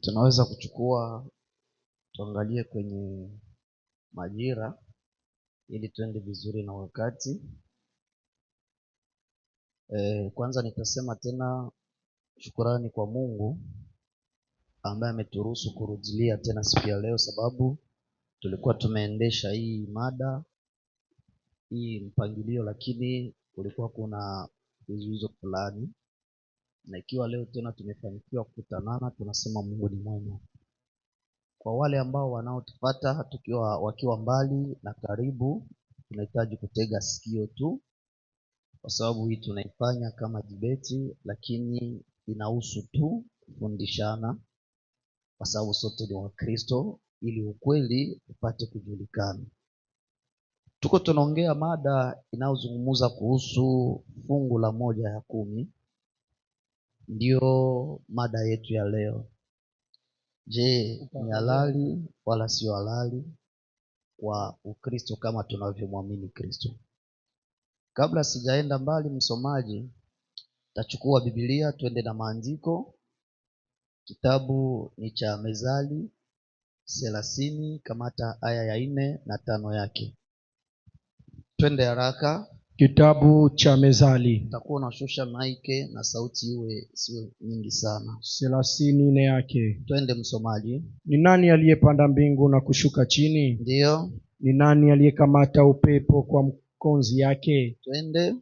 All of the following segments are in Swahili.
Tunaweza kuchukua tuangalie kwenye majira ili tuende vizuri na wakati. Kwanza nitasema tena shukurani kwa Mungu ambaye ameturuhusu kurudilia tena siku ya leo, sababu tulikuwa tumeendesha hii mada hii mpangilio, lakini kulikuwa kuna vizuizo fulani, na ikiwa leo tena tumefanikiwa kukutanana, tunasema Mungu ni mwema. Kwa wale ambao wanaotupata wakiwa mbali na karibu, tunahitaji kutega sikio tu, kwa sababu hii tunaifanya kama debate, lakini inahusu tu kufundishana, kwa sababu sote ni Wakristo, ili ukweli upate kujulikana. Tuko tunaongea mada inayozungumza kuhusu fungu la 1/10. Ndio mada yetu ya leo. Je, ni halali wala sio halali kwa Ukristo kama tunavyomwamini Kristo? Kabla sijaenda mbali, msomaji, tachukua Biblia twende na maandiko. Kitabu ni cha Mezali 30, kamata aya ya 4 na 5 yake. Twende haraka. Kitabu cha Mezali. Utakuwa unashusha maike na sauti siwe nyingi sana. 30 yake. Twende msomaji. Ni nani aliyepanda mbingu na kushuka chini? Ndio. Ni nani aliyekamata upepo kwa mkonzi yake? Twende.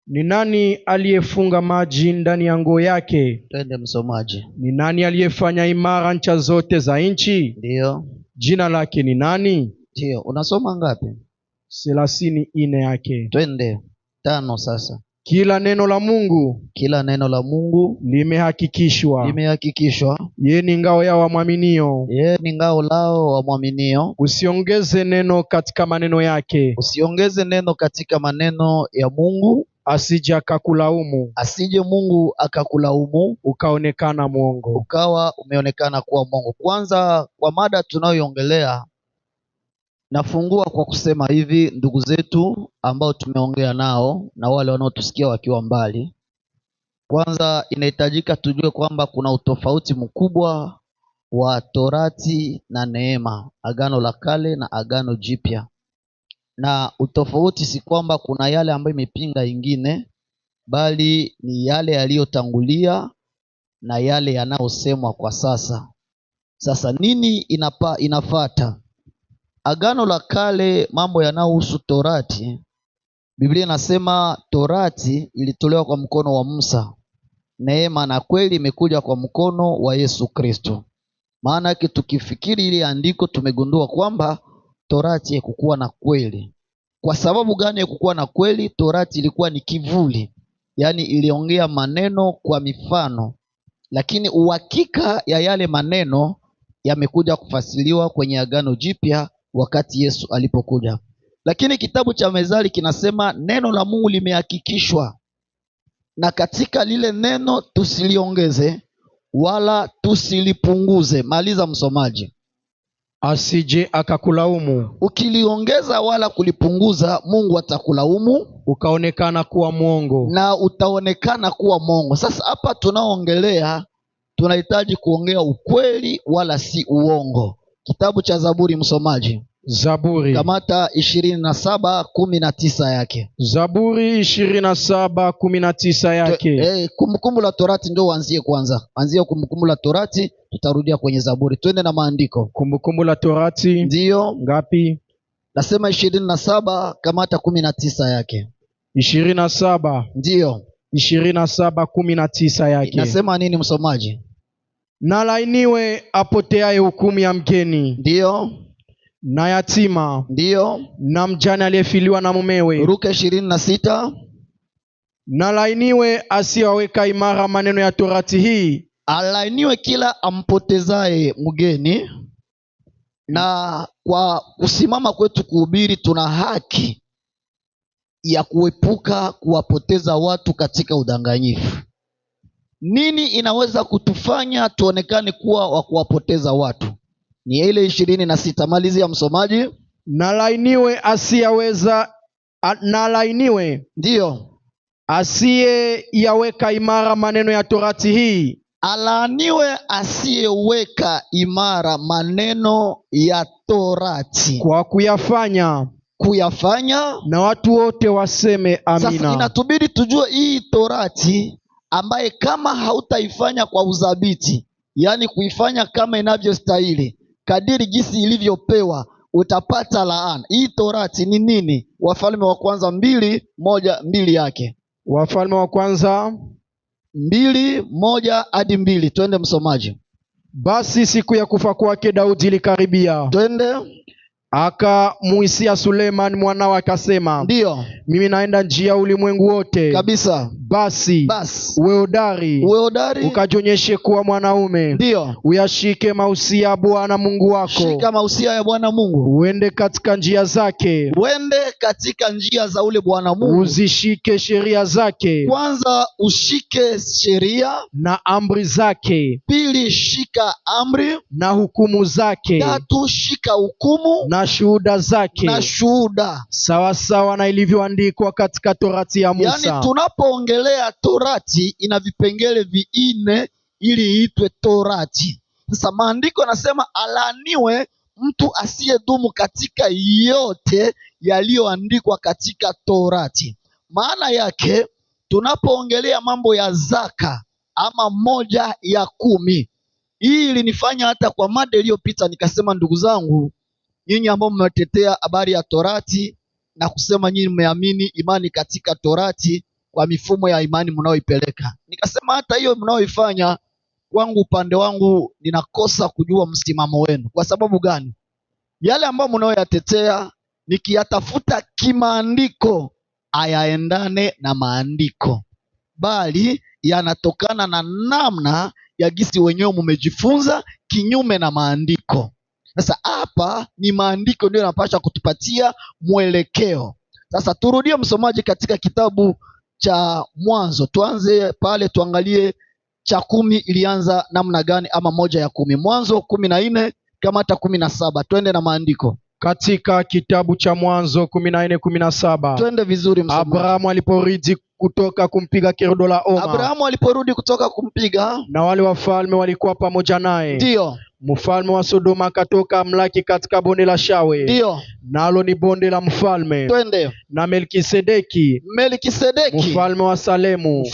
Ni nani aliyefunga maji ndani ya nguo yake? Twende msomaji. Ni nani aliyefanya imara ncha zote za nchi? Ndio. Jina lake ni nani? Ndio. Unasoma ngapi? 34 yake. Twende 5 sasa. Kila neno la Mungu limehakikishwa. Yeye ni ngao yao wamwaminio. Usiongeze neno katika maneno yake. Usiongeze neno katika maneno ya Mungu, asije Mungu akakulaumu ukaonekana mwongo. Ukawa umeonekana kuwa mwongo. Kwanza, kwa mada tunayoongelea, nafungua kwa kusema hivi, ndugu zetu ambao tumeongea nao na wale wanaotusikia wakiwa mbali. Kwanza, inahitajika tujue kwamba kuna utofauti mkubwa wa Torati na neema, Agano la Kale na Agano Jipya. Na utofauti si kwamba kuna yale ambayo imepinga ingine, bali ni yale yaliyotangulia na yale yanayosemwa kwa sasa. Sasa nini inafata? Agano la Kale, mambo yanayohusu Torati, Biblia inasema Torati ilitolewa kwa mkono wa Musa. Neema na kweli imekuja kwa mkono wa Yesu Kristo. Maana yake tukifikiri ile andiko tumegundua kwamba Torati haikuwa na kweli. Kwa sababu gani haikuwa na kweli? Torati ilikuwa ni kivuli, yaani iliongea maneno kwa mifano, lakini uhakika ya yale maneno yamekuja kufasiliwa kwenye Agano Jipya wakati Yesu alipokuja. Lakini kitabu cha Mezali kinasema neno la Mungu limehakikishwa, na katika lile neno tusiliongeze wala tusilipunguze. Maliza msomaji. Asije akakulaumu. Ukiliongeza wala kulipunguza, Mungu atakulaumu, ukaonekana kuwa mwongo, na utaonekana kuwa mwongo. Sasa hapa tunaongelea, tunahitaji kuongea ukweli wala si uongo. Kitabu cha Zaburi, msomaji. Zaburi. Kamata 27:19 yake. Zaburi 27:19 yake. Kumbukumbu la Torati ndio uanzie kwanza. Anzia Kumbukumbu la Torati, tutarudia kwenye Zaburi. Twende na maandiko. Kumbukumbu la Torati ndio ngapi? Nasema 27, kamata 19 yake. 27. Ndio. 27:19 yake. Nasema nini msomaji? Na lainiwe apoteaye hukumu ya mgeni. Ndio. Na yatima. Ndio. Na mjane aliyefiliwa na mumewe. Ruka 26. Na lainiwe asiyeweka imara maneno ya Torati hii. Alainiwe kila ampotezaye mgeni. Na kwa kusimama kwetu kuhubiri, tuna haki ya kuepuka kuwapoteza watu katika udanganyifu. Nini inaweza kutufanya tuonekane kuwa wa kuwapoteza watu? Ni ile 26. Malizia msomaji. Na lainiwe asiyeweza, na lainiwe ndio asiyeyaweka imara maneno ya Torati hii. Alaaniwe asiyeweka imara maneno ya torati kwa kuyafanya, na watu wote waseme amina. Sasa inatubidi tujue hii torati ambaye kama hautaifanya kwa udhabiti, yaani kuifanya kama inavyostahili kadiri jinsi ilivyopewa, utapata laana. Hii torati ni nini? Wafalme wa kwanza 2:1-2 yake. Wafalme wa kwanza 2:1-2. Twende msomaji. Basi siku ya kufa kwake Daudi ilikaribia. Twende. Akamuhisia Suleiman mwanawe akasema, ndio, mimi naenda njia ulimwengu wote kabisa. Basi uwe hodari, ukajionyeshe kuwa mwanaume. Ndio, uyashike mausia ya Bwana Mungu wako. Shika mausia ya Bwana Mungu. Uende katika njia zake. Uende katika njia za ule Bwana Mungu. Uzishike sheria zake. Kwanza ushike sheria na amri zake. Pili, shika amri na hukumu zake. Tatu, shika hukumu na shuhuda zake. Sawa sawa na ilivyoandikwa katika Torati ya Musa. Yaani tunapoongelea Torati ina vipengele vinne ili iitwe Torati. Sasa maandiko yanasema alaaniwe mtu asiyedumu katika yote yaliyoandikwa katika Torati. Maana yake tunapoongelea mambo ya zaka ama 1/10, hii ilinifanya hata kwa mada iliyopita nikasema, ndugu zangu, nyinyi ambao mmetetea habari ya Torati na kusema nyinyi mmeamini imani katika Torati kwa mifumo ya imani mnaoipeleka, nikasema hata hiyo mnaoifanya, kwangu upande wangu ninakosa kujua msimamo wenu. Kwa sababu gani? Yale ambayo mnaoyatetea nikiyatafuta kimaandiko hayaendane na maandiko, bali yanatokana na namna ya gisi wenyewe mmejifunza kinyume na maandiko. Sasa hapa ni maandiko ndio yanapaswa kutupatia mwelekeo. Sasa turudie msomaji katika kitabu cha Mwanzo. Tuanze pale tuangalie cha 10 ilianza namna gani, ama 1/10. Mwanzo 14 kama hata 17. Twende na maandiko. Katika kitabu cha Mwanzo 14:17. Twende vizuri msomaji. Abrahamu aliporudi kutoka kumpiga Kedorlaoma. Abrahamu aliporudi kutoka kumpiga, na wale wafalme walikuwa pamoja naye. Ndio. Mfalme wa Sodoma akatoka mlaki katika bonde la Shawe. Ndio. Nalo ni bonde la mfalme. Twende. Na Melkisedeki mfalme wa Salemu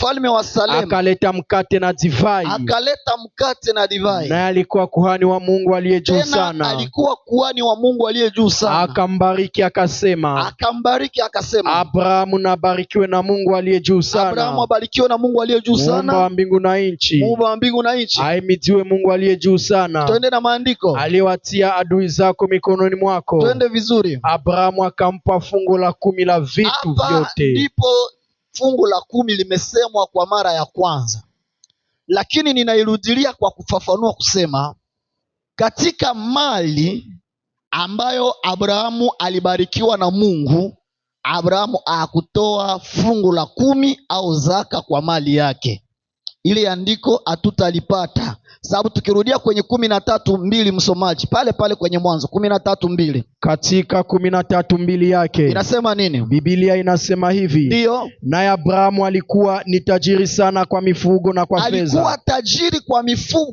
akaleta mkate na divai. Naye alikuwa kuhani wa Mungu aliye juu sana. Akambariki akasema, Abrahamu na barikiwe na Mungu aliye juu sana. Muumba wa mbingu na nchi. Ahimidiwe Mungu aliye juu sana. Twende na maandiko. Aliwatia adui zako mikononi mwako. Twende vizuri. Abrahamu akampa fungu la 10 la vitu vyote. Ndipo fungu la 10 limesemwa kwa mara ya kwanza, lakini ninairudilia kwa kufafanua kusema, katika mali ambayo Abrahamu alibarikiwa na Mungu, Abrahamu hakutoa fungu la 10 au zaka kwa mali yake. Ile andiko hatutalipata, sababu tukirudia kwenye 13:2 msomaji, pale pale kwenye Mwanzo 13:2. Katika 13:2 yake inasema nini? Biblia inasema hivi. Ndio. Naye Abrahamu alikuwa ni tajiri sana kwa mifugo na kwa fedha. Alikuwa tajiri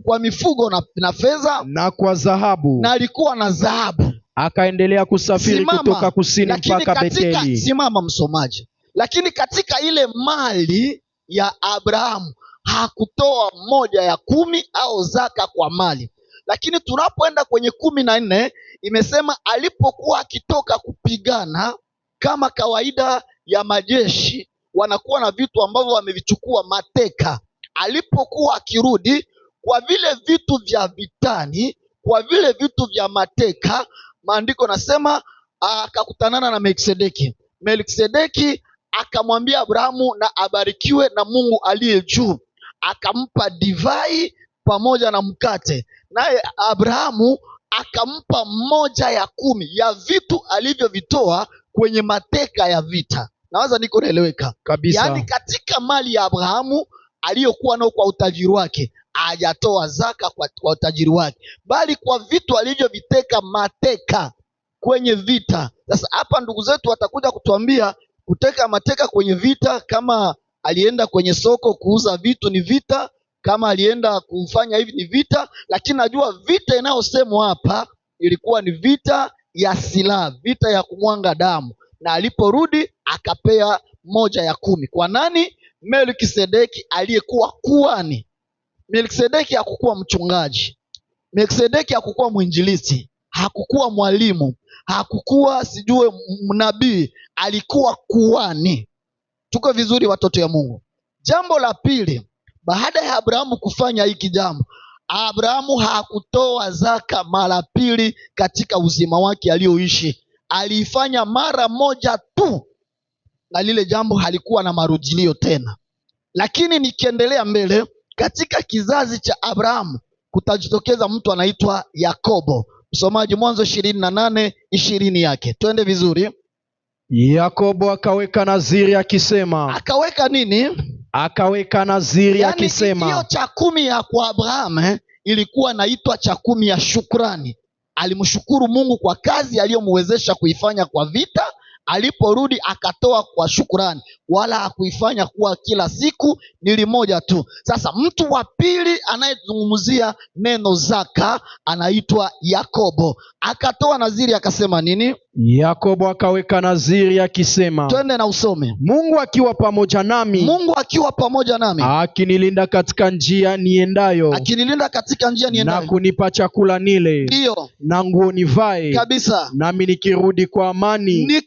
kwa mifugo na fedha na kwa dhahabu. Na alikuwa na dhahabu. Akaendelea kusafiri kutoka kusini mpaka Beteli. Simama msomaji. Lakini katika ile mali ya Abrahamu hakutoa 1/10 au zaka kwa mali. Lakini tunapoenda kwenye 14 imesema alipokuwa akitoka kupigana, kama kawaida ya majeshi wanakuwa na vitu ambavyo wamevichukua mateka. Alipokuwa akirudi, kwa vile vitu vya vitani, kwa vile vitu vya mateka, maandiko nasema akakutanana na Melkisedeki. Melkisedeki akamwambia Abrahamu na abarikiwe na Mungu aliye juu, akampa divai pamoja na mkate, naye Abrahamu akampa 1/10 ya vitu alivyovitoa kwenye mateka ya vita. Nawaza niko naeleweka kabisa. Yaani katika mali ya Abrahamu aliyokuwa nao kwa utajiri wake, hajatoa zaka kwa utajiri wake, bali kwa vitu alivyoviteka mateka kwenye vita. Sasa hapa ndugu zetu watakuja kutuambia kuteka mateka kwenye vita, kama alienda kwenye soko kuuza vitu ni vita, kama alienda kufanya hivi ni vita, lakini najua vita inayosemwa hapa ilikuwa ni vita ya silaha, vita ya kumwanga damu, na aliporudi akapea 1/10. Kwa nani? Melkisedeki aliyekuwa kuhani. Melkisedeki hakukuwa mchungaji, Melkisedeki hakukuwa mwinjilisti, hakukuwa mwalimu, hakukuwa sijue mnabii, alikuwa kuhani. Tuko vizuri watoto ya Mungu? Jambo la pili, baada ya Abrahamu kufanya hiki jambo, Abrahamu hakutoa zaka mara pili katika uzima wake alioishi. Aliifanya mara moja tu, na lile jambo halikuwa na marudilio tena. Lakini nikiendelea mbele, katika kizazi cha Abrahamu kutajitokeza mtu anaitwa Yakobo. Msomaji, Mwanzo 28:20 yake, twende vizuri. Yakobo akaweka nadhiri akisema. Akaweka nini? Akaweka nadhiri akisema. Hiyo cha 10 ya kwa Abrahamu ilikuwa naitwa cha 10 ya shukrani. Alimshukuru Mungu kwa kazi aliyomwezesha kuifanya kwa vita. Aliporudi akatoa kwa shukrani, wala hakuifanya kuwa kila siku, ni limoja tu. Sasa mtu wa pili anayezungumzia neno zaka anaitwa Yakobo. Akatoa nadhiri akasema nini? Yakobo akaweka nadhiri akisema. Twende na usome. Mungu akiwa pamoja nami, Mungu akiwa pamoja nami, akinilinda katika njia niendayo, akinilinda katika njia niendayo, na kunipa chakula nile, ndio, na nguo nivae, kabisa, nami nikirudi kwa amani,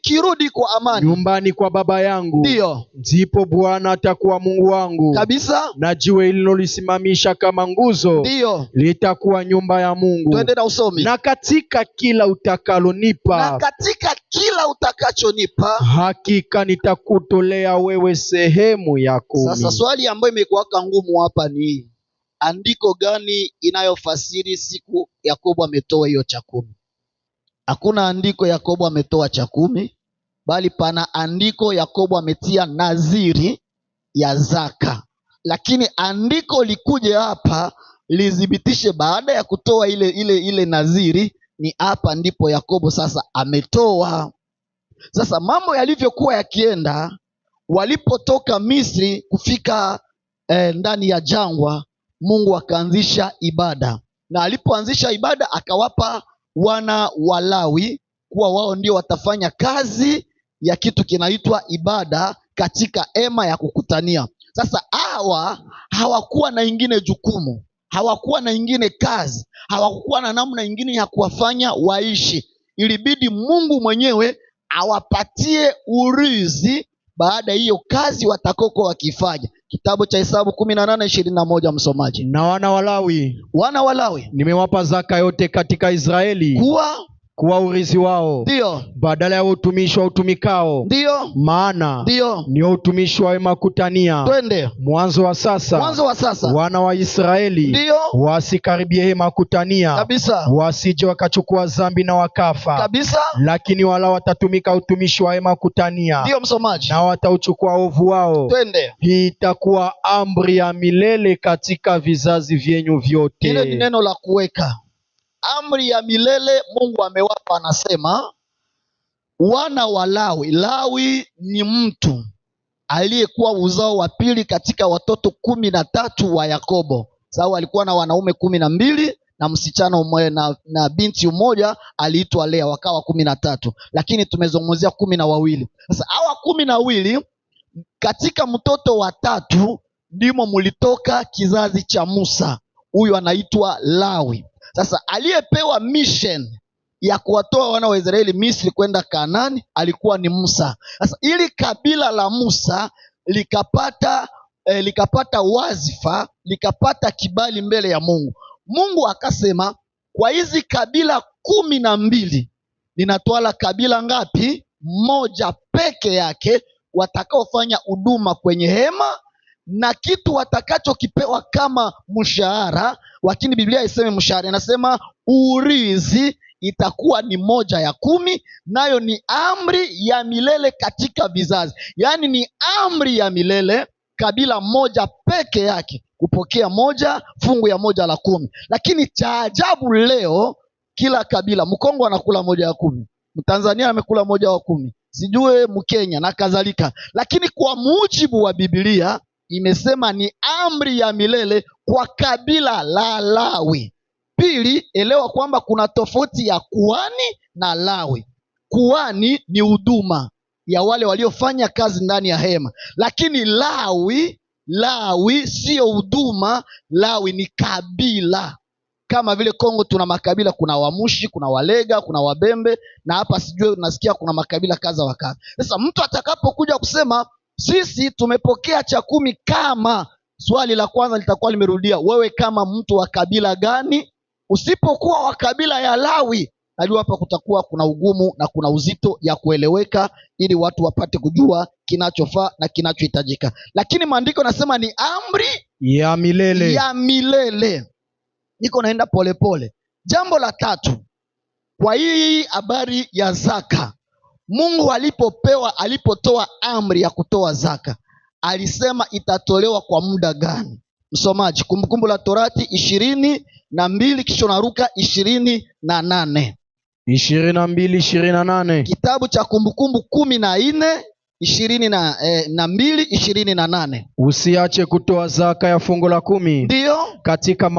kwa amani nyumbani kwa baba yangu, ndio, ndipo Bwana atakuwa Mungu wangu, kabisa, na jiwe lililolisimamisha kama nguzo, ndio, litakuwa nyumba ya Mungu. Twende na usomi. Na katika kila utakalonipa, na katika kila utakachonipa, hakika nitakutolea wewe sehemu ya 10. Sasa swali ambayo imekuwaka ngumu hapa ni andiko gani inayofasiri siku Yakobo ametoa hiyo cha 10? Hakuna andiko Yakobo ametoa cha 10, bali pana andiko Yakobo ametia nadhiri ya zaka. Lakini andiko likuje hapa lithibitishe baada ya kutoa ile nadhiri, ni hapa ndipo Yakobo sasa ametoa. Sasa mambo yalivyokuwa yakienda, walipotoka Misri kufika ndani ya jangwa, Mungu akaanzisha ibada, na alipoanzisha ibada akawapa wana wa Lawi kuwa wao ndio watafanya kazi ya kitu kinaitwa ibada katika hema ya kukutania. Sasa hawa hawakuwa na ingine jukumu, hawakuwa na ingine kazi, hawakuwa na namna ingine ya kuwafanya waishi. Ilibidi Mungu mwenyewe awapatie urithi baada ya hiyo kazi watakoko wakifanya. Kitabu cha Hesabu 18:21, msomaji. Na wana wa Lawi nimewapa zaka yote katika Israeli kuwa urithi wao, ndio, badala ya utumishi wa utumikao, ndio, maana ndio ni utumishi wa hema kutania. Twende. Mwanzo wa sasa wana wa Israeli ndio wasikaribie hema kutania, kabisa, wasije wakachukua dhambi na wakafa, kabisa, lakini wala watatumika utumishi wa hema kutania, ndio msomaji, na watauchukua ovu wao. Twende. Hii itakuwa amri ya milele katika vizazi vyenyu vyote. Ile ni neno la kuweka amri ya milele Mungu amewapa. Anasema wana wa Lawi. Lawi ni mtu aliyekuwa uzao wa pili katika watoto 13 wa Yakobo. Sawa, alikuwa na wanaume 12 na msichana mmoja na binti mmoja aliitwa Lea, wakawa 13, lakini tumezungumzia 12. Sasa hawa 12 katika mtoto wa 3 ndimo mulitoka kizazi cha Musa. Huyu anaitwa Lawi. Sasa aliyepewa mission ya kuwatoa wana wa Israeli Misri kwenda Kanaani alikuwa ni Musa. Sasa ili kabila la Musa likapata wazifa, likapata kibali mbele ya Mungu. Mungu akasema kwa hizi kabila 12 ninatwala kabila ngapi? Moja peke yake watakaofanya huduma kwenye hema na kitu watakachokipewa kama mshahara, lakini Biblia haisemi mshahara, inasema urithi itakuwa ni 1/10, nayo ni amri ya milele katika vizazi. Yaani ni amri ya milele kabila moja peke yake kupokea 1/10. Lakini cha ajabu leo kila kabila, Mkongo anakula 1/10, Mtanzania amekula 1/10, sijue Mkenya na kadhalika. Lakini kwa mujibu wa Biblia imesema ni amri ya milele kwa kabila la Lawi. Pili, elewa kwamba kuna tofauti ya kuhani na Lawi. Kuhani ni huduma ya wale waliofanya kazi ndani ya hema, lakini Lawi sio huduma. Lawi ni kabila. Kama vile Kongo tuna makabila, kuna Wamushi, kuna Walega, kuna Wabembe, na hapa sijui unasikia kuna makabila kadha wa kadha. Sasa mtu atakapokuja kusema sisi tumepokea cha 10, kama swali la kwanza litakuwa limerudia, wewe kama mtu wa kabila gani? Usipokuwa wa kabila ya Lawi, najua hapa kutakuwa kuna ugumu na kuna uzito ya kueleweka, ili watu wapate kujua kinachofaa na kinachohitajika. Lakini maandiko nasema ni amri ya milele. Niko naenda polepole. Jambo la 3, kwa hii habari ya zaka, Mungu alipotoa amri ya kutoa zaka, alisema itatolewa kwa muda gani? Msomaji, Kumbukumbu la Torati 22, kisha unaruka 28. 22:28. Kitabu cha Kumbukumbu 14, 22:28. Usiache kutoa zaka ya fungu la 10. Ndio. Katika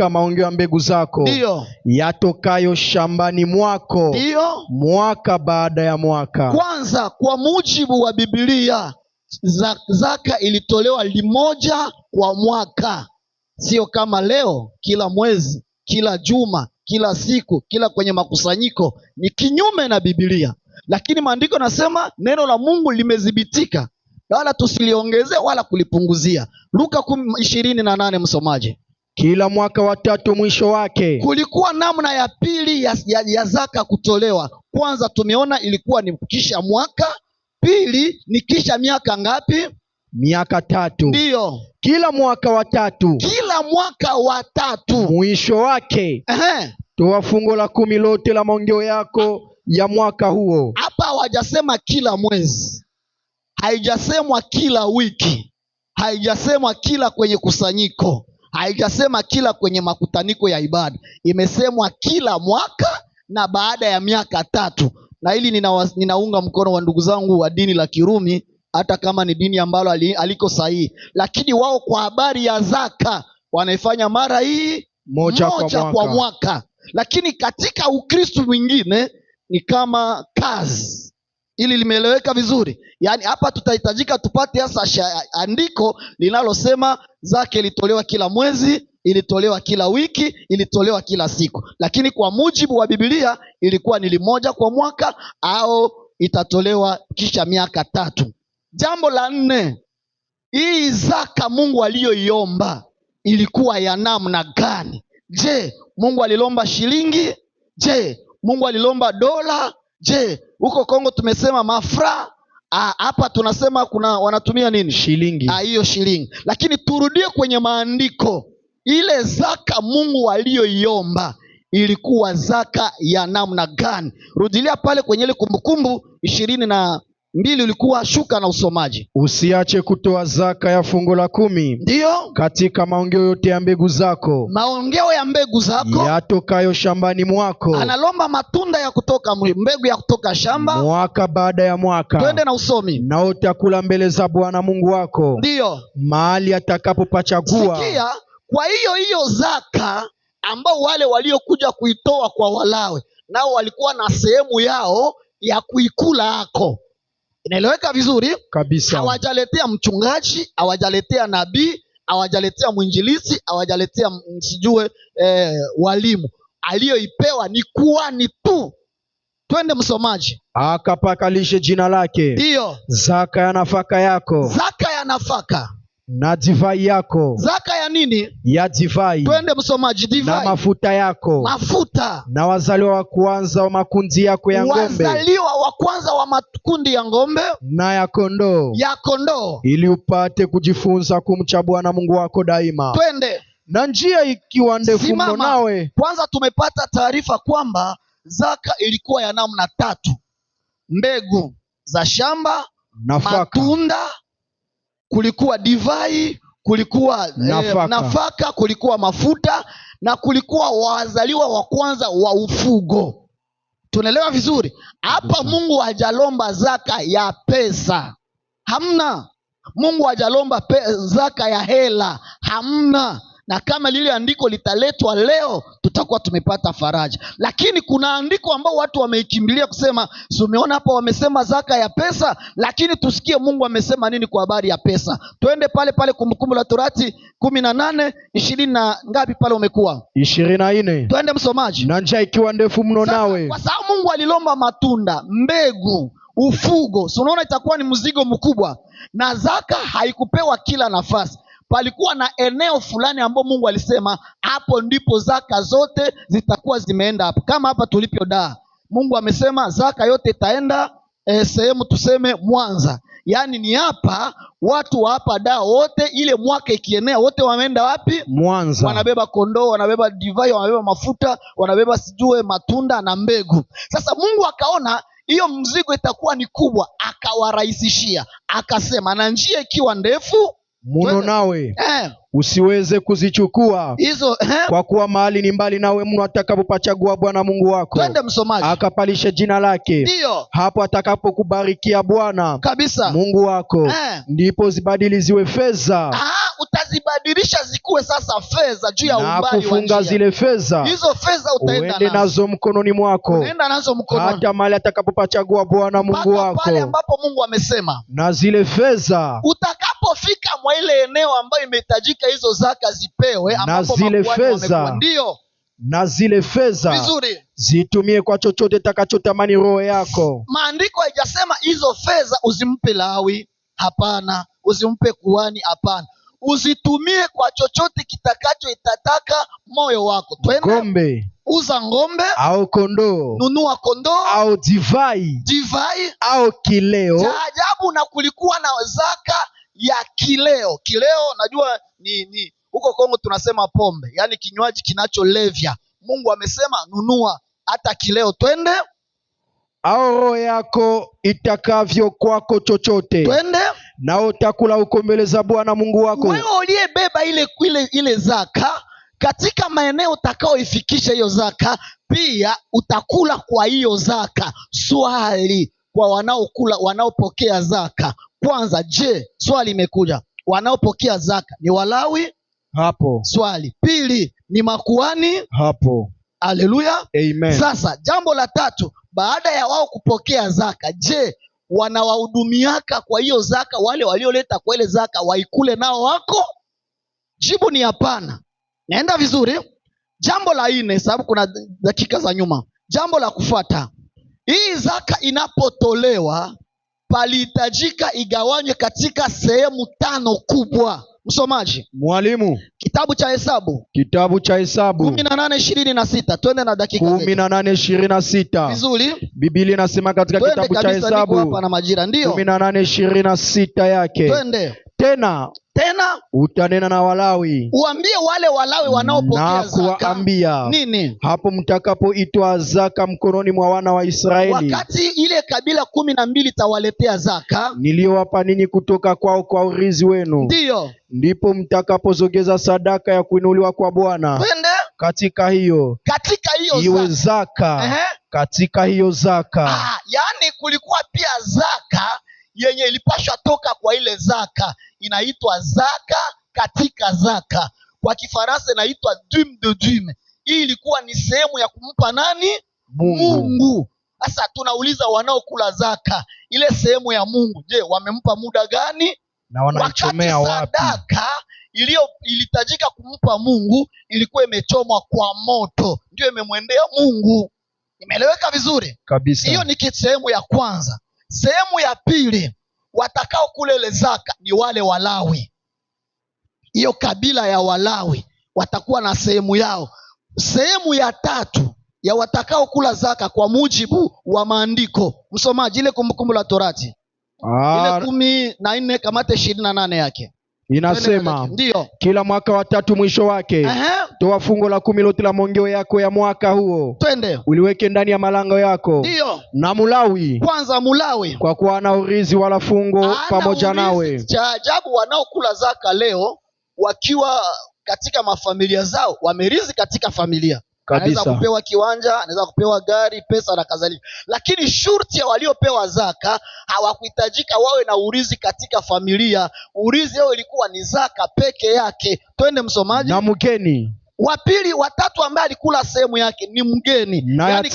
maongeo ya mbegu zako. Ndio. Yatokayo shambani mwako. Ndio. Mwaka baada ya mwaka. Kwanza, kwa mujibu wa Biblia, zaka ilitolewa limoja kwa mwaka, sio kama leo kila mwezi, kila juma, kila siku, kila kwenye makusanyiko. Ni kinyume na Biblia, lakini maandiko nasema neno la Mungu limethibitika, wala tusiliongezee wala kulipunguzia. Luka 10:28, msomaji. Kila mwaka wa 3 mwisho wake. Kulikuwa namna ya pili ya zaka kutolewa. Kwanza tumeona ilikuwa ni kisha mwaka. Pili ni kisha miaka ngapi? Miaka 3. Ndiyo. Kila mwaka wa 3. Kila mwaka wa 3 mwisho wake. Toa fungu la 10 lote la maongeo yako ya mwaka huo. Hapa hawajasema kila mwezi, haijasemwa kila wiki, haijasemwa kila kwenye kusanyiko, haijasema kila kwenye makutaniko ya ibada. Imesemwa kila mwaka na baada ya miaka 3. Na hili ninaunga mkono wa ndugu zangu wa dini la Kirumi, hata kama ni dini ambalo aliko sahihi, lakini wao kwa habari ya zaka wanaifanya mara hii moja kwa mwaka. Lakini katika Ukristo mwingine ni kama kazi. Ili limeeleweka vizuri? Yaani hapa tutahitajika tupate hasa andiko linalosema zaka ilitolewa kila mwezi, ilitolewa kila wiki, ilitolewa kila siku. Lakini kwa mujibu wa Biblia ilikuwa ni limoja kwa mwaka, au itatolewa kisha miaka 3. Jambo la 4, hii zaka Mungu aliyoiomba ilikuwa ya namna gani? Je, Mungu alilomba shilingi? Je, Mungu alilomba dola? Je, huko Kongo tumesema mafra? Hapa tunasema kuna wanatumia nini? Shilingi. Hiyo shilingi. Lakini turudie kwenye maandiko, ile zaka Mungu aliyoiomba ilikuwa zaka ya namna gani? Rudilia pale kwenye ile Kumbukumbu 22, ulikuwa shuka na usomaji. Usiache kutoa zaka ya fungu la 10. Ndio. Katika maongeo yote ya mbegu zako. Maongeo ya mbegu zako yatokayo shambani mwako. Analomba matunda ya kutoka mbegu ya kutoka shamba. Mwaka baada ya mwaka. Twende na usomi. Na utakula mbele za Bwana Mungu wako. Ndio. Mahali atakapopachagua. Sikia, kwa hiyo zaka ambao wale waliokuja kuitoa kwa Walawi, nao walikuwa na sehemu yao ya kuikula hako. Inaeleweka vizuri kabisa. Hawajaletea mchungaji, hawajaletea nabii, hawajaletea mwinjilisi, hawajaletea msijue walimu. Aliyoipewa ni kuhani tu. Twende msomaji. Akapakalishe jina lake. Ndio. Zaka ya nafaka yako. Zaka ya nafaka. Na divai yako. Zaka ya nini? Ya divai. Twende msomaji. Divai. Na mafuta yako. Mafuta. Na wazaliwa wa kwanza wa makundi yako ya ng'ombe. Wazaliwa wa kwanza wa makundi ya ng'ombe. Na ya kondoo. Ya kondoo. Ili upate kujifunza kumcha Bwana Mungu wako daima. Twende. Na njia ikiwa ndefu mno nawe. Kwanza tumepata taarifa kwamba zaka ilikuwa ya namna 3: mbegu za shamba, nafaka, matunda, kulikuwa divai, kulikuwa nafaka, kulikuwa mafuta, na kulikuwa wazaliwa wa kwanza wa ufugo. Tunaelewa vizuri? Hapa Mungu hajalomba zaka ya pesa. Hamna. Mungu hajalomba zaka ya hela. Hamna. Na kama lile andiko litaletwa leo, tutakuwa tumepata faraja. Lakini kuna andiko ambao watu wameikimbilia kusema, si umeona hapa wamesema zaka ya pesa, lakini tusikie Mungu amesema nini kwa habari ya pesa. Twende pale pale Kumbukumbu la Torati 18 20 na ngapi pale umekuwa? 24. Twende msomaji. Na njaa ikiwa ndefu mno nawe. Kwa sababu Mungu alilomba matunda, mbegu, ufugo. Si unaona itakuwa ni mzigo mkubwa. Na zaka haikupewa kila nafasi. Palikuwa na eneo fulani ambao Mungu alisema hapo ndipo zaka zote zitakuwa zimeenda hapo. Kama hapa tulipo Dar, Mungu amesema zaka yote itaenda sehemu tuseme Mwanza. Yaani ni hapa watu wa hapa Dar wote, ile mwaka ikienea wote wameenda wapi? Mwanza. Wanabeba kondoo, wanabeba divai, wanabeba mafuta, wanabeba sijue matunda na mbegu. Sasa Mungu akaona hiyo mzigo itakuwa ni kubwa, akawarahisishia. Akasema na njia ikiwa ndefu mno nawe usiweze kuzichukua hizo, kwa kuwa mahali ni mbali nawe mno atakapopachagua Bwana Mungu wako. Twende msomaji. Akapalishe jina lake. Ndio. Hapo atakapokubarikia Bwana kabisa Mungu wako, ndipo zibadili ziwe fedha. Utazibadilisha zikuwe sasa fedha juu ya umbali wa njia. Na kufunga zile fedha. Hizo fedha utaenda nazo mkononi mwako. Unaenda nazo mkononi. Hata mahali atakapopachagua Bwana Mungu wako. Pale ambapo Mungu amesema. Na zile fedha. Utakapofika mwa ile eneo ambayo imehitajika hizo zaka zipewe, ambapo zile fedha. Ndio. Na zile fedha zitumie kwa chochote takachotamani roho yako. Maandiko haijasema hizo fedha uzimpe Lawi, hapana. Usimpe kuhani, hapana. Uzitumie kwa chochote kitakacho itataka moyo wako. Twende. Ngombe. Uza ngombe au kondoo. Nunua kondoo au divai au kileo. Cha ajabu, na kulikuwa na zaka ya kileo. Kileo najua ni huko Kongo tunasema pombe, yaani kinywaji kinacholevya. Mungu amesema nunua hata kileo. Twende. Au roho yako itakavyo kwako chochote. Twende. Na utakula uko mbele za Bwana Mungu wako. Wewe uliyebeba ile zaka katika maeneo utakaoifikisha hiyo zaka, pia utakula kwa hiyo zaka. Swali kwa wanaokula, wanaopokea zaka. Kwanza, je, swali imekuja, wanaopokea zaka ni Walawi? Hapo. Swali. Pili, ni makuhani? Hapo. Haleluya. Amen. Sasa jambo la tatu, baada ya wao kupokea zaka, je, wanawahudumiaka kwa hiyo zaka? Wale walioleta kwa ile zaka waikule nao wako? Jibu ni hapana. Naenda vizuri? Jambo la 4, sababu kuna dakika za nyuma. Jambo la kufuata, hii zaka inapotolewa palihitajika igawanywe katika sehemu 5 kubwa. Msomaji. Mwalimu. Kitabu cha Hesabu. 18:26. Twende na dakika 18:26. Vizuri. Biblia inasema katika kitabu cha Hesabu hapa na majira, ndio 18:26 yake. Twende. Tena utanena na Walawi, uambie wale Walawi wanaopokea zaka, na kuambia nini? Hapo mtakapoitwa zaka mkononi mwa wana wa Israeli, wakati ile kabila 12 tawaletea zaka niliyowapa ninyi kutoka kwao kwa urithi wenu, ndio ndipo mtakapozogeza sadaka ya kuinuliwa kwa Bwana. Twende. Katika hiyo iwe zaka. Katika hiyo zaka. Yaani kulikuwa pia zaka yenye ilipashwa toka kwa ile zaka, inaitwa zaka katika zaka. Kwa Kifaransa inaitwa dîme de dîme. Hii ilikuwa ni sehemu ya kumpa nani? Mungu. Sasa tunauliza, wanaokula zaka ile sehemu ya Mungu, je, wamempa muda gani? Na wanaichomea wapi? Sadaka ilihitajika kumpa Mungu ilikuwa imechomwa kwa moto, ndio imemwendea Mungu. Imeeleweka vizuri kabisa? Hiyo ni sehemu ya kwanza. Sehemu ya pili, watakao kula ile zaka ni wale Walawi. Hiyo kabila ya Walawi watakuwa na sehemu yao. Sehemu ya tatu ya watakao kula zaka kwa mujibu wa maandiko, msomaji, ile Kumbukumbu la Torati ile 14 kamate 28 yake inasema, ndio kila mwaka wa 3 mwisho wake, toa fungo la 10 lote la mongeo yako ya mwaka huo. Twende. Uliweke ndani ya malango yako. Ndio. Na Mulawi, kwanza Mulawi, kwa kuwa ana urithi wala fungo pamoja nawe. Cha ajabu, wanaokula zaka leo wakiwa katika mafamilia zao, wamerithi katika familia. Anaweza kupewa kiwanja, anaweza kupewa gari, pesa na kadhalika. Lakini shurti ya waliopewa zaka hawakuhitajika wawe na urithi katika familia. Urithi wao ilikuwa ni zaka peke yake. Twende msomaji. Na mgeni wa pili, watatu ambaye alikula sehemu yake ni mgeni. Yaani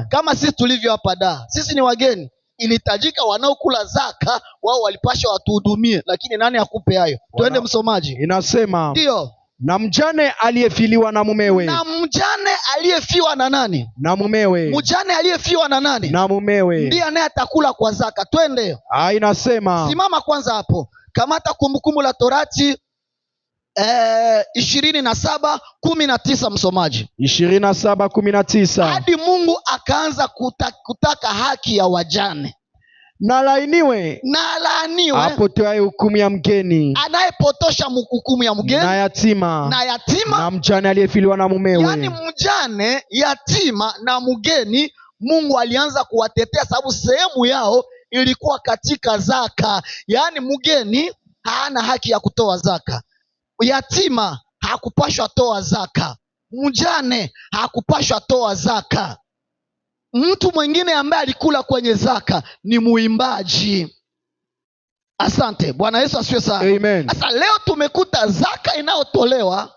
kama sisi tulivyo hapa da, sisi ni wageni. Ilihitajika wanaokula zaka wao walipasha watuhudumie, lakini nani akupe hayo? Twende msomaji. Inasema ndio, na mjane aliyefiliwa na mumewe. Na mjane aliyefiwa na nani? Na mumewe. Mjane aliyefiwa na nani? Na mumewe. Ndiye naye atakula kwa zaka. Twende. Inasema, simama kwanza hapo. Kamata Kumbukumbu la Torati 27:19 msomaji. 27:19. Hadi Mungu akaanza kutaka haki ya wajane. Na laaniwe apotoaye hukumu ya mgeni, anayepotosha hukumu ya mgeni, na yatima na mjane aliyefiliwa na mumewe. Yaani mjane, yatima na mgeni Mungu alianza kuwatetea, sababu sehemu yao ilikuwa katika zaka. Yaani mgeni hana haki ya kutoa zaka, yatima hakupashwa toa zaka, mjane hakupashwa toa zaka. Mtu mwingine ambaye alikula kwenye zaka ni muimbaji. Asante Bwana Yesu asifiwe sana. Amen. Sasa leo tumekuta zaka inayotolewa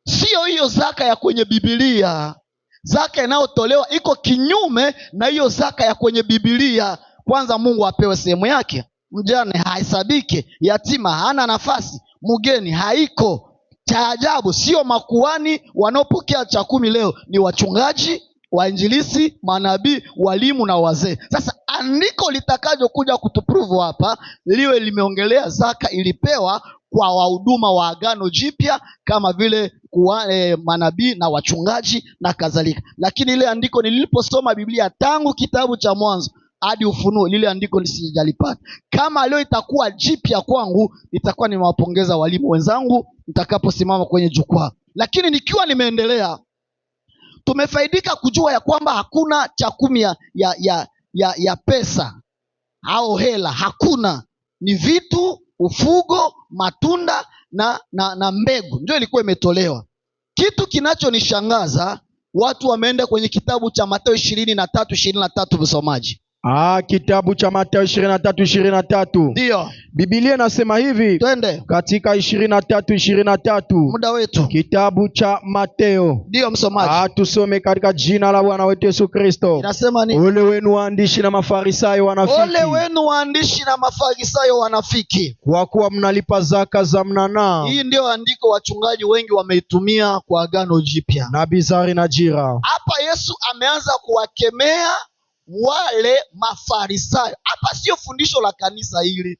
sio hiyo zaka ya kwenye Biblia. Zaka inayotolewa iko kinyume na hiyo zaka ya kwenye Biblia. Kwanza Mungu apewe sehemu yake, mjane hahesabike, yatima hana nafasi, mgeni haiko. Cha ajabu sio makuhani wanaopokea cha 10 leo, ni wachungaji, wainjilisi, manabii, walimu na wazee. Sasa andiko litakajo kuja kutuprove hapa liwe limeongelea zaka ilipewa kwa wahuduma wa Agano Jipya kama vile manabii na wachungaji na kadhalika. Lakini ile andiko niliposoma Biblia tangu kitabu cha Mwanzo hadi Ufunuo, lile andiko lisijalipata. Kama leo itakuwa jipya kwangu, itakuwa nimewapongeza walimu wenzangu nitakaposimama kwenye jukwaa. Lakini nikiwa nimeendelea, tumefaidika kujua ya kwamba hakuna cha 10 ya pesa au hela. Hakuna, ni vitu, ufugo, matunda na mbegu ndio ilikuwa imetolewa. Kitu kinachonishangaza, watu wameenda kwenye kitabu cha Mathayo 23:23 msomaji. Kitabu cha Mathayo 23:23. Ndio. Biblia inasema hivi. Twende. Katika 23:23. Muda wetu. Kitabu cha Mathayo. Ndio msomaji. Tusome katika jina la Bwana wetu Yesu Kristo. Inasema ni, ole wenu waandishi na Mafarisayo wanafiki. Ole wenu waandishi na Mafarisayo wanafiki, kwa kuwa mnalipa zaka za mnanaa. Hii ndio andiko wachungaji wengi wameitumia kwa Agano Jipya. Na bizari na jira. Hapa Yesu ameanza kuwakemea wale Mafarisayo. Hapa sio fundisho la kanisa hili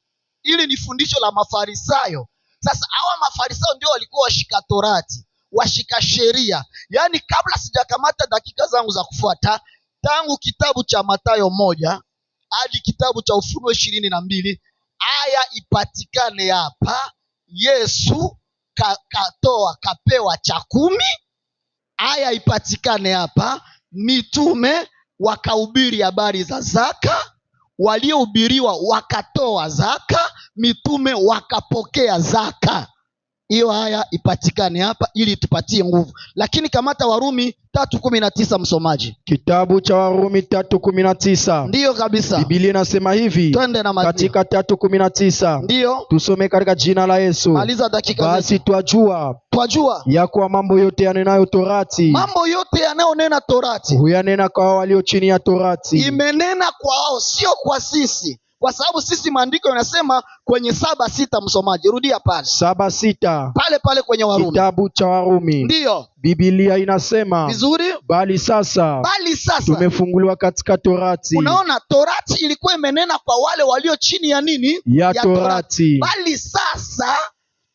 ni fundisho la Mafarisayo. Sasa hawa Mafarisayo ndio walikuwa washika Torati, washika sheria. Yaani kabla sijakamata dakika zangu za kufuata, tangu kitabu cha Mathayo 1 hadi kitabu cha Ufunuo 22, aya ipatikane hapa. Yesu kapewa cha 10, aya ipatikane hapa. Mitume wakahubiri habari za zaka, waliohubiriwa wakatoa zaka, mitume wakapokea zaka. Hiyo haya ipatikane hapa ili tupatie nguvu. Lakini kamata Warumi 3:19 msomaji. Kitabu cha Warumi 3:19. Ndiyo kabisa. Biblia inasema hivi. Twende na katika 3:19. Ndiyo. Tusome katika jina la Yesu. Maliza dakika. Basi twajua ya kuwa mambo yote yanenayo Torati. Mambo yote yanayonena Torati huyanena kwa wao walio chini ya Torati. Imenena kwa wao, sio kwa sisi. Kwa sababu sisi maandiko yanasema kwenye 7:6 msomaji. Rudia pale. 7:6. Pale kwenye Warumi. Kitabu cha Warumi. Ndiyo. Biblia inasema vizuri, bali sasa tumefunguliwa katika Torati. Unaona, Torati ilikuwa imenena kwa wale walio chini ya nini? Ya Torati. Bali sasa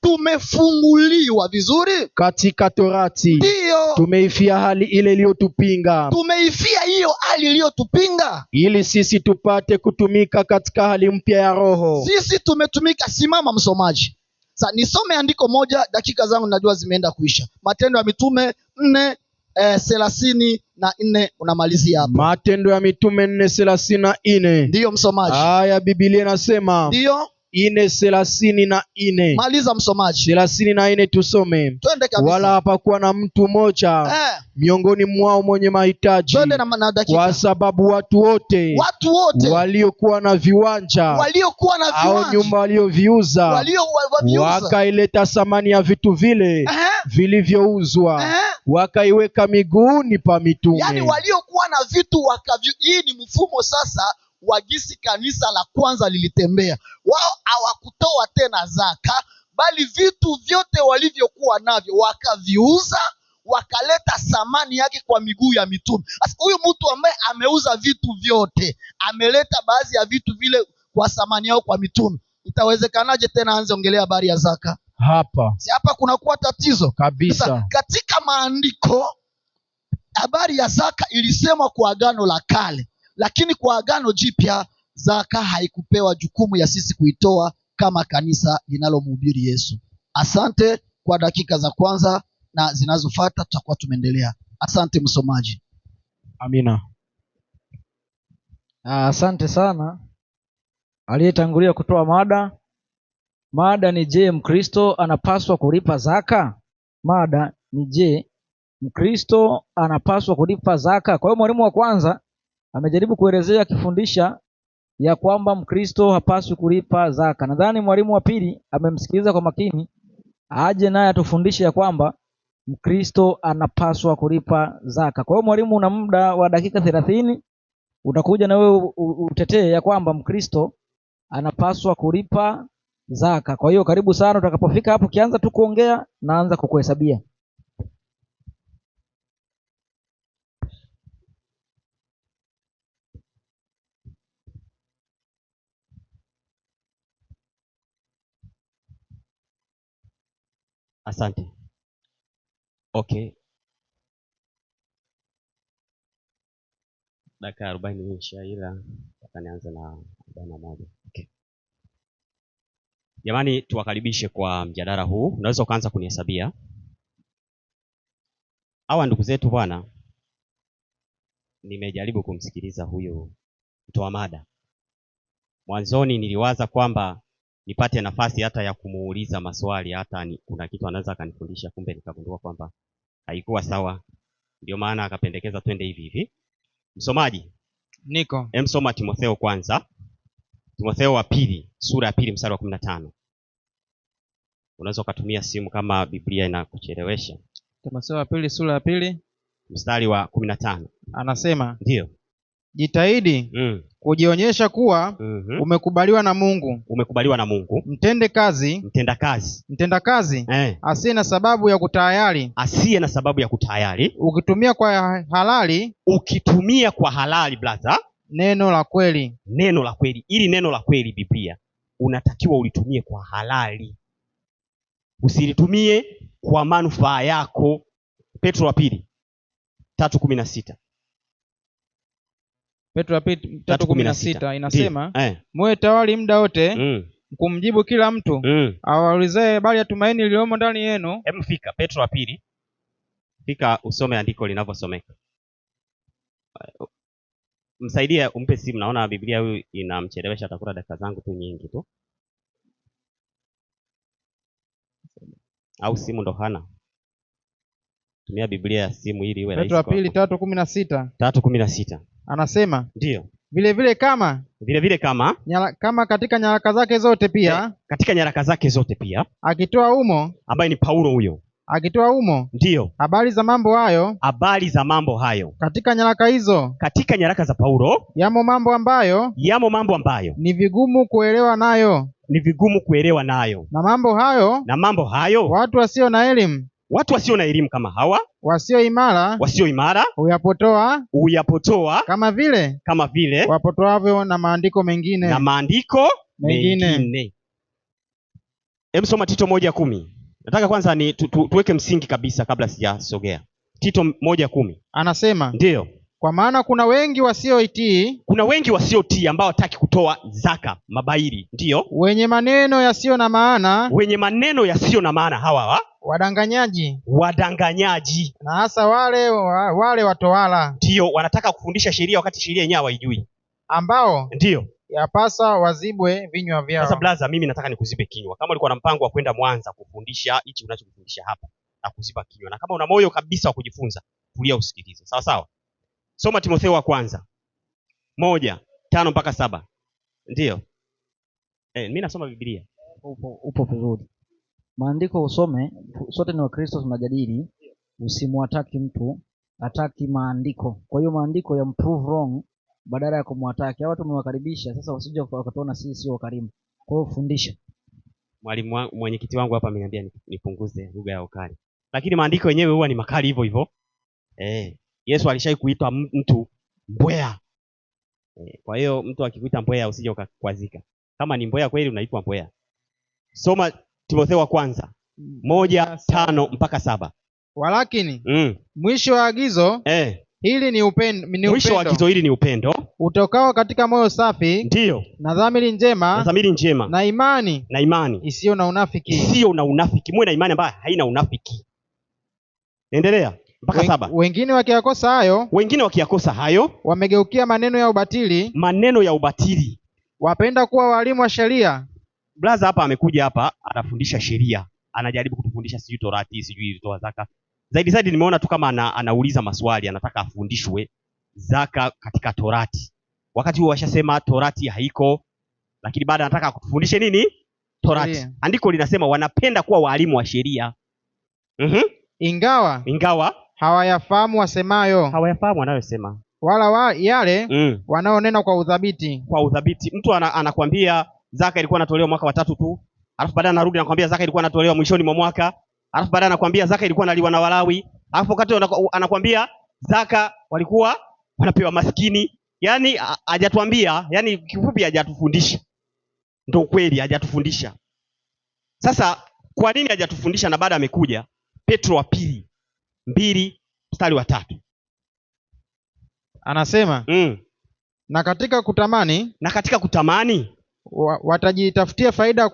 tumefunguliwa vizuri katika Torati. Ndio. Tumeifia hali ile iliyotupinga. Tumeifia hiyo hali iliyotupinga ili sisi tupate kutumika katika hali mpya ya roho. Sisi tumetumika. Simama msomaji. Sasa nisome andiko moja, dakika zangu najua zimeenda kuisha. Matendo ya Mitume 4:34 unamalizia hapa. Matendo ya Mitume 4:34. Ndiyo msomaji. Aya, Biblia inasema ndio, 4:34. Maliza msomaji. 34 tusome. Twende kabisa. Wala hapakuwa na mtu mmoja miongoni mwao mwenye mahitaji, kwa sababu watu wote waliokuwa na viwanja au nyumba walioviuza wakaileta thamani ya vitu vile vilivyouzwa wakaiweka miguuni pa mitume. Yaani waliokuwa na vitu hii ni mfumo sasa wa jinsi kanisa la kwanza lilitembea. Wao hawakutoa tena zaka, bali vitu vyote walivyokuwa navyo wakaviuza, wakaleta thamani yake kwa miguu ya mitume. Sasa huyu mtu ambaye ameuza vitu vyote, ameleta baadhi ya vitu vile kwa thamani yao kwa mitume, itawezekanaje tena anze ongelea habari ya zaka? Hapa kunakuwa tatizo kabisa. Sasa, katika maandiko habari ya zaka ilisemwa kwa Agano la Kale, lakini kwa Agano Jipya zaka haikupewa jukumu ya sisi kuitoa kama kanisa linalomhubiri Yesu. Asante kwa dakika za kwanza, na zinazofuata tutakuwa tumeendelea. Asante msomaji. Amina. Asante sana aliyetangulia kutoa mada. Mada ni je, Mkristo anapaswa kulipa zaka? Mada ni je, Mkristo anapaswa kulipa zaka? Kwa hiyo mwalimu wa kwanza amejaribu kuelezea akifundisha ya kwamba Mkristo hapaswi kulipa zaka. Nadhani mwalimu wa pili amemsikiliza kwa makini, aje naye atufundishe ya kwamba Mkristo anapaswa kulipa zaka. Kwa hiyo mwalimu, una muda wa dakika 30, utakuja na wewe utetee ya kwamba Mkristo anapaswa kulipa zaka. Kwa hiyo karibu sana, utakapofika hapo kianza tu kuongea naanza kukuhesabia. Asante. Okay. Dakika 40 imeisha, ila nianze na 41. Okay. Jamani, tuwakaribishe kwa mjadala huu. Unaweza ukaanza kunihesabia. Hawa ndugu zetu bwana, nimejaribu kumsikiliza huyu mtoa mada. Mwanzoni niliwaza kwamba nipate nafasi hata ya kumuuliza maswali, hata kuna kitu anaweza akanifundisha, kumbe nikagundua kwamba haikuwa sawa. Ndio maana akapendekeza twende hivi hivi. Msomaji? Niko. Soma Timotheo kwanza. Timotheo wa pili, sura ya 2 mstari wa 15. Unaweza ukatumia simu kama Biblia inakuchelewesha. Timotheo wa pili, sura ya 2 mstari wa 15. Anasema, ndio, jitahidi kujionyesha kuwa umekubaliwa na Mungu. Umekubaliwa na Mungu. Mtenda kazi asiye na sababu ya kutahayari. Asiye na sababu ya kutahayari. Ukitumia kwa halali. Ukitumia kwa halali, brother, neno la kweli. Neno la kweli. Ili neno la kweli Biblia unatakiwa ulitumie kwa halali. Usilitumie kwa manufaa yako. Petro wa pili 3:16. Petro wa pili 3:16 inasema, muwe tayari muda wote kumjibu kila mtu awaulizaye habari ya tumaini lililomo ndani yenu. Fika Petro wa pili. Fika usome andiko linavyosomeka. Msaidie, umpe simu, naona Biblia huyu inamchelewesha, atakula dakika zangu tu nyingi tu. Au simu ndo hana. Tumia Biblia ya simu ili iwe rahisi. Petro wa pili 3:16. 3:16. Anasema, ndio. Vile vile kama katika nyaraka zake zote pia. Katika nyaraka zake zote pia. Akitoa umo, ambaye ni Paulo huyo. Akitoa umo, ndio, habari za mambo hayo. Katika nyaraka hizo, katika nyaraka za Paulo, yamo mambo ambayo ni vigumu kuelewa nayo. Na mambo hayo watu wasio na elimu kama hawa, wasio imara huyapotoa kama vile wapotoavyo na maandiko mengine. Soma Tito 1:10. Nataka kwanza ni tuweke msingi kabisa kabla sijasogea. Tito 1:10. Anasema, ndio, kwa maana kuna wengi wasiotii. Ambao hataki kutoa zaka, mabairi. Ndio, wenye maneno yasiyo na maana. Hawa wadanganyaji, na hasa wale watowala. Ndio, wanataka kufundisha sheria wakati sheria yenyewe hawaijui. Ambao ndio yapasa wazibwe vinywa vyao. Sasa blaza, mimi nataka nikuzibe kinywa. Kama ulikuwa na mpango wa kwenda Mwanza kufundisha hichi unachokufundisha hapa, na kuziba kinywa, na kama una moyo kabisa wa kujifunza, tulia usikilize. Sawa sawa. Soma Timotheo wa kwanza 1:5-7. Ndio. Mimi nasoma Biblia. Upo vizuri. Maandiko usome, sote ni Wakristo tunajadili, usimwataki mtu, ataki maandiko. Kwa hiyo maandiko ya prove wrong badala ya kumwataki. Hao tumewakaribisha, sasa wasije wakatuona sisi sio wakarimu. Kwa hiyo fundisha. Mwalimu mwenyekiti wangu hapa ameniambia nipunguze lugha ya ukali. Lakini maandiko yenyewe huwa ni makali hivyo hivyo. Yesu alishai kuitwa mtu mbwea. Kwa hiyo mtu akikuita mbwea usije ukakwazika. Kama ni mbwea kweli unaitwa mbwea. Soma Timotheo wa kwanza 1:5-7. Walakini mwisho wa agizo hili ni upendo. Mwisho wa agizo hili ni upendo utokao katika moyo safi, ndio, na dhamiri njema, na imani isiyo na unafiki. Muwe na imani ambayo haina unafiki. Endelea mpaka 7. Wengine wakiyakosa hayo wamegeukia maneno ya ubatili, wapenda kuwa walimu wa sheria. Blaza hapa amekuja hapa anafundisha sheria, anajaribu kutufundisha sijui Torati, sijui toa zaka. Zaidi nimeona tu kama anauliza maswali, anataka afundishwe zaka katika Torati. Wakati huo washasema Torati haiko, lakini baada anataka kutufundishe nini? Torati. Andiko linasema wanapenda kuwa walimu wa sheria. Ingawa hawayafahamu wanayosema, wala yale wanaonena kwa udhabiti. Mtu anakwambia zaka ilikuwa inatolewa mwaka wa 3 tu, alafu baadaye anarudi anakuambia zaka ilikuwa inatolewa mwishoni mwa mwaka, alafu baadaye anakuambia zaka ilikuwa inaliwa na Walawi, alafu wakati anakuambia zaka walikuwa wanapewa maskini. Yaani hajatuambia, yani kifupi hajatufundisha. Ndio ukweli, hajatufundisha. Sasa kwa nini hajatufundisha? Na baada amekuja Petro wa pili 2:3 anasema na katika kutamani watajitafutia faida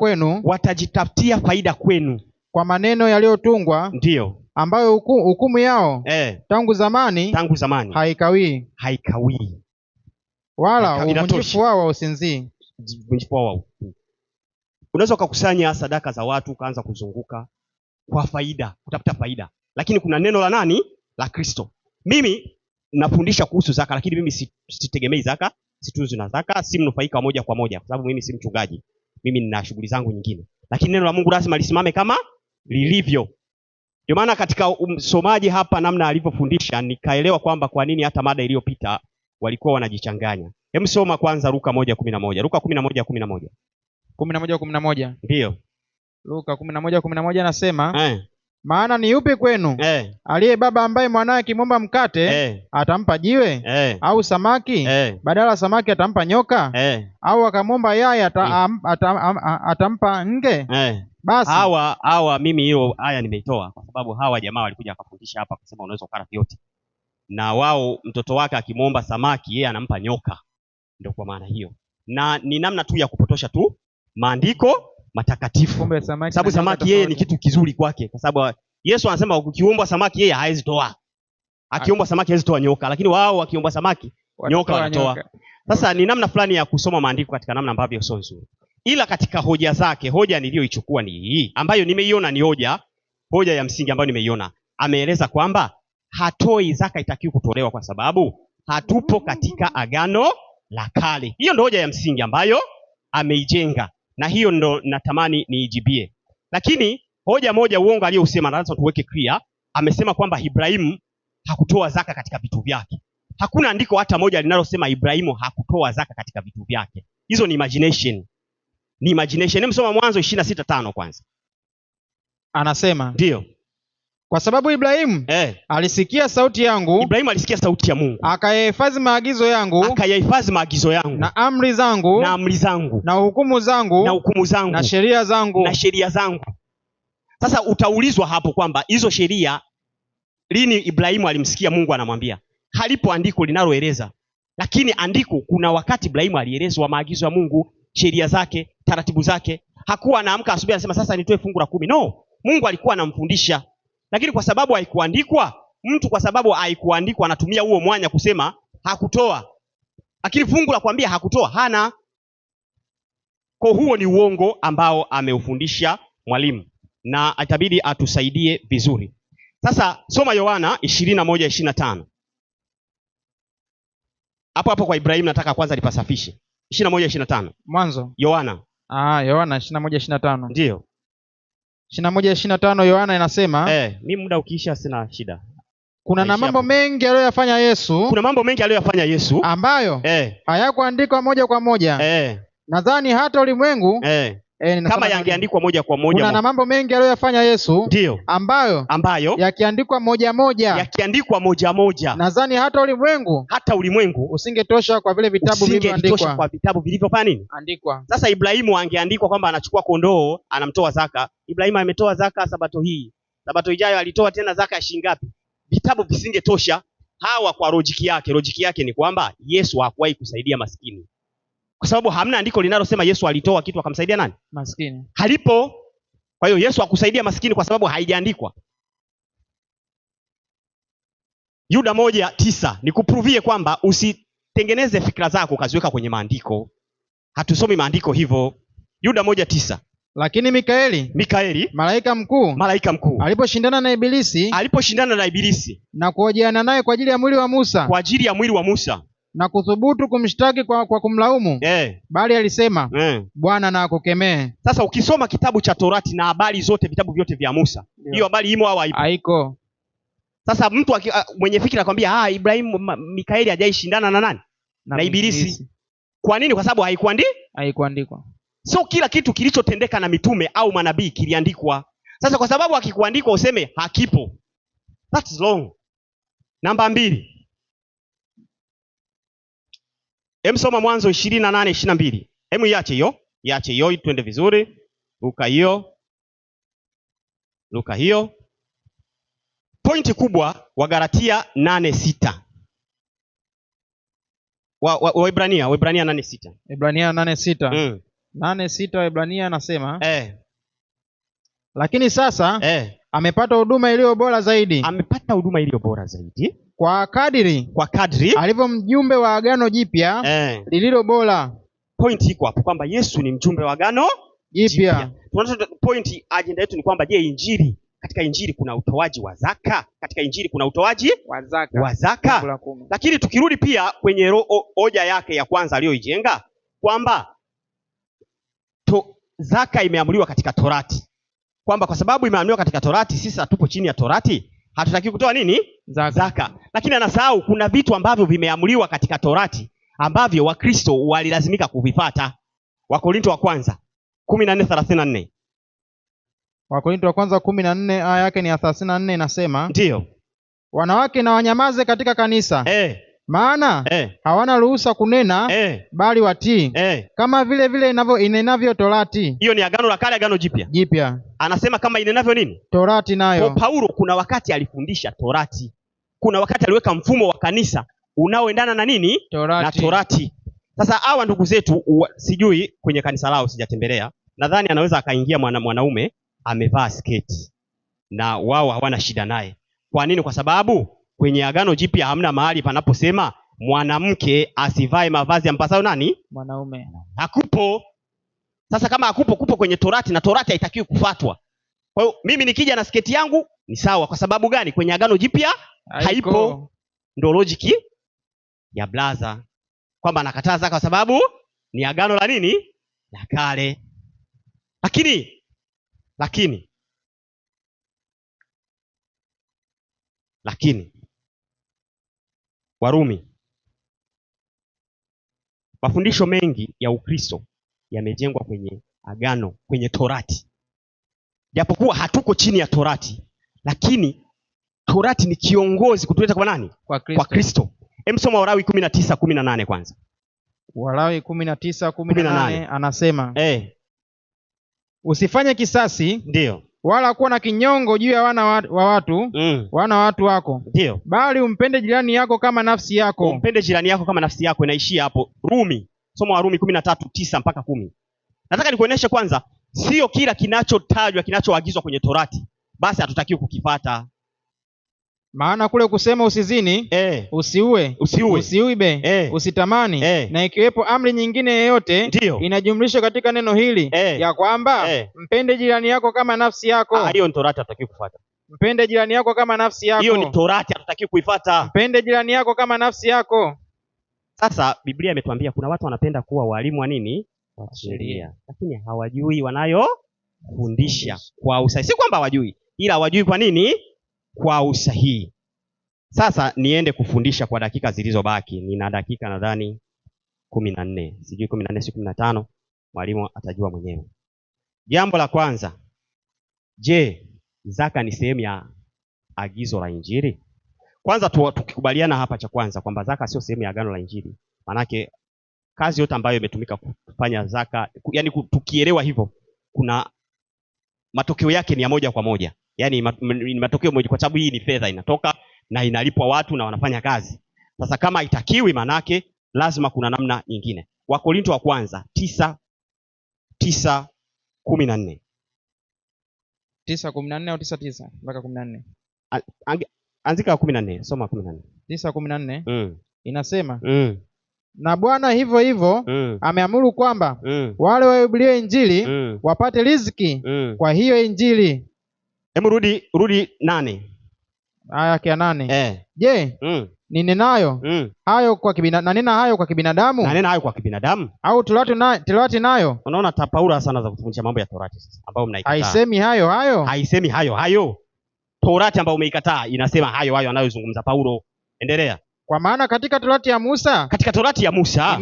kwenu kwa maneno yaliyotungwa, ndio, ambayo hukumu yao tangu zamani haikawii, wala uvunjifu wao hausinzii. Unaweza ukakusanya sadaka za watu ukaanza kuzunguka kwa faida, kutafuta faida, lakini kuna neno la nani? La Kristo. Mimi nafundisha kuhusu zaka, lakini mimi sitegemei zaka, situnzi na zaka, si mnufaika moja kwa moja, kwa sababu mimi si mchungaji, mimi nina shughuli zangu nyingine. Lakini neno la Mungu lazima lisimame kama lilivyo. Ndio maana katika msomaji hapa namna alivyofundisha nikaelewa kwamba kwa nini hata mada iliyopita walikuwa wanajichanganya. Hebu soma kwanza Luka 1:11. Luka 11:11. 11:11. Ndio. Luka 11:11 anasema, maana ni yupi kwenu aliye baba ambaye mwanae akimwomba mkate atampa jiwe? Au samaki badala samaki atampa nyoka? Au akamwomba yai atampa nge? Basi hawa mimi hiyo haya nimeitoa kwa sababu hawa jamaa walikuja akafundisha hapa kusema unaweza ukala vyote, na wao mtoto wake akimwomba samaki yeye anampa nyoka. Ndio kwa maana hiyo, na ni namna tu ya kupotosha tu maandiko matakatifu, sababu samaki yeye ni kitu kizuri kwake, kwa sababu Yesu anasema ukiombwa samaki yeye haezi toa, akiombwa samaki haezi toa nyoka, lakini wao wakiomba samaki nyoka wanatoa. Sasa ni namna fulani ya kusoma maandiko katika namna ambavyo sio nzuri. Ila katika hoja zake, hoja niliyoichukua ni hii ambayo nimeiona ni hoja ya msingi ambayo nimeiona. Ameeleza kwamba hatoi zaka itakiwa kutolewa kwa sababu hatupo katika agano la kale. Hiyo ndio hoja ya msingi ambayo ameijenga, na hiyo ndo natamani niijibie. Lakini hoja moja uongo aliyosema, na lazima tuweke clear, amesema kwamba Ibrahimu hakutoa zaka katika vitu vyake. Hakuna andiko hata moja linalosema Ibrahimu hakutoa zaka katika vitu vyake. Hizo ni imagination. Ni imagination. Msoma Mwanzo 26:5 kwanza. Anasema, ndio, kwa sababu Ibrahimu alisikia sauti yangu. Ibrahimu alisikia sauti ya Mungu, akayahifadhi maagizo yangu, na amri zangu, na hukumu zangu, na sheria zangu. Sasa utaulizwa hapo kwamba hizo sheria lini Ibrahimu alimsikia Mungu anamwambia? Halipo andiko linaloeleza. Lakini andiko, kuna wakati Ibrahimu alielezwa maagizo ya Mungu, sheria zake, taratibu zake. Hakuwa anaamka asubuhi anasema sasa nitoe fungu la 10. No, Mungu alikuwa anamfundisha. Lakini kwa sababu haikuandikwa, mtu kwa sababu haikuandikwa anatumia huo mwanya kusema hakutoa. Lakini fungu la kuambia hakutoa hana. Kwa huo ni uongo ambao ameufundisha mwalimu na itabidi atusaidie vizuri. Sasa soma Yohana 21:25. Hapo kwa Ibrahim nataka kwanza nipasafishe. 21:25. Mwanzo. Yohana. Yohana 21:25. Ndio. 21:25 Yohana inasema, mimi muda ukiisha sina shida. Kuna na mambo mengi aliyoyafanya Yesu. Kuna mambo mengi aliyoyafanya Yesu ambayo hayakuandikwa moja kwa moja. Nadhani hata ulimwengu kama yangeandikwa moja kwa moja. Kuna na mambo mengi aliyoyafanya Yesu. Ndio. Ambayo yakiandikwa moja moja. Yakiandikwa moja moja. Nadhani hata ulimwengu usingetosha kwa vile vitabu vilivyoandikwa. Kwa vitabu vilivyofanya nini? Andikwa. Sasa Ibrahimu angeandikwa kwamba anachukua kondoo, anamtoa zaka. Ibrahimu ametoa zaka sabato hii. Sabato ijayo alitoa tena zaka ya shilingi ngapi? Vitabu visingetosha. Hawa kwa lojiki yake ni kwamba Yesu hakuwahi kusaidia maskini. Kwa sababu hamna andiko linalosema Yesu alitoa kitu akamsaidia nani? Maskini. Halipo. Kwa hiyo Yesu hakusaidia maskini kwa sababu haijaandikwa. Yuda 1:9 nikuprovie kwamba usitengeneze fikra zako ukaziweka kwenye maandiko. Hatusomi maandiko hivyo. Yuda 1:9. Lakini Mikaeli malaika mkuu aliposhindana na Ibilisi na kuhojiana naye kwa ajili ya mwili wa Musa na kuthubutu kumshtaki kwa kumlaumu, bali alisema, Bwana na akukemee. Sasa ukisoma kitabu cha Torati na habari zote, vitabu vyote vya Musa, hiyo habari imo au haipo? Haiko. Sasa mtu mwenye fikira akwambia Ibrahimu Mikaeli hajaishindana na nani? Na Ibilisi. Kwa nini? Kwa sababu haikuandikwa. Sio kila kitu kilichotendeka na mitume au manabii kiliandikwa. Sasa kwa sababu hakikuandikwa useme hakipo. That's wrong. Namba 2. Soma Mwanzo 28:22. Iache hiyo twende vizuri. Luka hiyo. Pointi kubwa Wagalatia 8:6. Waebrania 8:6. Waebrania 8:6. 8:6 Waebrania anasema, lakini sasa amepata huduma iliyo bora zaidi. Kwa kadiri alivyo mjumbe wa agano jipya lililo bora. Point iko hapo kwamba Yesu ni mjumbe wa agano jipya. Point agenda yetu ni kwamba katika injili kuna utoaji wa zaka, katika injili kuna utoaji wa zaka. Lakini tukirudi pia kwenye hoja yake ya kwanza aliyoijenga kwamba zaka imeamuliwa katika Torati, kwamba kwa sababu imeamuliwa katika Torati sisi hatupo chini ya Torati, hatutaki kutoa nini? Zaka. Lakini anasahau kuna vitu ambavyo vimeamuliwa katika Torati ambavyo Wakristo walilazimika kuvifuata. Wakorinto wa kwanza 14:34. Wakorinto wa kwanza 14 aya yake ni ya 34 inasema, ndio, wanawake na wanyamaze katika kanisa. Maana hawana ruhusa kunena, bali watii, kama vile inenavyo Torati. Hiyo ni agano la kale, agano jipya. Anasema kama inenavyo nini? Torati nayo. Kwa Paulo kuna wakati alifundisha Torati. Kuna wakati aliweka mfumo wa kanisa unaoendana na nini? Na Torati. Sasa hawa ndugu zetu sijui kwenye kanisa lao sijatembelea. Nadhani anaweza akaingia mwanaume amevaa sketi na wao hawana shida naye. Kwa nini? Kwa sababu kwenye agano jipya hamna mahali panaposema mwanamke asivae mavazi yampasayo nani? Mwanaume. Hakupo. Sasa kama hakupo, kupo kwenye Torati na Torati haitakiwi kufuatwa. Kwa hiyo mimi nikija na sketi yangu ni sawa. Kwa sababu gani? Kwenye agano jipya haipo. Ndio lojiki ya blaza kwamba anakataa zaka kwa sababu ni agano la nini? La kale. Lakini Warumi, mafundisho mengi ya Ukristo yamejengwa kwenye agano, kwenye Torati. Japokuwa hatuko chini ya Torati, lakini Torati ni kiongozi kutuleta kwa nani? Kwa Kristo. Soma Walawi 19:18 kwanza. Walawi 19:18 anasema, usifanye kisasi, ndio, wala kuwa na kinyongo juu ya wana wa watu wako. Ndio. Bali umpende jirani yako kama nafsi yako. Umpende jirani yako kama nafsi yako, inaishia hapo. Soma Warumi 13:9-10. Nataka nikuoneshe kwanza, sio kila kinachotajwa kinachoagizwa kwenye Torati basi hatutakiwi kukifuata. Maana kule kusema usizini, usiue, usiibe, usitamani, na ikiwepo amri nyingine yoyote inajumlishwa katika neno hili, ya kwamba mpende jirani yako kama nafsi yako. Hiyo ni Torati hatutaki kufuata. Mpende jirani yako kama nafsi yako. Hiyo ni Torati hatutaki kuifuata. Mpende jirani yako kama nafsi yako. Sasa Biblia imetuambia kuna watu wanapenda kuwa walimu wa nini? Wa sheria. Lakini hawajui wanayofundisha kwa usahihi. Si kwamba hawajui, ila hawajui kwa nini? Kwa usahihi. Sasa niende kufundisha kwa dakika zilizobaki. Nina dakika nadhani 14. Sijui 14 si 15. Mwalimu atajua mwenyewe. Jambo la kwanza. Je, zaka ni sehemu ya agizo la Injili? Kwanza tukikubaliana hapa cha kwanza kwamba zaka sio sehemu ya agano la Injili. Manake kazi yote ambayo imetumika kufanya zaka, yani tukielewa hivyo, kuna matokeo yake ni ya moja kwa moja. Yani matokeo moja, kwa sababu hii ni fedha inatoka na inalipwa watu na wanafanya kazi. Sasa kama itakiwi, manake lazima kuna namna nyingine. Wakorintho wa kwanza 9:14. 9:14 au 9:9 mpaka 14. Anzika 14, soma 14. 9:14. Inasema na Bwana hivyo hivyo ameamuru kwamba wale wahubiri Injili wapate riziki kwa hiyo Injili. Hebu rudi 8. Aya ya 8. Je, ninenayo hayo kwa nanena hayo kwa kibinadamu? Nanena hayo kwa kibinadamu? Au Torati nayo? Unaona tapaura sana za kufundisha mambo ya Torati sasa ambayo mnaikataa. Haisemi hayo hayo? Haisemi hayo hayo. Torati ambayo umeikataa inasema hayo hayo anayozungumza Paulo. Endelea. Kwa maana katika Torati ya Musa,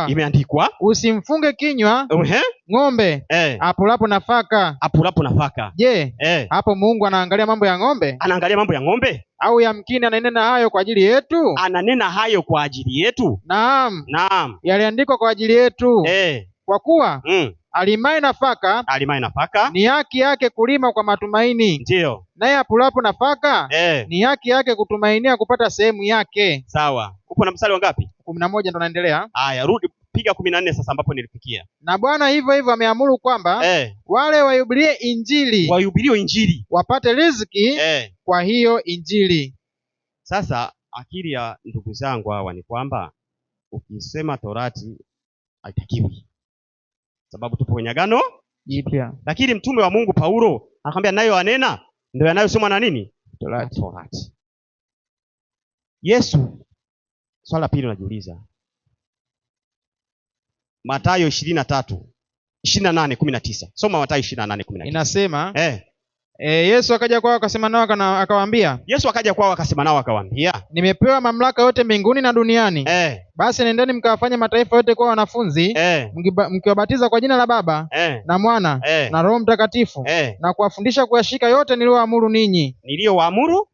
imeandikwa usimfunge kinywa ng'ombe apulapo nafaka. Je, hapo Mungu anaangalia mambo ya ng'ombe? Anaangalia mambo ya ng'ombe? Au yamkini ananena hayo kwa ajili yetu? Ananena hayo kwa ajili yetu? Naam. Yaliandikwa kwa ajili yetu. Kwa kuwa alimaye nafaka ni haki yake kulima kwa matumaini. Ndio. Naye apulapo nafaka ni haki yake kutumainia kupata sehemu yake. Sawa. Upo na mstari wangapi? 11 ndo naendelea. Haya, rudi piga 14 sasa ambapo nilifikia. Na Bwana hivyo hivyo ameamuru kwamba wale wahubirie Injili wapate riziki kwa hiyo Injili. Sasa akili ya ndugu zangu hawa ni kwamba ukisema Torati haitakiwi, sababu tupo kwenye agano jipya. Lakini mtume wa Mungu Paulo akamwambia nayo anena ndio yanayosomwa na nini? Torati. Yesu, swala pili unajiuliza. Mathayo 23:28-19. Soma Mathayo 28:19. Inasema Yesu akaja kwao akasema nao akawaambia. Nimepewa mamlaka yote mbinguni na duniani. Basi nendeni mkawafanye mataifa yote kuwa wanafunzi, mkiwabatiza kwa jina la Baba na Mwana na Roho Mtakatifu, na kuwafundisha kuyashika yote niliyowaamuru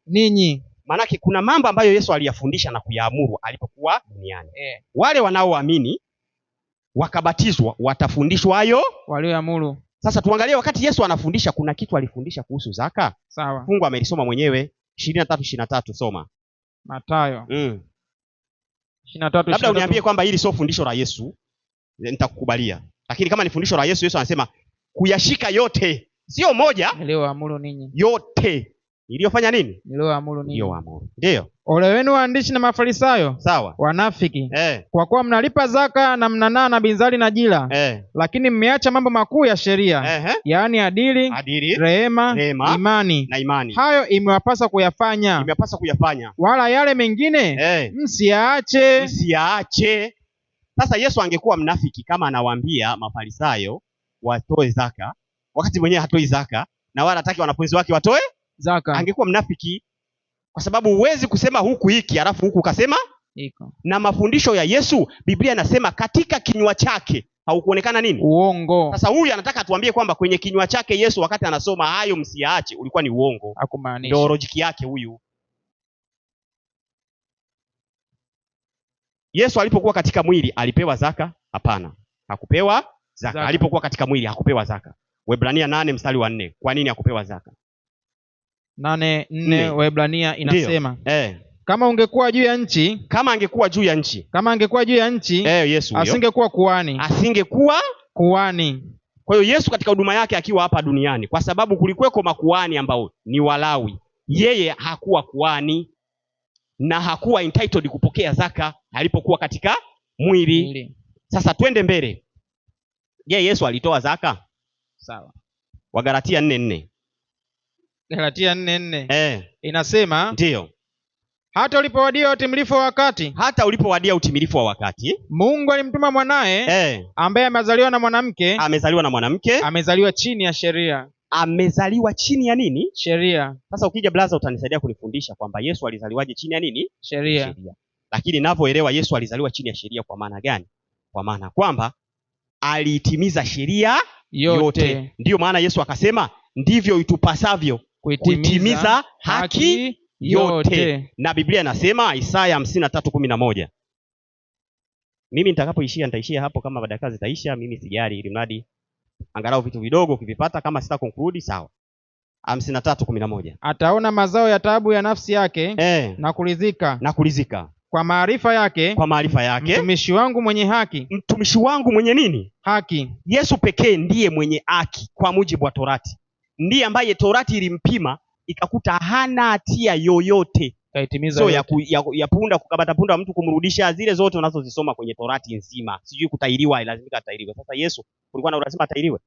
ninyi. Maanake kuna mambo ambayo Yesu aliyafundisha na kuyaamuru alipokuwa duniani. Wale wanaoamini wakabatizwa watafundishwa hayo walioamuru. Sasa tuangalie wakati Yesu anafundisha kuna kitu alifundisha kuhusu zaka. Sawa. Fungu amelisoma mwenyewe 23:23 soma. Mathayo 23:23. Labda uniambie kwamba hili sio fundisho la Yesu, nitakukubalia. Lakini kama ni fundisho la Yesu, Yesu anasema kuyashika yote, sio moja, niliyoamuru ninyi. Yote. Niliyofanya nini? Niliyoamuru ninyi. Niliyoamuru. Ndio. Ole wenu waandishi na Mafarisayo, sawa, wanafiki, kwa kuwa mnalipa zaka na mnanaa na binzari na jila, lakini mmeacha mambo makuu ya sheria, yaani adili, rehema, imani. Hayo imewapasa kuyafanya. Wala yale mengine msiache. Sasa Yesu angekuwa mnafiki kama anawaambia Mafarisayo watoe zaka wakati mwenyewe hatoi zaka na wala hataki wanafunzi wake watoe zaka, angekuwa mnafiki. Kwa sababu huwezi kusema huku hiki alafu huku ukasema iko. Na mafundisho ya Yesu, Biblia inasema katika kinywa chake haukuonekana nini? Uongo. Sasa huyu anataka tuambie kwamba kwenye kinywa chake Yesu wakati anasoma hayo msiache ulikuwa ni uongo. Hakumaanisha. Ndio logic yake huyu. Yesu alipokuwa katika mwili alipewa zaka? Hapana. Hakupewa zaka. Alipokuwa katika mwili hakupewa zaka. Waebrania 8:4. Kwa nini hakupewa zaka? 8:4 Waebrania inasema kama ungekuwa juu ya nchi, Yesu asingekuwa kuhani. Kwa hiyo Yesu katika huduma yake akiwa hapa duniani, kwa sababu kulikuweko makuhani ambao ni Walawi, yeye hakuwa kuhani na hakuwa entitled kupokea zaka alipokuwa katika mwili. Sasa twende mbele. Je, Yesu alitoa zaka? Sawa. Wagalatia 4:4. Galatia 4:4. Inasema ndio, hata ulipowadia utimilifu wa wakati. Hata ulipowadia utimilifu wa wakati, Mungu alimtuma mwanae ambaye amezaliwa na mwanamke. Amezaliwa chini ya sheria. Amezaliwa chini ya nini? Sheria. Sasa ukija blaza utanisaidia kunifundisha kwamba Yesu alizaliwaje chini ya nini? Sheria. Lakini ninavyoelewa Yesu alizaliwa chini ya sheria kwa maana gani? Kwa maana kwamba aliitimiza sheria yote. Ndiyo maana Yesu akasema ndivyo itupasavyo kuitimiza haki yote. Na Biblia inasema Isaya 53:11. Mimi nitakapoishia nitaishia hapo, kama dakika zitaisha mimi sijali, ili mradi angalau vitu vidogo ukivipata, kama sita conclude sawa. 53:11. Ataona mazao ya taabu ya nafsi yake na kuridhika. Kwa maarifa yake mtumishi wangu mwenye haki. Mtumishi wangu mwenye nini? Haki. Yesu pekee ndiye mwenye haki kwa mujibu wa Torati. Ndiye ambaye Torati ilimpima ikakuta hana hatia yoyote. Kaitimiza so ya punda kukabata punda mtu kumrudisha, zile zote unazozisoma kwenye Torati nzima. Sijui kutairiwa, lazima atairiwe. Sasa Yesu kulikuwa na lazima atairiwe?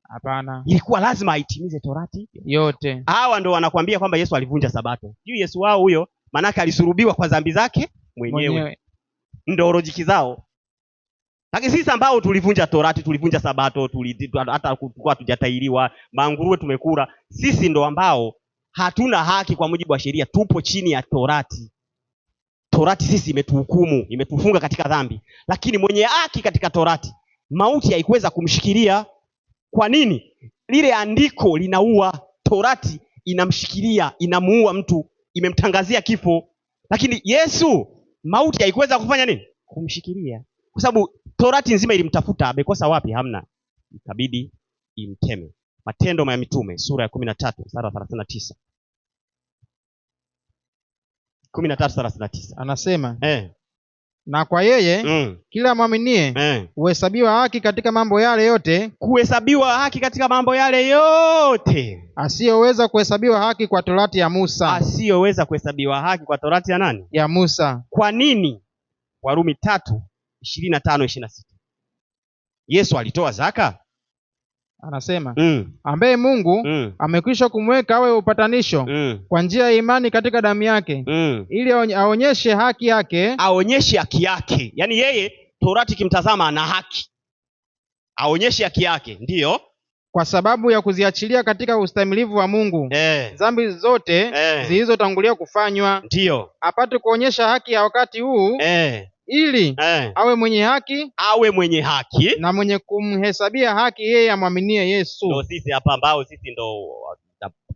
Hapana. Ilikuwa lazima aitimize Torati yote. Hawa ndo wanakuambia kwamba Yesu alivunja Sabato. Sijui Yesu wao huyo, manaka alisulubiwa kwa dhambi zake mwenyewe. Ndio lojiki zao. Lakini sisi ambao tulivunja Torati, tulivunja Sabato, hata kulikuwa hatujatairiwa, manguruwe tumekula, sisi ndo ambao hatuna haki kwa mujibu wa sheria, tupo chini ya Torati. Torati sisi imetuhukumu, imetufunga katika dhambi. Lakini mwenye haki katika Torati, mauti haikuweza kumshikilia. Kwa nini? Lile andiko linaua, Torati inamshikilia, inamuua mtu, imemtangazia kifo. Lakini Yesu, mauti haikuweza kufanya nini? Kumshikilia. Kwa sababu Torati nzima ilimtafuta, amekosa wapi? Hamna. Ikabidi imteme. Matendo ya Mitume sura ya 13 mstari wa 39. 13:39. Anasema na kwa yeye kila mwaminie huhesabiwa haki katika mambo yale yote. Kuhesabiwa haki katika mambo yale yote. Asiyoweza kuhesabiwa haki kwa Torati ya Musa. Asiyoweza kuhesabiwa haki kwa Torati ya nani? Ya Musa. Kwa nini? Warumi 3:25-26. Yesu alitoa zaka? Anasema ambaye Mungu amekwisha kumweka awe upatanisho kwa njia ya imani katika damu yake, ili aonyeshe haki yake. Aonyeshe haki yake. Yaani yeye Torati kimtazama ana haki. Aonyeshe haki yake, ndiyo. Kwa sababu ya kuziachilia katika ustahimilivu wa Mungu dhambi zote zilizotangulia kufanywa, ndiyo, apate kuonyesha haki ya wakati huu ili awe mwenye haki na mwenye kumhesabia haki yeye amwaminie Yesu. Ndio sisi hapa ambao sisi ndo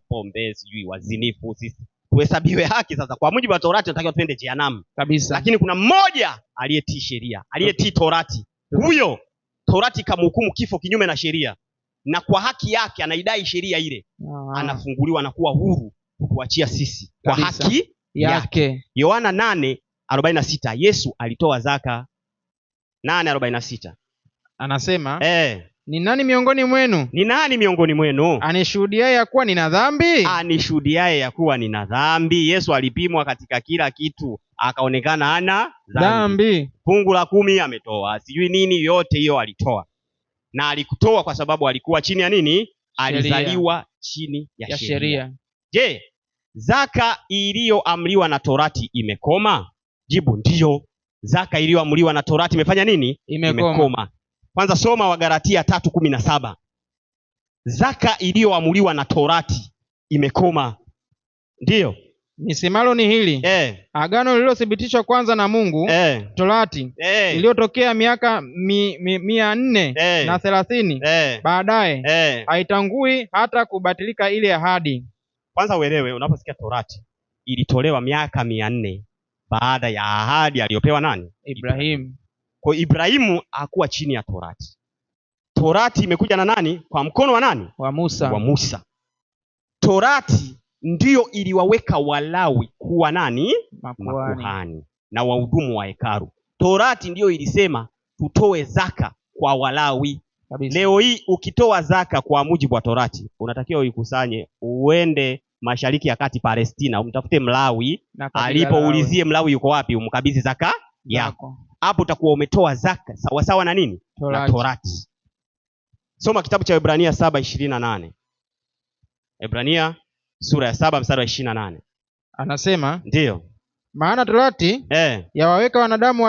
pombe, sijui wazinifu, sisi tuhesabiwe haki. Sasa kwa mujibu wa Torati tunatakiwa twende jehanamu kabisa. Lakini kuna mmoja aliyetii sheria, aliyetii Torati. Huyo Torati kamhukumu kifo kinyume na sheria, na kwa haki yake anaidai sheria ile. Anafunguliwa, anakuwa huru kutuachia sisi kwa haki yake. Yohana 8:46. Yesu alitoa zaka. 8:46. Anasema ni nani miongoni mwenu anishuhudiaye ya kuwa nina dhambi? Anishuhudiaye ya kuwa nina dhambi. Yesu alipimwa katika kila kitu, akaonekana hana dhambi. Fungu la 10 ametoa, sijui nini, yote hiyo alitoa. Na alikutoa kwa sababu alikuwa chini ya nini? Alizaliwa chini ya sheria. Je, zaka iliyoamriwa na Torati imekoma? Jibu ndiyo. Zaka iliyoamriwa na Torati imefanya nini? Imekoma. Kwanza soma Wagalatia 3:17. Zaka iliyoamriwa na Torati imekoma. Ndiyo. Nisemalo ni hili, agano lililothibitishwa kwanza na Mungu, Torati, iliyotokea miaka 430 baadaye, haitangui hata kubatilika ile ahadi. Kwanza uelewe, unaposikia Torati ilitolewa miaka 400 baada ya ahadi aliyopewa nani? Ibrahimu. Kwa Ibrahimu hakuwa chini ya Torati. Torati imekuja na nani? Kwa mkono wa nani? Wa Musa. Torati ndiyo iliwaweka Walawi kuwa nani? Makuhani na wahudumu wa hekalu. Torati ndiyo ilisema tutoe zaka kwa Walawi. kabisa. Leo hii ukitoa zaka kwa mujibu wa Torati, unatakiwa uikusanye uende Mashariki ya Kati, Palestina, umtafute Mlawi, alipoulizie Mlawi yuko wapi, umkabidhi zaka yako. Hapo utakuwa umetoa zaka sawa sawa na nini? Na Torati. Soma kitabu cha Ebrania 7:28. Ebrania sura ya 7 mstari wa 28. Anasema, ndio, maana Torati yawaweka wanadamu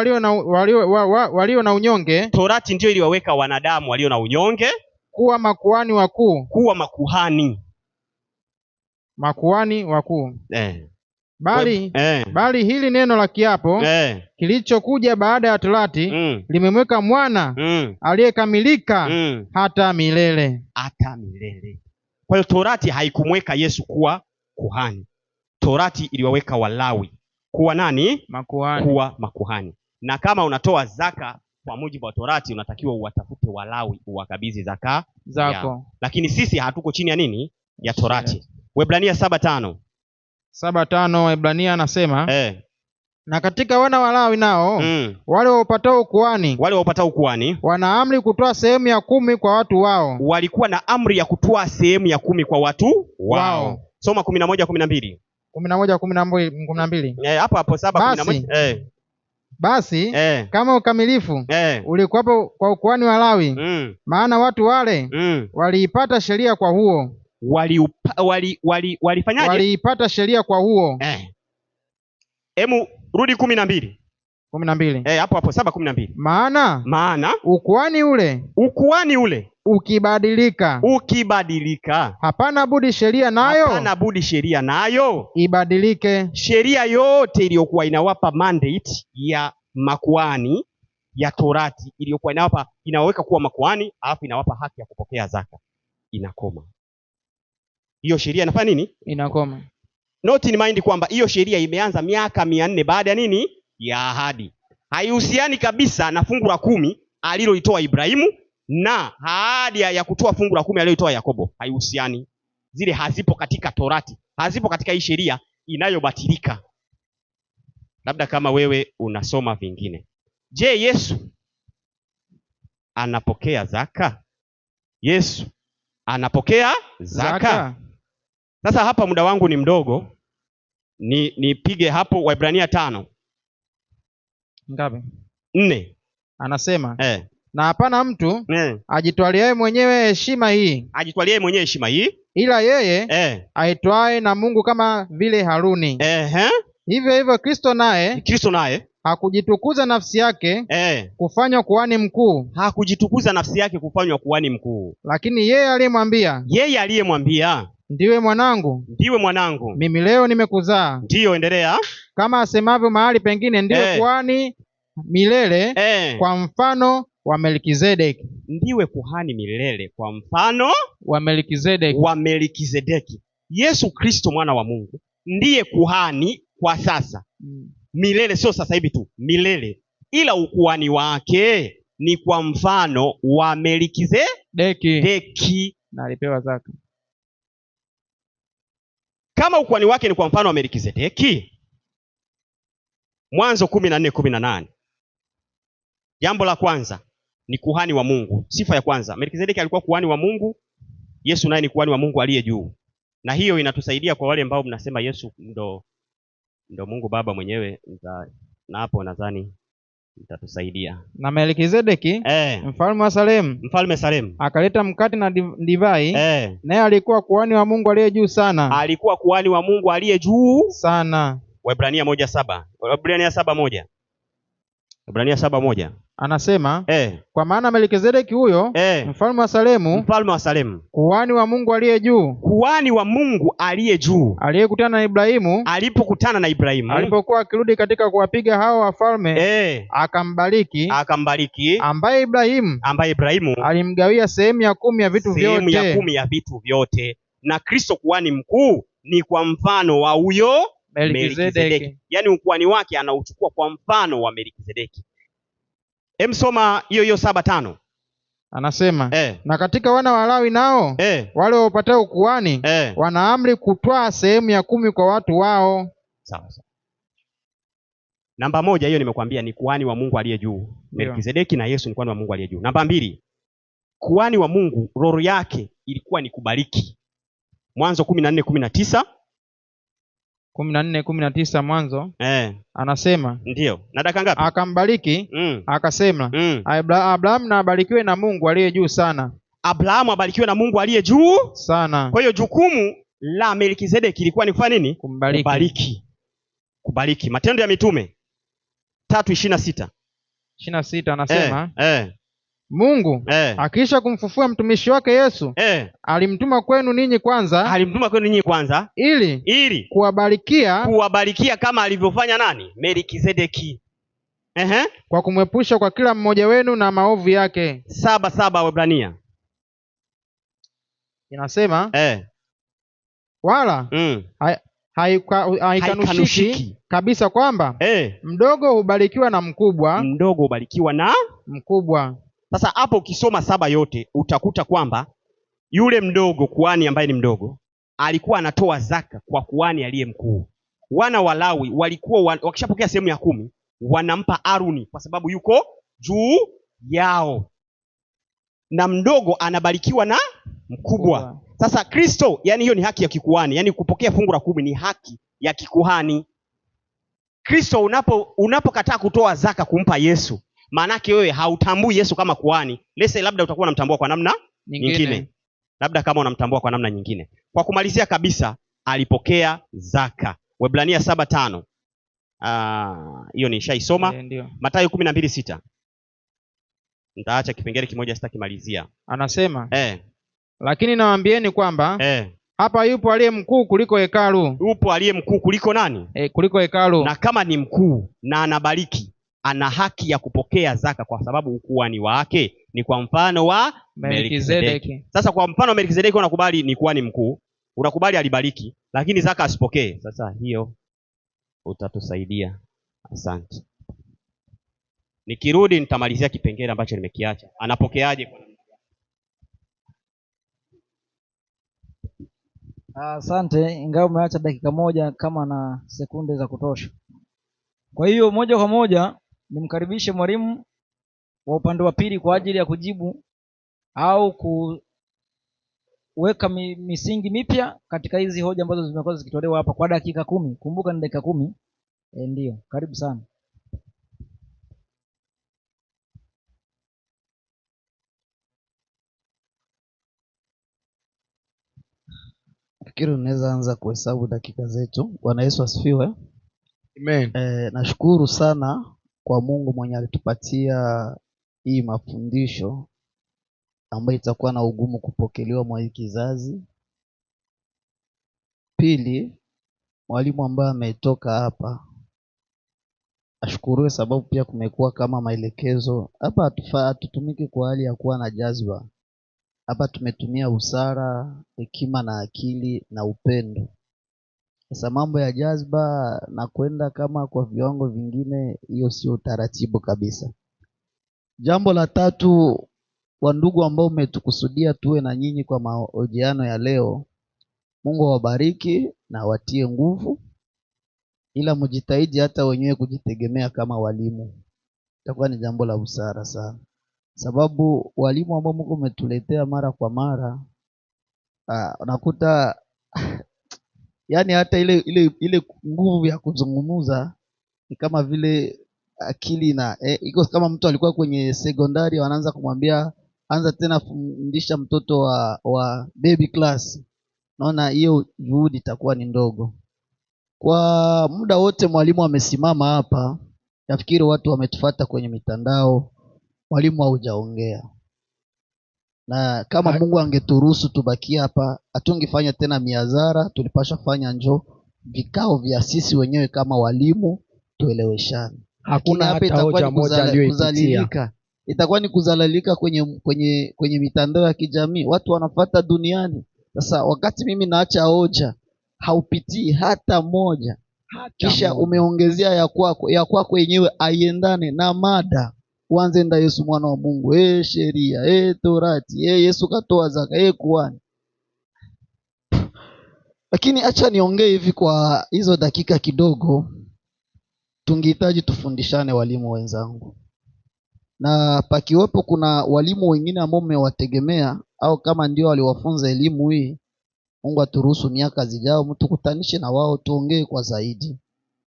walio na unyonge. Torati ndio iliwaweka wanadamu walio na unyonge kuwa makuhani wakuu. Kuwa makuhani wakuu. Bali hili neno la kiapo kilichokuja baada ya Torati limemweka mwana aliyekamilika hata milele. Kwa hiyo Torati haikumweka Yesu kuwa kuhani. Torati iliwaweka Walawi kuwa nani? Makuhani. Kuwa makuhani. Na kama unatoa zaka kwa mujibu wa Torati, unatakiwa uwatafute Walawi uwakabidhi zaka zako. Lakini sisi hatuko chini ya nini? Ya Torati. Waebrania 7:5. 7:5 Waebrania anasema, na katika wana wa Lawi nao wale waupatao ukuhani wana amri kutoa sehemu ya 10 kwa watu wao. Walikuwa na amri ya kutoa sehemu ya 10 kwa watu wao. Soma 11:12. 11:12. Hapo 7:11. Basi kama ukamilifu ulikuwapo kwa ukuhani wa Lawi, maana watu wale waliipata sheria kwa huo. Walifanyaje? Waliipata sheria kwa huo. Hemu rudi 12. 12. Hapo 7:12. Maana ukuhani ule ukibadilika hapana budi sheria nayo ibadilike. Sheria yote iliyokuwa inawapa mandate ya makuhani ya Torati, iliyokuwa inawaweka kuwa makuhani, alafu inawapa haki ya kupokea zaka, inakoma. Hiyo sheria inafanya nini? Inakoma. Not in mind kwamba hiyo sheria imeanza miaka 400 baada ya nini? Ya ahadi. Haihusiani kabisa na fungu la 10 aliloitoa Ibrahimu na ahadi ya kutoa fungu la 10 aliloitoa Yakobo. Haihusiani. Zile hazipo katika Torati, hazipo katika hii sheria inayobatilika. Labda kama wewe unasoma vingine. Je, Yesu anapokea zaka? Yesu anapokea zaka? Sasa hapa muda wangu ni mdogo, nipige hapo Waebrania 5. Ngapi? 4. Anasema, na hapana mtu ajitwaliaye mwenyewe heshima hii, ila yeye aitwaye na Mungu kama vile Haruni. Hivyo hivyo Kristo naye hakujitukuza nafsi yake kufanywa kuhani mkuu. Hakujitukuza nafsi yake kufanywa kuhani mkuu. Lakini yeye aliyemwambia, ndiwe mwanangu, mimi leo nimekuzaa. Ndiyo, endelea. Kama asemavyo mahali pengine, ndiwe kuhani milele kwa mfano wa Melkizedeki. Ndiwe kuhani milele kwa mfano wa Melkizedeki. Yesu Kristo mwana wa Mungu ndiye kuhani kwa sasa. Milele, sio sasa hivi tu, milele. Ila ukuhani wake ni kwa mfano wa Melkizedeki. Na alipewa zaka. Kama ukuhani wake ni kwa mfano wa Melkizedeki, Mwanzo 14:18. Jambo la kwanza ni kuhani wa Mungu. Sifa ya kwanza, Melkizedeki alikuwa kuhani wa Mungu, Yesu naye ni kuhani wa Mungu aliye juu. Na hiyo inatusaidia kwa wale ambao mnasema Yesu ndo Mungu Baba mwenyewe, na hapo nadhani itatusaidia. Na Melkizedeki mfalme wa Salemu akaleta mkate na divai, naye alikuwa kuhani wa Mungu aliye juu sana. Alikuwa kuhani wa Mungu aliye juu sana. Waebrania 1:7. Waebrania 7:1. Waebrania 7:1. Anasema, kwa maana Melkizedeki huyo mfalme wa Salemu kuhani wa Mungu aliye juu, aliyekutana na Ibrahimu, alipokutana na Ibrahimu, alipokuwa akirudi katika kuwapiga hao wafalme, akambariki, ambaye Ibrahimu alimgawia sehemu ya 10 ya vitu vyote. Na Kristo kuhani mkuu ni kwa mfano wa huyo Melkizedeki. Yaani ukuhani wake anauchukua kwa mfano wa Melkizedeki. Soma hiyo 7:5. Anasema, na katika wana wa Lawi nao wale waupatao ukuhani wana amri kutwaa sehemu ya 10 kwa watu wao. Sawa. Namba 1 hiyo nimekwambia ni kuhani wa Mungu aliye juu. Melkizedeki na Yesu ni kuhani wa Mungu aliye juu. Namba 2, kuhani wa Mungu roho yake ilikuwa ni kubariki. Mwanzo 14:19. 14:19 Mwanzo. Anasema ndio. Na dakika ngapi? Akambariki, akasema, Abrahamu na abarikiwe na Mungu aliye juu sana. Abrahamu abarikiwe na Mungu aliye juu sana. Kwa hiyo jukumu la Melkizedeki ilikuwa ni kufanya nini? Kubariki. Matendo ya Mitume 3:26. 26 anasema Mungu akisha kumfufua mtumishi wake Yesu alimtuma kwenu ninyi kwanza ili kuwabarikia kama alivyofanya nani? Melkizedeki. Kwa kumwepusha kwa kila mmoja wenu na maovu yake. 7:7 Waebrania inasema wala haikanushiki kabisa kwamba mdogo hubarikiwa na mkubwa. Sasa hapo ukisoma 7 yote utakuta kwamba yule mdogo, kuhani ambaye ni mdogo, alikuwa anatoa zaka kwa kuhani aliye mkuu. Wana wa Lawi walikuwa wakishapokea sehemu ya 10 wanampa Aruni kwa sababu yuko juu yao, na mdogo anabarikiwa na mkubwa. Sasa Kristo, yani hiyo ni haki ya kikuhani, yani kupokea fungu la 10 ni haki ya kikuhani. Kristo unapokataa kutoa zaka kumpa Yesu, maanake wewe hautambui Yesu kama kuhani. Lese labda utakuwa unamtambua kwa namna nyingine. Labda kama unamtambua kwa namna nyingine. Kwa kumalizia kabisa, alipokea zaka. Waebrania 7:5. Hiyo nishaisoma. Mathayo 12:6. Nitaacha kipengele kimoja sitakimalizia. Anasema lakini nawaambieni kwamba hapa yupo aliye mkuu kuliko hekalu. Yupo aliye mkuu kuliko nani? Kuliko hekalu. Na kama ni mkuu na anabariki, ana haki ya kupokea zaka kwa sababu ukuhani wake ni kwa mfano wa Melkizedeki. Sasa kwa mfano wa Melkizedeki unakubali ni kuhani mkuu, unakubali alibariki, lakini zaka asipokee. Sasa hiyo utatusaidia. Asante. Nikirudi nitamalizia kipengele ambacho nimekiacha. Anapokeaje kwa namna? Asante, ingawa umeacha dakika moja kama na sekunde za kutosha. Kwa hiyo moja kwa moja nimkaribishe mwalimu wa upande wa pili kwa ajili ya kujibu au kuweka misingi mipya katika hizi hoja ambazo zimekuwa zikitolewa hapa kwa dakika 10. Kumbuka ni dakika 10. Ndio, karibu sana. Fikiri unaweza anza kuhesabu dakika zetu. Bwana Yesu asifiwe. Amen. Nashukuru sana kwa Mungu mwenye alitupatia hii mafundisho ambayo itakuwa na ugumu kupokelewa mwa hii kizazi. Pili, mwalimu ambaye ametoka hapa ashukuriwe, sababu pia kumekuwa kama maelekezo hapa. Hatutumiki kwa hali ya kuwa na jazba. Hapa tumetumia busara, hekima na akili na upendo. Sasa mambo ya jazba na kwenda kama kwa viwango vingine, hiyo sio taratibu kabisa. Jambo la tatu, wandugu ambao umetukusudia tuwe na nyinyi kwa mahojiano ya leo, Mungu awabariki na watie nguvu, ila mjitahidi hata wenyewe kujitegemea kama walimu. Itakuwa ni jambo la busara sana, sababu walimu ambao Mungu umetuletea mara kwa mara, unakuta yani hata ile nguvu ya kuzungumza ni kama vile akili na iko kama mtu alikuwa kwenye sekondari, wanaanza kumwambia anza tena fundisha mtoto wa baby class. Naona hiyo juhudi itakuwa ni ndogo. Kwa muda wote mwalimu amesimama hapa, nafikiri watu wametufuata kwenye mitandao, mwalimu haujaongea. Na kama Mungu angeturuhusu tubakia hapa, hatungefanya tena miazara, tulipasha fanya vikao vya sisi wenyewe kama walimu tueleweshane. Hakuna hata hoja moja aliyoipitia. Itakuwa ni kuzalalika kwenye mitandao ya kijamii, watu wanafuata duniani. Sasa wakati mimi naacha hoja, haupitii hata moja, kisha umeongezea ya kwako yenyewe aiendane na mada. Uanze nda Yesu mwana wa Mungu, sheria, torati, Yesu katoa zaka, kuhani. Lakini acha niongee hivi kwa hizo dakika kidogo. Tungehitaji tufundishane, walimu wenzangu. na pakiwepo kuna walimu wengine ambao mmewategemea au kama ndio waliwafunza elimu hii, Mungu aturuhusu miaka zijao mtukutanishe na wao tuongee kwa zaidi,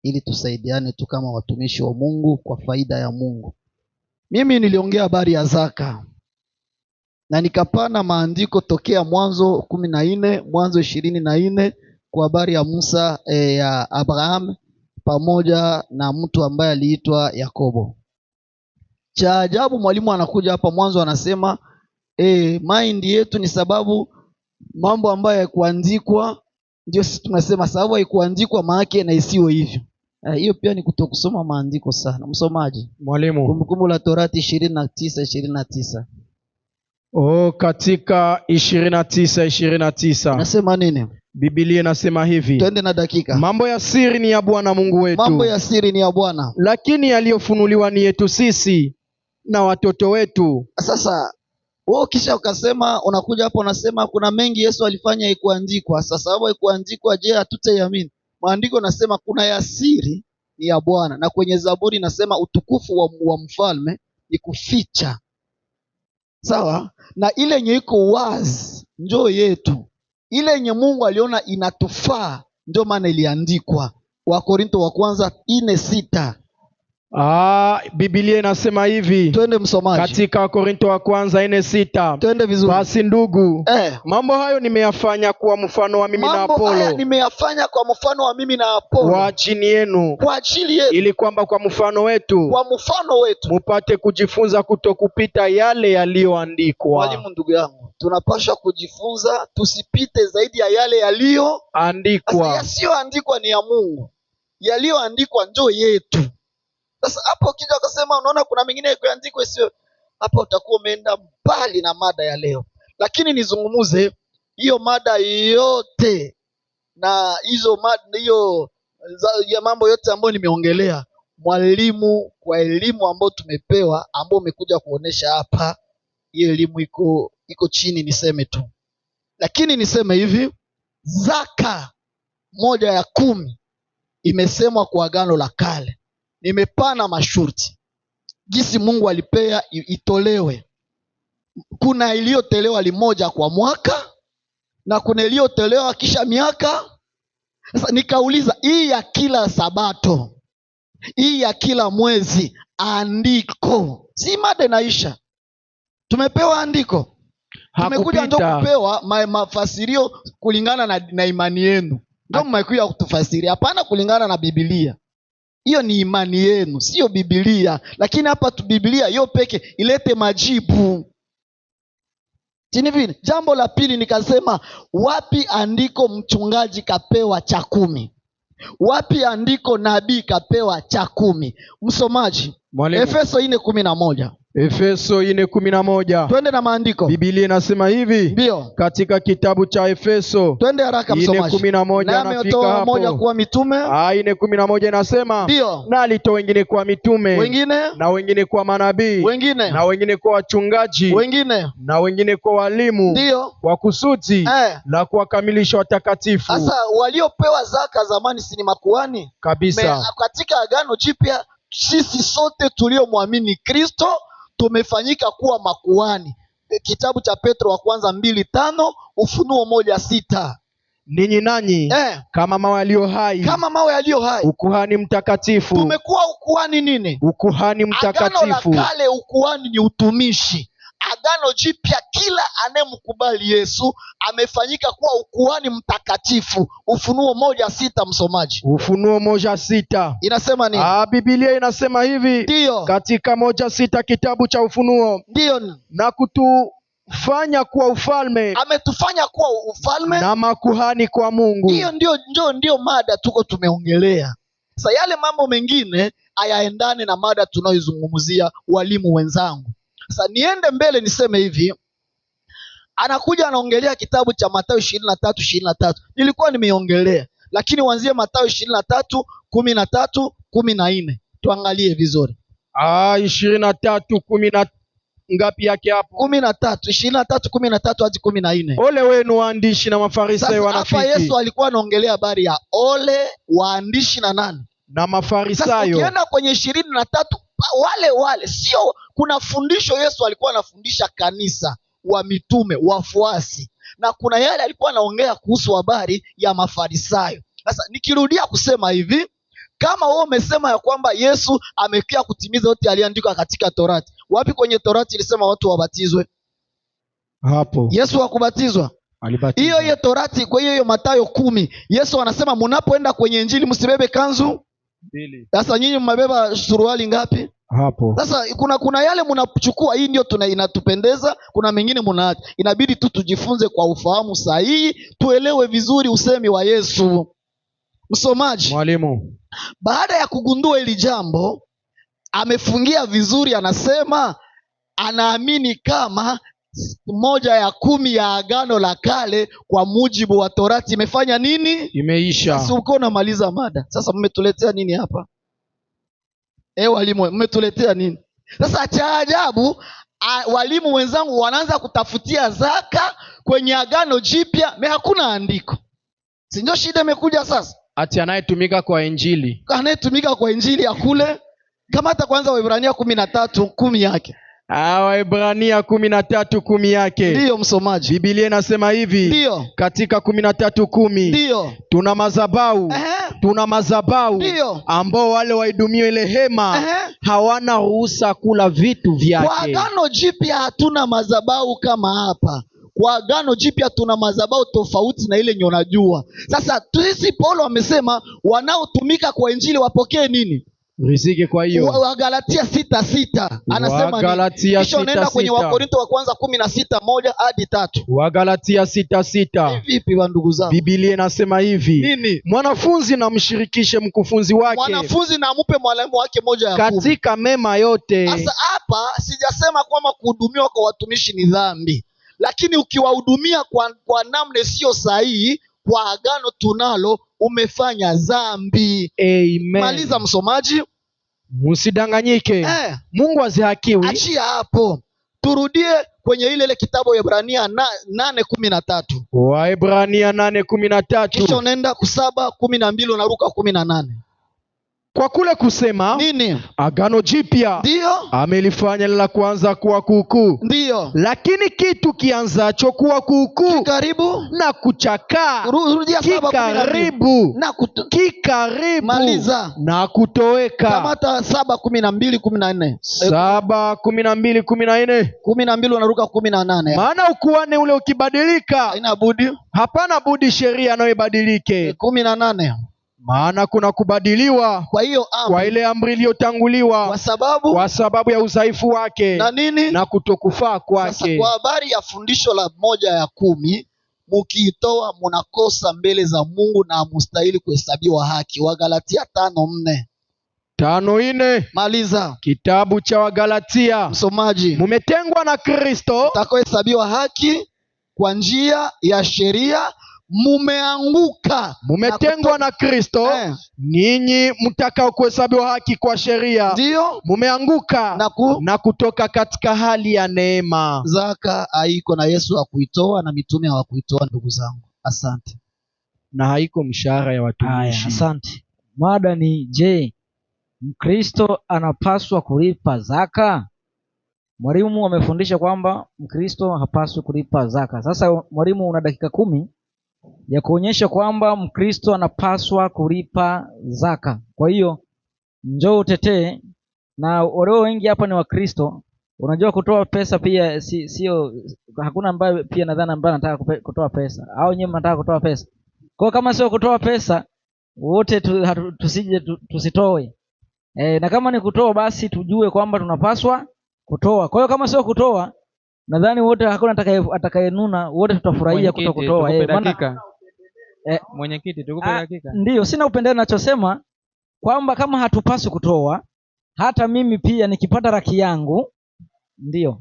ili tusaidiane tu kama watumishi wa Mungu kwa faida ya Mungu. Mimi niliongea habari ya zaka na nikapana maandiko tokea Mwanzo 14, Mwanzo 24 kwa habari ya Musa ya Abraham pamoja na mtu ambaye aliitwa Yakobo. Cha ajabu mwalimu anakuja hapa mwanzo anasema mind yetu ni sababu mambo ambayo haikuandikwa ndio sisi tunasema sababu haikuandikwa maana na isiwe hivyo. Hiyo pia ni kutokusoma maandiko sana. Msomaji. Mwalimu. Kumbukumbu la Torati 29:29. Katika 29:29. Nasema nini? Biblia inasema hivi. Twende na dakika. Mambo ya siri ni ya Bwana Mungu wetu. Mambo ya siri ni ya Bwana. Lakini yaliyofunuliwa ni yetu sisi na watoto wetu. Sasa wewe kisha ukasema unakuja hapo unasema kuna mengi Yesu alifanya haikuandikwa. Sasa sababu haikuandikwa, je, hatutaiamini? Maandiko nasema kuna ya siri ni ya Bwana, na kwenye Zaburi nasema utukufu wa mfalme ni kuficha. Sawa? Na ile yenye iko wazi njoo yetu. Ile yenye Mungu aliona inatufaa ndio maana iliandikwa. Wakorintho wa kwanza 4:6. Biblia inasema hivi. Twende msomaji. Katika Wakorintho wa kwanza 4:6. Twende vizuri. Basi ndugu, mambo hayo nimeyafanya kwa mfano wa mimi na Apolo. Mambo haya nimeyafanya kwa mfano wa mimi na Apolo. Kwa ajili yenu. Kwa ajili yetu. Ili kwamba kwa mfano wetu. Kwa mfano wetu. Mupate kujifunza kutokupita yale yaliyoandikwa. Mwalimu, ndugu yangu, tunapaswa kujifunza tusipite zaidi ya yale yaliyoandikwa. Yasiyoandikwa ni ya Mungu. Yaliyoandikwa njoo yetu. Sasa hapo ukija ukasema unaona kuna mengine kuandikwa sio, hapo utakuwa umeenda mbali na mada ya leo. Lakini nizungumuze hiyo mada yote na hiyo ya mambo yote ambayo nimeongelea, mwalimu kwa elimu ambayo tumepewa, ambayo umekuja kuonesha hapa, hiyo elimu iko chini, niseme tu. Lakini niseme hivi, zaka 1/10 imesemwa kwa Agano la Kale. Nimepana masharti jinsi Mungu alipea itolewe. Kuna iliyotolewa limoja kwa mwaka na kuna iliyotolewa kisha miaka. Sasa nikauliza, hii ya kila Sabato, hii ya kila mwezi, andiko si mada naisha? Tumepewa andiko, tumekuja ndo kupewa mafasirio kulingana na imani yenu, ndio mmekuja kutufasiria. Hapana kulingana na Biblia. Hiyo ni imani yenu, sio Biblia. Lakini hapa tu Biblia hiyo peke ilete majibu. Chini vile. Jambo la pili nikasema, wapi andiko mchungaji kapewa cha 10? Wapi andiko nabii kapewa cha 10? Msomaji. Efeso 4:11. Efeso 4:11. Twende na maandiko. Biblia inasema hivi. Ndio. Katika kitabu cha Efeso. Twende haraka msomaji. 4:11 anafika hapo. Moja kuwa mitume. 4:11 inasema. Ndio. Na alitoa wengine kwa mitume. Wengine. Na wengine kwa manabii. Wengine. Na wengine kwa wachungaji. Wengine. Na wengine kwa walimu. Ndio. Kwa kusudi la kuwakamilisha watakatifu. Sasa waliopewa zaka zamani si ni makuhani? Kabisa. Katika Agano Jipya sisi sote tuliomwamini Kristo tumefanyika kuwa makuhani. Kitabu cha Petro wa kwanza 2:5, Ufunuo 1:6. Ninyi nanyi kama mawe yaliyo hai. Kama mawe yaliyo hai. Ukuhani mtakatifu. Tumekuwa ukuhani nini? Ukuhani mtakatifu. Agano la Kale ukuhani ni utumishi. Agano Jipya kila anemkubali Yesu amefanyika kuwa ukuhani mtakatifu. Ufunuo 1:6 msomaji. Ufunuo 1:6. Inasema nini? Biblia inasema hivi. Ndio. Katika 1:6 kitabu cha Ufunuo. Ndio. Na kutufanya kuwa ufalme. Ametufanya kuwa ufalme na makuhani kwa Mungu. Hiyo ndio mada tuko tumeongelea. Sasa yale mambo mengine hayaendane na mada tunayoizungumzia, walimu wenzangu. Sasa niende mbele niseme hivi. Anakuja anaongelea kitabu cha Mathayo 23:23. Nilikuwa nimeiongelea, lakini uanzie Mathayo 23:13-14. Tuangalie vizuri. 23:10 ngapi yake hapo? 13, 23:13 hadi 14. Ole wenu waandishi na Mafarisayo wanafiki. Hapa Yesu alikuwa anaongelea habari ya ole waandishi na nani? Na Mafarisayo. Sasa ukienda kwenye 23 wale sio, kuna fundisho Yesu alikuwa anafundisha kanisa, wa mitume, wafuasi, na kuna yale alikuwa anaongea kuhusu habari ya Mafarisayo. Sasa nikirudia kusema hivi, kama wewe umesema ya kwamba Yesu amekuja kutimiza yote aliandikwa katika Torati, wapi kwenye Torati ilisema watu wabatizwe? Hapo Yesu hakubatizwa. Hiyo Torati. Kwa hiyo Mathayo 10 Yesu anasema mnapoenda kwenye Injili msibebe kanzu mbili. Sasa nyinyi mmebeba suruali ngapi? Hapo sasa kuna yale mnachukua, hii ndio inatupendeza, kuna mengine mnaacha. Inabidi tu tujifunze kwa ufahamu sahihi, tuelewe vizuri usemi wa Yesu. Msomaji, mwalimu, baada ya kugundua hili jambo, amefungia vizuri, anasema anaamini kama 1/10 ya Agano la Kale kwa mujibu wa Torati imefanya nini? Imeisha. Sasa uko unamaliza mada. Sasa mmetuletea nini hapa? Walimu, mmetuletea nini? Sasa cha ajabu, walimu wenzangu wanaanza kutafutia zaka kwenye Agano Jipya, hakuna andiko. Si ndio shida imekuja sasa? Ati anayetumika kwa Injili ya kule. Kama hata kwanza Waebrania 13:10 yake. Waebrania 13:10 yake. Ndiyo msomaji. Biblia inasema hivi. Ndiyo. Katika 13:10. Ndiyo. Tuna madhabahu ambao wale waidumio ile hema hawana ruhusa kula vitu vyake. Kwa Agano Jipya hatuna madhabahu kama hapa. Kwa Agano Jipya tuna madhabahu tofauti na ile yenye unajua. Sasa sisi Paulo amesema wanaotumika kwa Injili wapokee nini? Riziki. Kwa hiyo Wagalatia 6:6 anasema nini? Kisha unaenda kwenye Wakorinto wa kwanza 16:1-3. Wagalatia 6:6. Vipi wa ndugu zangu? Biblia inasema hivi. Nini? Mwanafunzi na mshirikishe mkufunzi wake. Mwanafunzi na amupe mwalimu wake 1/10 katika mema yote. Sasa hapa sijasema kwamba kuhudumiwa kwa watumishi ni dhambi, lakini ukiwahudumia kwa namna isiyo sahihi kwa agano tunalo, umefanya dhambi. Amen. Maliza msomaji. Msidanganyike. Mungu hazihakiwi. Achia hapo. Turudie kwenye ile kitabu ya Waebrania 8:13. Waebrania 8:13. Kisha unaenda 7:12 unaruka 18. Kwa kule kusema nini? Agano Jipya ndio amelifanya la kwanza kuwa kuukuu. Ndio. Lakini kitu kianzacho kuwa kuukuu karibu na kuchakaa, kikaribu maliza na kutoweka. Kamata 7:12-14. 7:12-14. 12 unaruka 18. Maana ukuhani ule ukibadilika, hapana budi sheria nayo ibadilike. 18. Maana kuna kubadiliwa kwa hiyo kwa ile amri iliyotanguliwa kwa sababu ya udhaifu wake na nini? Na kutokufaa kwake. Sasa kwa habari ya fundisho la 1/10 mukiitoa munakosa mbele za Mungu na hamustahili kuhesabiwa haki. Wagalatia 5:4. 5:4. Maliza. Kitabu cha Wagalatia. Msomaji. Mumetengwa na Kristo, mtakaohesabiwa haki kwa njia ya sheria. Mumetengwa na Kristo, ninyi mtakao kuhesabiwa haki kwa sheria. Ndio mumeanguka na kutoka katika hali ya neema. Zaka haiko na Yesu hakuitoa na mitume hawakuitoa, ndugu zangu. Asante. Na haiko mshahara ya watumishi. Asante. Mada ni je, Mkristo anapaswa kulipa zaka? Mwalimu amefundisha kwamba Mkristo hapaswi kulipa zaka. Sasa mwalimu, una dakika 10 ya kuonyesha kwamba Mkristo anapaswa kulipa zaka. Kwa hiyo njoo utetee, na walio wengi hapa ni Wakristo. Unajua kutoa pesa pia sio, hakuna ambaye pia nadhani ambaye anataka kutoa pesa, au nyinyi mnataka kutoa pesa. Kwa kama sio kutoa pesa, wote tusitoe. Na kama ni kutoa, basi tujue kwamba tunapaswa kutoa. Kwa hiyo kama sio kutoa, nadhani wote hakuna atakayenuna, wote tutafurahia kutokutoa. Mwenyekiti, tukupe dakika. Ndio, sina upendeleo. Ninachosema kwamba kama hatupaswi kutoa, hata mimi pia nikipata raki yangu, ndio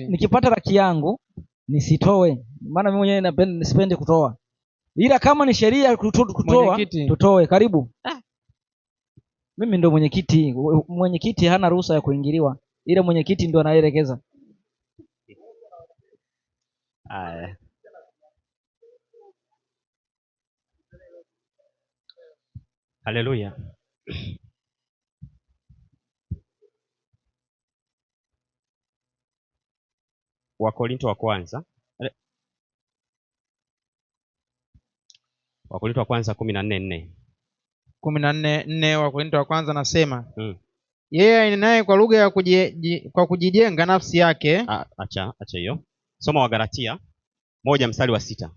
nikipata raki yangu nisitoe, maana mimi mwenyewe nisipendi kutoa, ila kama ni sheria kutoa, tutoe. Karibu. Mimi ndio mwenyekiti. Mwenyekiti hana ruhusa ya kuingiliwa, ila mwenyekiti ndio anaelekeza. Haleluya. Wakorintho wa kwanza 14:4. 14:4 Wakorintho wa kwanza nasema, yeye anenaye kwa lugha ya kwa kujijenga nafsi yake. Acha hiyo. Soma Wagalatia 1:6.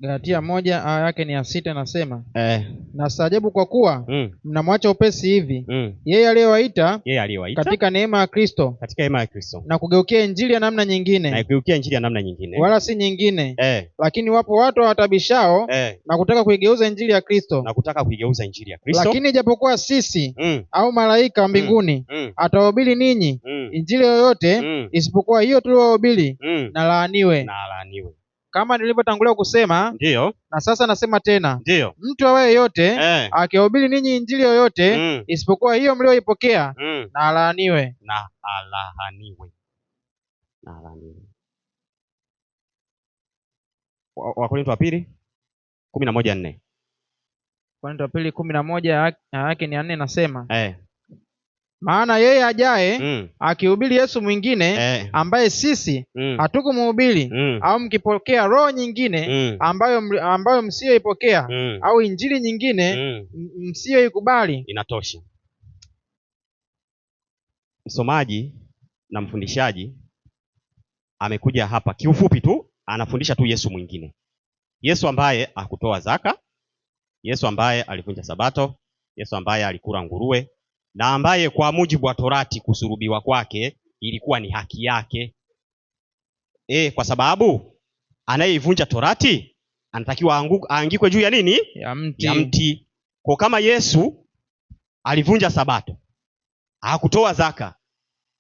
Galatia 1 aya yake ni ya 6, nasema nastaajabu kwa kuwa mnamwacha upesi hivi yeye aliyewaita katika neema ya Kristo na kugeukia injili ya namna nyingine, wala si nyingine. Lakini wapo watu watabishao na kutaka kuigeuza injili ya Kristo. Lakini ijapokuwa sisi au malaika wa mbinguni atawahubiri ninyi injili yoyote isipokuwa hiyo tuliyowahubiri, na laaniwe. Kama nilivyotangulia kusema, ndio, na sasa nasema tena, ndio, mtu awaye yote akihubiri ninyi injili yoyote isipokuwa hiyo mlioipokea, na alaaniwe. Wakorintho wa pili 11:4. Wakorintho wa pili 11 yake ni 4, nasema maana yeye ajaye akihubiri Yesu mwingine ambaye sisi hatukumhubiri, au mkipokea roho nyingine ambayo msiyoipokea, au injili nyingine msiyoikubali. Inatosha. Msomaji na mfundishaji amekuja hapa kiufupi tu, anafundisha tu Yesu mwingine, Yesu ambaye hakutoa zaka, Yesu ambaye alivunja Sabato, Yesu ambaye alikula nguruwe, na ambaye kwa mujibu wa Torati kusurubiwa kwake ilikuwa ni haki yake. Kwa sababu anayeivunja Torati anatakiwa aangikwe juu ya nini? Ya mti. Kwa kama Yesu alivunja Sabato, hakutoa zaka,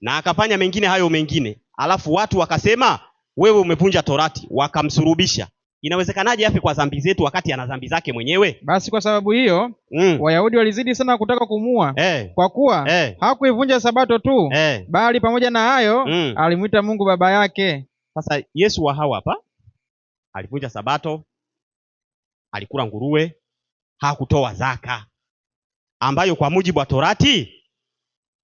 na akafanya mengine hayo mengine, alafu watu wakasema wewe umevunja Torati, wakamsurubisha, inawezekanaje afe kwa dhambi zetu wakati ana dhambi zake mwenyewe? Basi kwa sababu hiyo Wayahudi walizidi sana kutaka kumuua, kwa kuwa hakuivunja Sabato tu, bali pamoja na hayo alimwita Mungu baba yake. Sasa Yesu wa hawa hapa alivunja Sabato, alikula nguruwe, hakutoa zaka, ambayo kwa mujibu wa Torati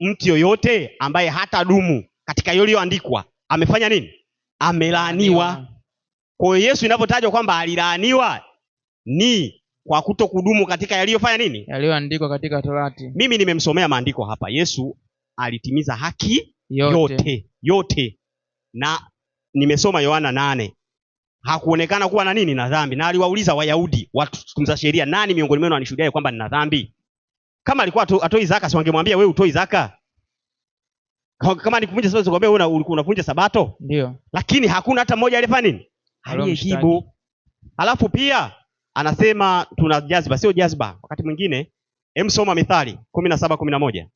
mtu yoyote ambaye hata dumu katika yaliyoandikwa amefanya nini? Amelaaniwa. Kwa hiyo Yesu inapotajwa kwamba alilaaniwa ni kwa kutokudumu katika yaliyofanya nini? Yaliyoandikwa katika Torati. Mimi nimemsomea maandiko hapa. Yesu alitimiza haki yote. Na nimesoma Yohana 8. Hakuonekana kuwa na nini? Na dhambi. Na aliwauliza Wayahudi, watunza sheria, nani miongoni mwenu anishuhudia kwamba nina dhambi? Kama alikuwa atoi zaka, si wangemwambia wewe utoi zaka? Kama ni kuvunja Sabato, sikwambia wewe ulikuwa unavunja Sabato? Ndio. Lakini hakuna hata mmoja alifanya nini? Aliyejibu. Alafu pia anasema tuna jazba, sio jazba. Wakati mwingine soma Mithali 17:11.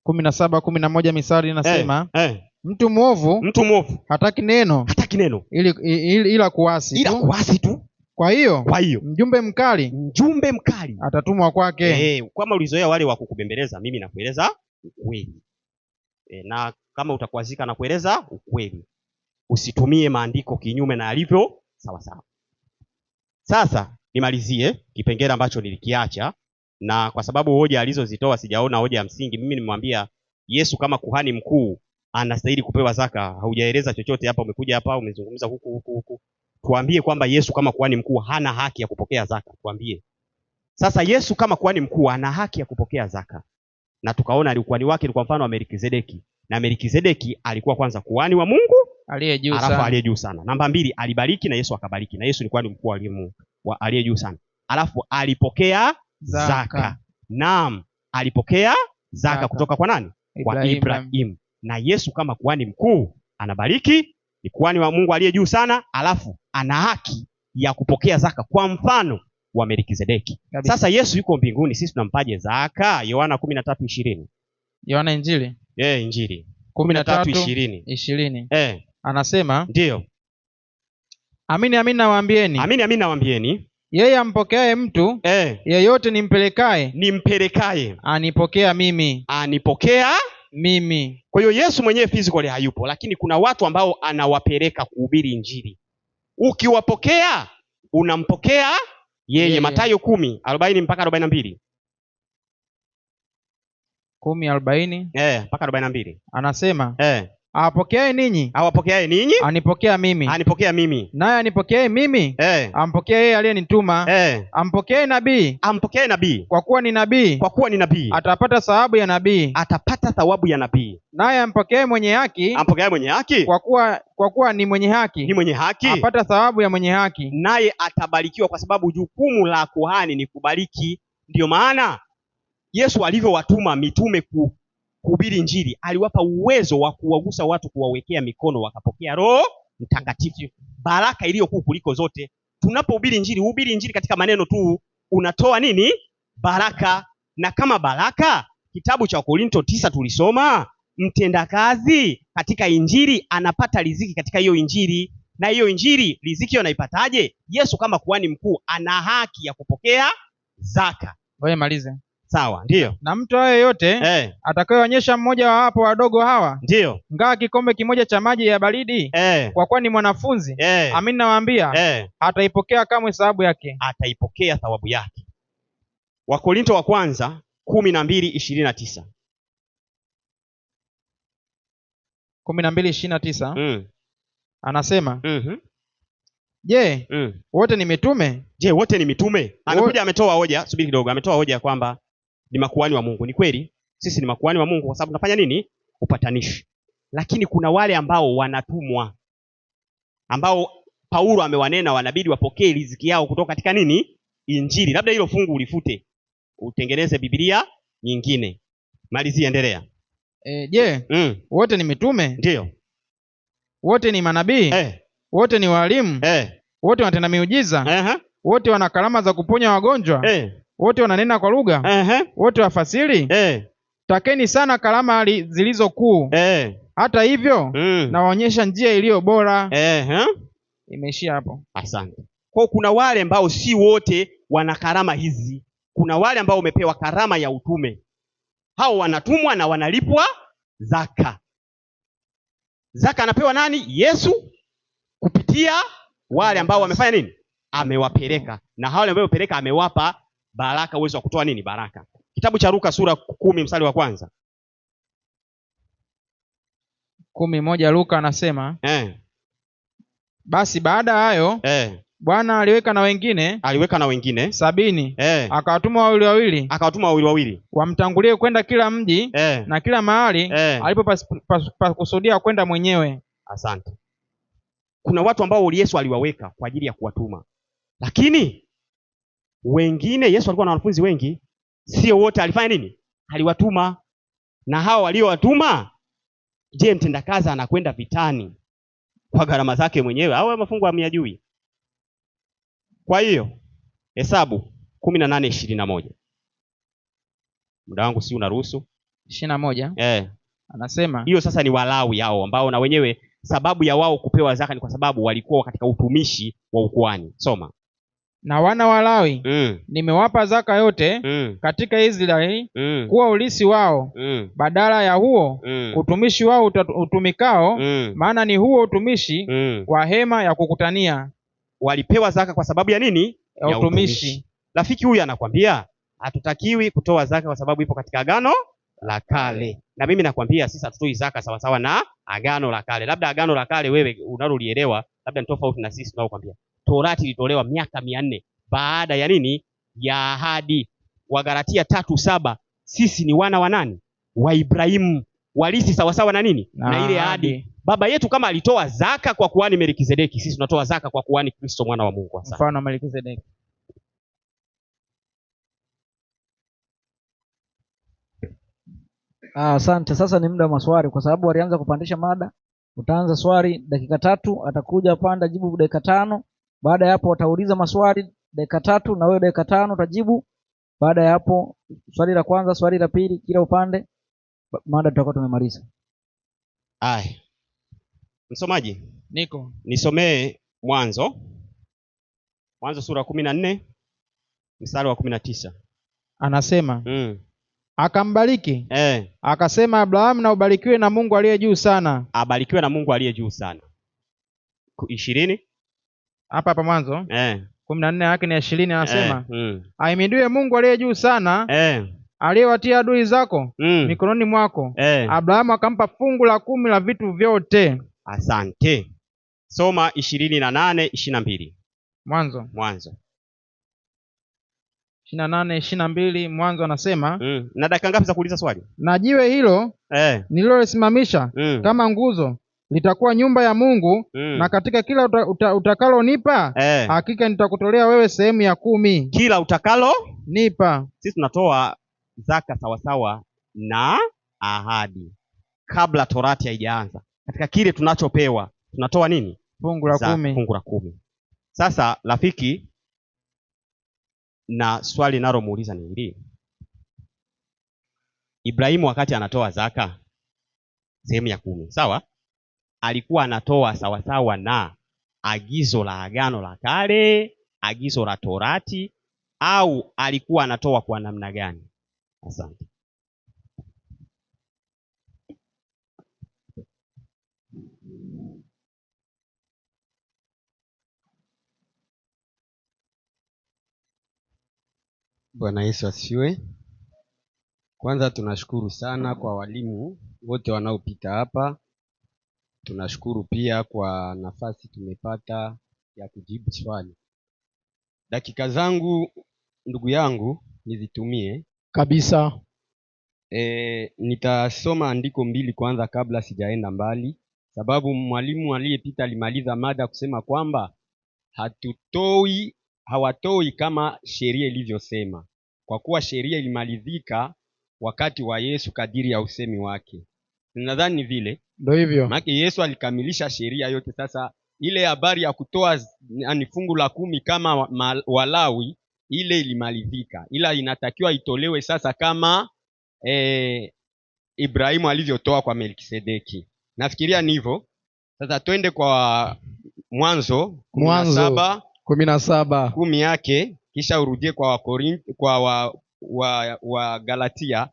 17:11 Mithali inasema mtu mwovu hataki neno ila kuasi tu. Kwa hiyo mjumbe mkali atatumwa kwake. Kama ulizoea wale wa kukubembeleza, mimi nakueleza ukweli. Na kama utakwazika na kueleza ukweli, usitumie maandiko kinyume na alivyo sawa sawa. Sasa nimalizie kipengele ambacho nilikiacha, na kwa sababu hoja alizozitoa sijaona hoja ya msingi. Mimi nimemwambia Yesu kama kuhani mkuu anastahili kupewa zaka. Haujaeleza chochote hapa, umekuja hapa umezungumza huku. Tuambie kwamba Yesu kama kuhani mkuu hana haki ya kupokea zaka. Tuambie. Sasa Yesu kama kuhani mkuu ana haki ya kupokea zaka. Na tukaona alikuwa wake ni kwa mfano wa Melkizedeki. Na Melkizedeki alikuwa kwanza kuhani wa Mungu aliye juu sana. Alafu aliye juu sana. Namba 2, alibariki na Yesu akabariki. Na Yesu ni kuhani mkuu aliye juu sana. Alafu alipokea zaka. Naam, alipokea zaka kutoka kwa nani? Kwa Ibrahim. Na Yesu kama kuhani mkuu anabariki, ni kuhani wa Mungu aliye juu sana, alafu ana haki ya kupokea zaka kwa mfano wa Melkizedeki. Sasa Yesu yuko mbinguni, sisi tunampaje zaka? Yohana 13:20. Yohana Injili? Injili 13:20. Anasema, ndio, amini amini nawaambieni, yeye ampokeaye mtu yeyote nimpelekaye anipokea mimi. Kwa hiyo Yesu mwenyewe physically hayupo, lakini kuna watu ambao anawapeleka kuhubiri Injili. Ukiwapokea unampokea yeye. Mathayo 10:40 mpaka 42. 10:40 mpaka 42. Anasema awapokeaye ninyi anipokea mimi, naye anipokeaye mimi ampokea yeye aliyenituma. Ampokeaye nabii kwa kuwa ni nabii atapata thawabu ya nabii. Naye ampokeaye mwenye haki kwa kuwa ni mwenye haki apata thawabu ya mwenye haki. Naye atabarikiwa, kwa sababu jukumu la kuhani ni kubariki. Ndio maana Yesu alivyowatuma mitume kuhubiri Injili, aliwapa uwezo wa kuwagusa watu, kuwawekea mikono, wakapokea Roho Mtakatifu, baraka iliyo kuu kuliko zote. Tunapohubiri Injili, hubiri Injili katika maneno tu, unatoa nini? Baraka. Na kama baraka, kitabu cha Korinto 9 tulisoma, mtendakazi katika Injili anapata riziki katika hiyo Injili. Na hiyo Injili riziki anaipataje? Yesu kama kuhani mkuu ana haki ya kupokea zaka. Wewe malize. Sawa, ndio. Na mtu yeyote atakayeonyesha mmoja wa hapo wadogo hawa ndio ngaa kikombe kimoja cha maji ya baridi kwa kuwa ni mwanafunzi, amini nawaambia ataipokea kamwe thawabu yake. Ataipokea thawabu yake. Wakorinto wa kwanza 12:29. 12:29 anasema Je, wote ni mitume? Je, wote ni mitume? Amekuja ametoa hoja, subiri kidogo, ametoa hoja kwamba ni makuhani wa Mungu. Ni kweli, sisi ni makuhani wa Mungu kwa sababu tunafanya nini? Upatanishi. Lakini kuna wale ambao wanatumwa, ambao Paulo amewanena wanabidi wapokee riziki yao kutoka katika nini? Injili. Labda hilo fungu ulifute, utengeneze Biblia nyingine. Malizia, endelea. Je, wote ni mitume? Ndio. Wote ni manabii? Wote ni walimu? Wote wanatenda miujiza? Wote wana karama za kuponya wagonjwa? Wote wananena kwa lugha? Wote wafasiri? Takeni sana karama zilizo kuu. Hata hivyo nawaonyesha njia iliyo bora. Imeishia hapo. Asante. Kwa kuna wale ambao si wote wana karama hizi. Kuna wale ambao wamepewa karama ya utume. Hao wanatumwa na wanalipwa zaka. Zaka anapewa nani? Yesu, kupitia wale ambao wamefanya nini? Amewapeleka. Na hao ambao wamepeleka amewapa baraka, uwezo wa kutoa nini? Baraka. Kitabu cha Luka sura 10 mstari wa kwanza. 10:1 Luka anasema basi baada ya hayo Bwana aliweka na wengine 70 akawatuma wawili wawili wamtangulie kwenda kila mji na kila mahali alipokusudia kwenda mwenyewe. Asante. Kuna watu ambao Yesu aliwaweka kwa ajili ya kuwatuma, lakini wengine, Yesu alikuwa na wanafunzi wengi, sio wote alifanya nini? Aliwatuma. Na hao waliowatuma, je, mtendakazi anakwenda vitani kwa gharama zake mwenyewe au mafungu hamyajui? Kwa hiyo Hesabu 18:21. Muda wangu si unaruhusu? 21. Anasema hiyo sasa ni Walawi hao ambao na wenyewe sababu ya wao kupewa zaka ni kwa sababu walikuwa katika utumishi wa ukuhani. Soma. Na wana wa Lawi nimewapa zaka yote katika Israeli kuwa ulisi wao, badala ya huo utumishi wao utumikao, maana ni huo utumishi wa hema ya kukutania. Walipewa zaka kwa sababu ya nini? Ya utumishi. Rafiki huyu anakwambia hatutakiwi kutoa zaka kwa sababu ipo katika Agano la Kale. Na mimi nakwambia sisi hatutoi zaka sawa sawa na Agano la Kale. Labda Agano la Kale wewe unalolielewa labda ni tofauti na sisi tunaokuambia. Torati ilitolewa miaka 400 baada ya nini? Ya ahadi. Wagalatia 3:7. Sisi ni wana wa nani? Wa Ibrahimu. Walisi sawa sawa na nini? Na ile ahadi. Baba yetu kama alitoa zaka kwa kuhani Melkizedeki, sisi tunatoa zaka kwa kuhani Kristo mwana wa Mungu. Mfano wa Melkizedeki. Asante. Sasa ni muda wa maswali, kwa sababu walianza kupandisha mada. Utaanza swali dakika 3, atakuja panda jibu dakika 5. Baada ya hapo watauliza maswali dakika 3 na wewe dakika 5 utajibu. Baada ya hapo swali la kwanza, swali la pili, kila upande, mada tutakuwa tumemaliza. Msomaji? Niko. Nisomee Mwanzo sura 14 mstari wa 19. Anasema akambariki akasema, Abrahamu na ubarikiwe na Mungu aliye juu sana. Abarikiwe na Mungu aliye juu sana. 20 hapa Mwanzo 14 yake ni 20 anasema ahimidiwe Mungu aliye juu sana aliyewatia adui zako mikononi mwako. Abrahamu akampa fungu la 10 la vitu vyote. Asante. Soma 28:22. Mwanzo 28:22. Mwanzo anasema na dakika ngapi za kuuliza swali? Na jiwe hilo nililolisimamisha kama nguzo litakuwa nyumba ya Mungu, na katika kila utakalonipa hakika nitakutolea wewe sehemu ya 10. Kila utakalo nipa. Sisi tunatoa zaka sawasawa na ahadi kabla torati haijaanza. Katika kile tunachopewa tunatoa nini? Fungu la 10. Fungu la 10. Sasa rafiki, na swali nalo muuliza ni hili. Ibrahimu wakati anatoa zaka sehemu ya 10, sawa? Alikuwa anatoa sawasawa na agizo la Agano la Kale, agizo la Torati, au alikuwa anatoa kwa namna gani? Asante. Bwana Yesu asifiwe. Kwanza tunashukuru sana kwa walimu wote wanaopita hapa. Tunashukuru pia kwa nafasi tumepata ya kujibu swali. Dakika zangu ndugu yangu nizitumie kabisa. Nitasoma andiko 2 kwanza kabla sijaenda mbali, sababu mwalimu aliyepita alimaliza mada kusema kwamba hawatoi kama sheria ilivyosema, kwa kuwa sheria ilimalizika wakati wa Yesu kadiri ya usemi wake. Nadhani ni vile ndio hivyo, maana Yesu alikamilisha sheria yote. Sasa ile habari ya kutoa ni fungu la 10 kama Walawi, ile ilimalizika, ila inatakiwa itolewe sasa kama Ibrahimu alivyotoa kwa Melkisedeki. Nafikiria ni hivyo. Sasa twende kwa Mwanzo 17 10 yake, kisha urudie kwa Wakorintho, kwa Galatia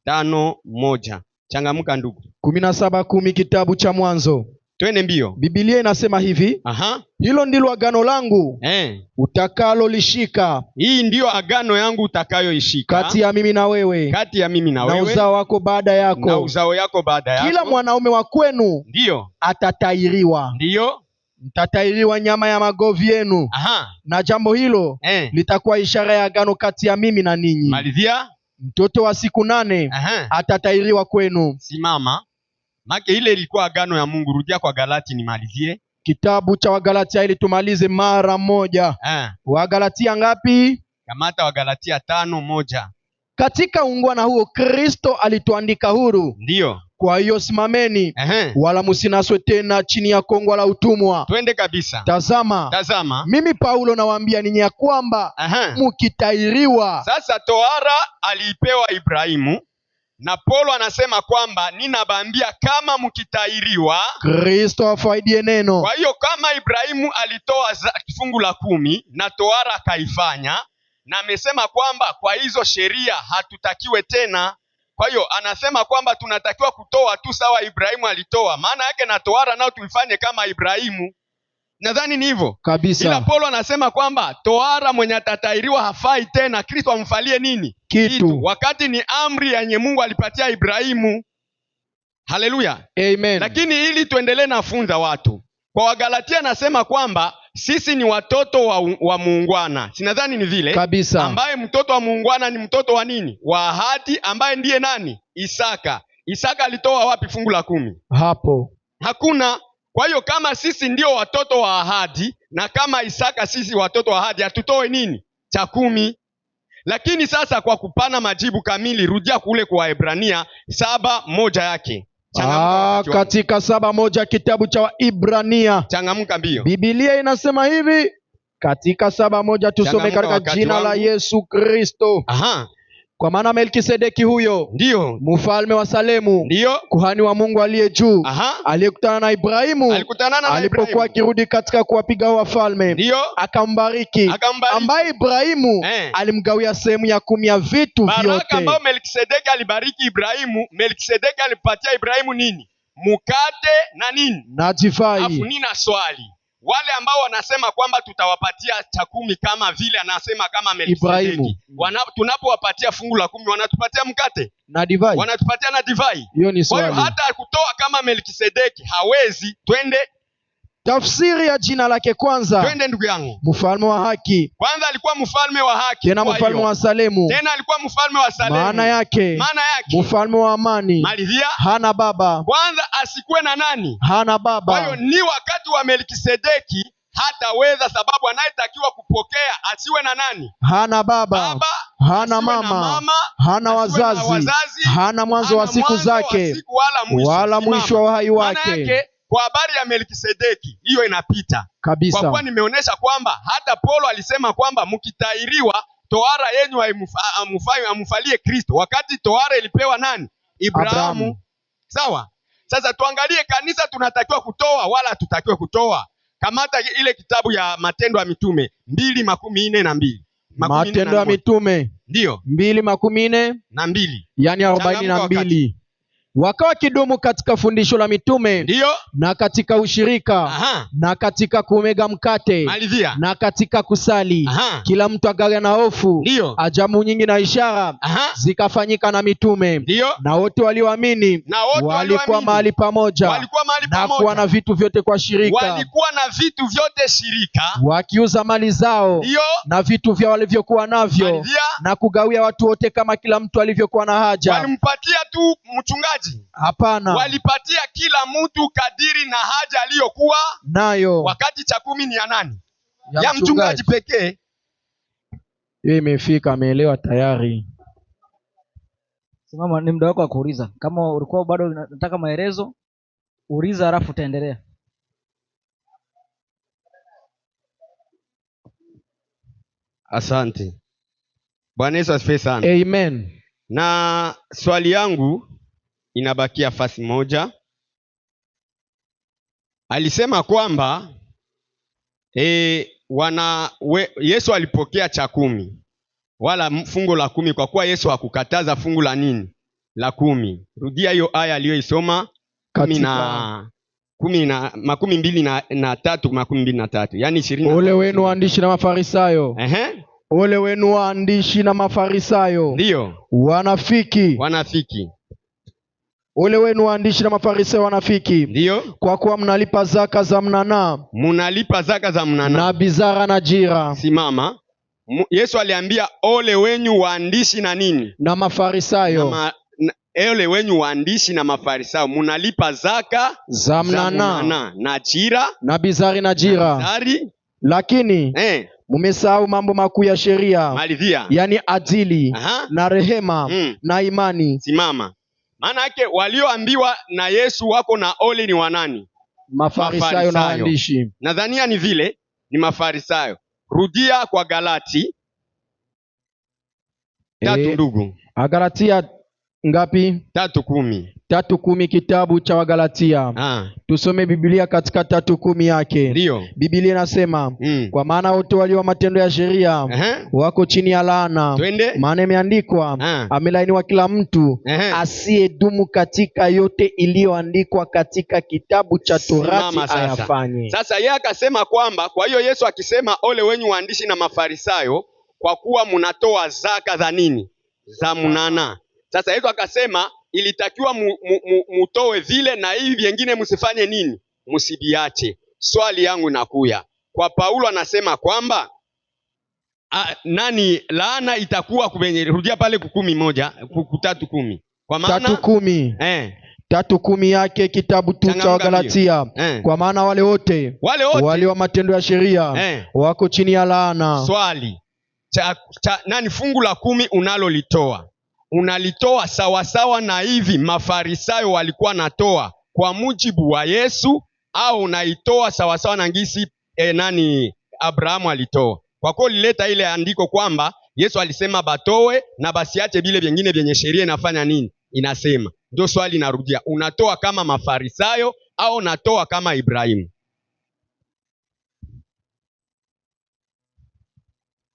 5:1. Changamka ndugu. 17:10 kitabu cha Mwanzo. Twende mbio. Biblia inasema hivi. Hilo ndilo agano langu utakalolishika. Hii ndiyo agano yangu utakayoishika kati ya mimi na wewe, na uzao wako baada yako, na uzao yako baada yako. Kila mwanaume wa kwenu ndiyo atatairiwa. Ndiyo, mtatairiwa nyama ya magovi yenu. Na jambo hilo litakuwa ishara ya agano kati ya mimi na ninyi. Malizia. Mtoto wa siku 8 atatairiwa kwenu. Simama. Maki ile ilikuwa agano ya Mungu. Rudia kwa Galati nimalizie. Kitabu cha Wagalatia ili tumalize mara moja. Wagalatia ngapi? Kamata Wagalatia 5:1. Katika ungwana huo Kristo alituandika huru. Ndiyo. Kwa hiyo simameni, wala msinaswe tena chini ya kongwa la utumwa. Twende kabisa. Tazama. Mimi Paulo nawaambia ninyi ya kwamba mkitairiwa. Sasa tohara aliipewa Ibrahimu, na Paulo anasema kwamba ninabambia kama mkitairiwa Kristo afaidie neno. Kwa hiyo kama Ibrahimu alitoa fungu la 10 na tohara akaifanya, na amesema kwamba kwa hizo sheria hatutakiwe tena. Kwa hiyo anasema kwamba tunatakiwa kutoa tu sawa Ibrahimu alitoa. Maana yake na tohara nao tuifanye kama Ibrahimu. Nadhani ni hivyo kabisa. Ila Paulo anasema kwamba tohara mwenye atatairiwa hafai tena, Kristo amfalie nini? Kitu. Wakati ni amri yenye Mungu alipatia Ibrahimu. Haleluya. Amen. Lakini ili tuendelee na funza watu, kwa Wagalatia anasema kwamba sisi ni watoto wa muungwana. Sinadhani ni vile kabisa. Ambaye mtoto wa muungwana ni mtoto wa nini? Wa ahadi, ambaye ndiye nani? Isaka. Isaka alitoa wapi fungu la 10? Hapo hakuna. Kwa hiyo kama sisi ndio watoto wa ahadi, na kama Isaka sisi watoto wa ahadi, hatutoe nini? Cha 10. Lakini sasa kwa kupana majibu kamili, rudia kule kwa Waebrania 7:1 yake. Katika 7:1 kitabu cha Waebrania. Changamka mbio. Biblia inasema hivi. Katika 7:1 tusome katika jina la Yesu Kristo. Kwa maana Melkisedeki huyo ndio mfalme wa Salemu, ndio kuhani wa Mungu aliye juu, aliyekutana na Ibrahimu alipokuwa akirudi katika kuwapiga wafalme, ndio akambariki. Ambaye Ibrahimu alimgawia sehemu ya 10 ya vitu vyote. Baraka ambayo Melkisedeki alibariki Ibrahimu, Melkisedeki alipatia Ibrahimu nini? Mkate na nini? Na divai. Afu nina swali. wale ambao wanasema kwamba tutawapatia cha 10 kama vile anasema kama Melkisedeki, tunapowapatia fungu la 10 wanatupatia mkate na divai, wanatupatia na divai. Kwa hiyo hata kutoa kama Melkisedeki hawezi. Twende tafsiri ya jina lake kwanza. Twende ndugu yangu. Mfalme wa haki. Kwanza alikuwa mfalme wa haki. Tena mfalme wa Salemu. Tena alikuwa mfalme wa Salemu. Maana yake mfalme wa amani. Malizia. Hana baba. Kwanza asikuwe na nani? Hana baba. Kwa hiyo ni wakati wa Melkisedeki hataweza, sababu anayetakiwa kupokea asiwe na nani? Hana baba, hana mama, hana wazazi, hana mwanzo wa siku zake wala mwisho wa uhai wake. Kwa habari ya Melkisedeki hiyo inapita kabisa, kwa kuwa nimeonyesha kwamba hata Paulo alisema kwamba mkitairiwa tohara yenu amfalie Kristo, wakati tohara ilipewa nani? Ibrahimu. Sawa. Sasa tuangalie kanisa tunatakiwa kutoa wala hatutakiwa kutoa. Kamata ile kitabu ya Matendo ya Mitume 2:42. Matendo ya Mitume ndio 2:42, yani 42. Wakawa kidumu katika fundisho la mitume, ndio, na katika ushirika, na katika kumega mkate, malizia, na katika kusali. Kila mtu agaga na hofu. Ajabu nyingi na ishara zikafanyika na mitume. Ndio. Na wote walioamini walikuwa mahali pamoja, na kuwa na vitu vyote kwa shirika. Walikuwa na vitu vyote shirika, wakiuza mali zao, ndio, na vitu vyao walivyokuwa navyo, malizia, na kugawia watu wote kama kila mtu alivyokuwa na haja. Walimpatia tu mchungaji? Hapana, walipatia kila mtu kadiri na haja aliyokuwa nayo. Wakati cha 10 ni ya nani? Ya mchungaji pekee. Hiyo imefika, ameelewa tayari. Simama, ni muda wako wa kuuliza. Kama ulikuwa bado unataka maelezo, uliza alafu utaendelea. Asante. Bwana Yesu asifiwe sana. Amen. Na swali yangu inabakia fasi moja. Alisema kwamba Yesu alipokea cha 10 wala fungu la 10, kwa kuwa Yesu hakukataza fungu la nini? La 10. Rudia hiyo aya aliyoisoma 23:23, yani 20. Ole wenu waandishi na Mafarisayo. Ole wenu waandishi na Mafarisayo. Ndio. Wanafiki. Ole wenu waandishi na Mafarisayo wanafiki. Ndio. Kwa kuwa mnalipa zaka za mnanaa. Mnalipa zaka za mnanaa na bizara na jira. Simama. Yesu aliambia ole wenyu waandishi na nini? Na Mafarisayo. Ole wenyu waandishi na Mafarisayo, mnalipa zaka za mnanaa na jira na bizari na jira. Lakini mumesahau mambo makuu ya sheria. Malizia. Yani adili, na rehema, na imani. Simama. Maana yake walioambiwa na Yesu wako na ole ni wanani? Mafarisayo na waandishi. Nadhania ni vile ni Mafarisayo. Rudia kwa Galati 3 ndugu. Galatia ngapi? 3:10. 3:10 kitabu cha Wagalatia. Tusome Biblia katika 3:10 yake. Ndio. Biblia inasema kwa maana wote walio matendo ya sheria wako chini ya laana. Maana imeandikwa, amelaaniwa kila mtu asiyedumu katika yote iliyoandikwa katika kitabu cha Torati ayafanye. Sasa yeye akasema kwamba, kwa hiyo Yesu akisema ole wenyu waandishi na Mafarisayo, kwa kuwa mnatoa zaka za nini? Za mnanaa. Sasa Yesu akasema ilitakiwa mutoe vile, na hivi vingine msifanye nini? Msibiache. Swali yangu inakuya kwa Paulo, anasema kwamba laana itakuwa kwenye, rudia pale 3:10. Kwa maana 3:10 yake kitabu tu cha Wagalatia. Kwa maana wale wote walio matendo ya sheria wako chini ya laana. Swali nani fungu la 10 unalolitoa? Unalitoa sawasawa na hivi Mafarisayo walikuwa natoa kwa mujibu wa Yesu, au unaitoa sawasawa na ngisi Abrahamu alitoa? Kwa kuwa lileta ile andiko kwamba Yesu alisema batoe na basiache bile vingine vyenye sheria inafanya nini? Inasema. Ndio swali narudia, unatoa kama Mafarisayo au unatoa kama Ibrahimu?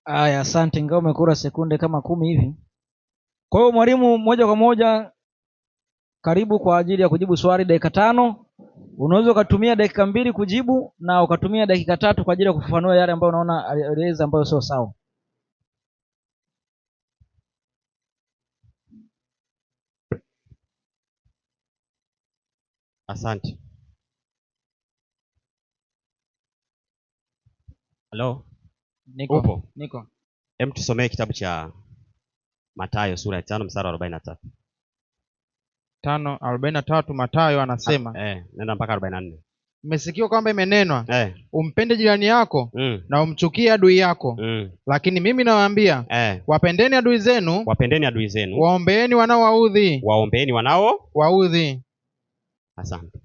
Aya, asante. Ingawa umekura sekunde kama 10 hivi. Kwa hiyo mwalimu, moja kwa moja karibu kwa ajili ya kujibu swali, dakika 5. Unaweza ukatumia dakika 2 kujibu na ukatumia dakika 3 kwa ajili ya kufafanua yale ambayo unaona alieleza ambayo sio sawa. Asante. Halo? Niko. Hem, tusomee kitabu cha Mathayo sura ya 5 mstari wa 43. 5:43 Mathayo anasema. Nenda mpaka 44. Mmesikia kwamba imenenwa, umpende jirani yako na umchukie adui yako. Lakini mimi nawaambia, wapendeni adui zenu, waombeeni wanaowaudhi. Asante.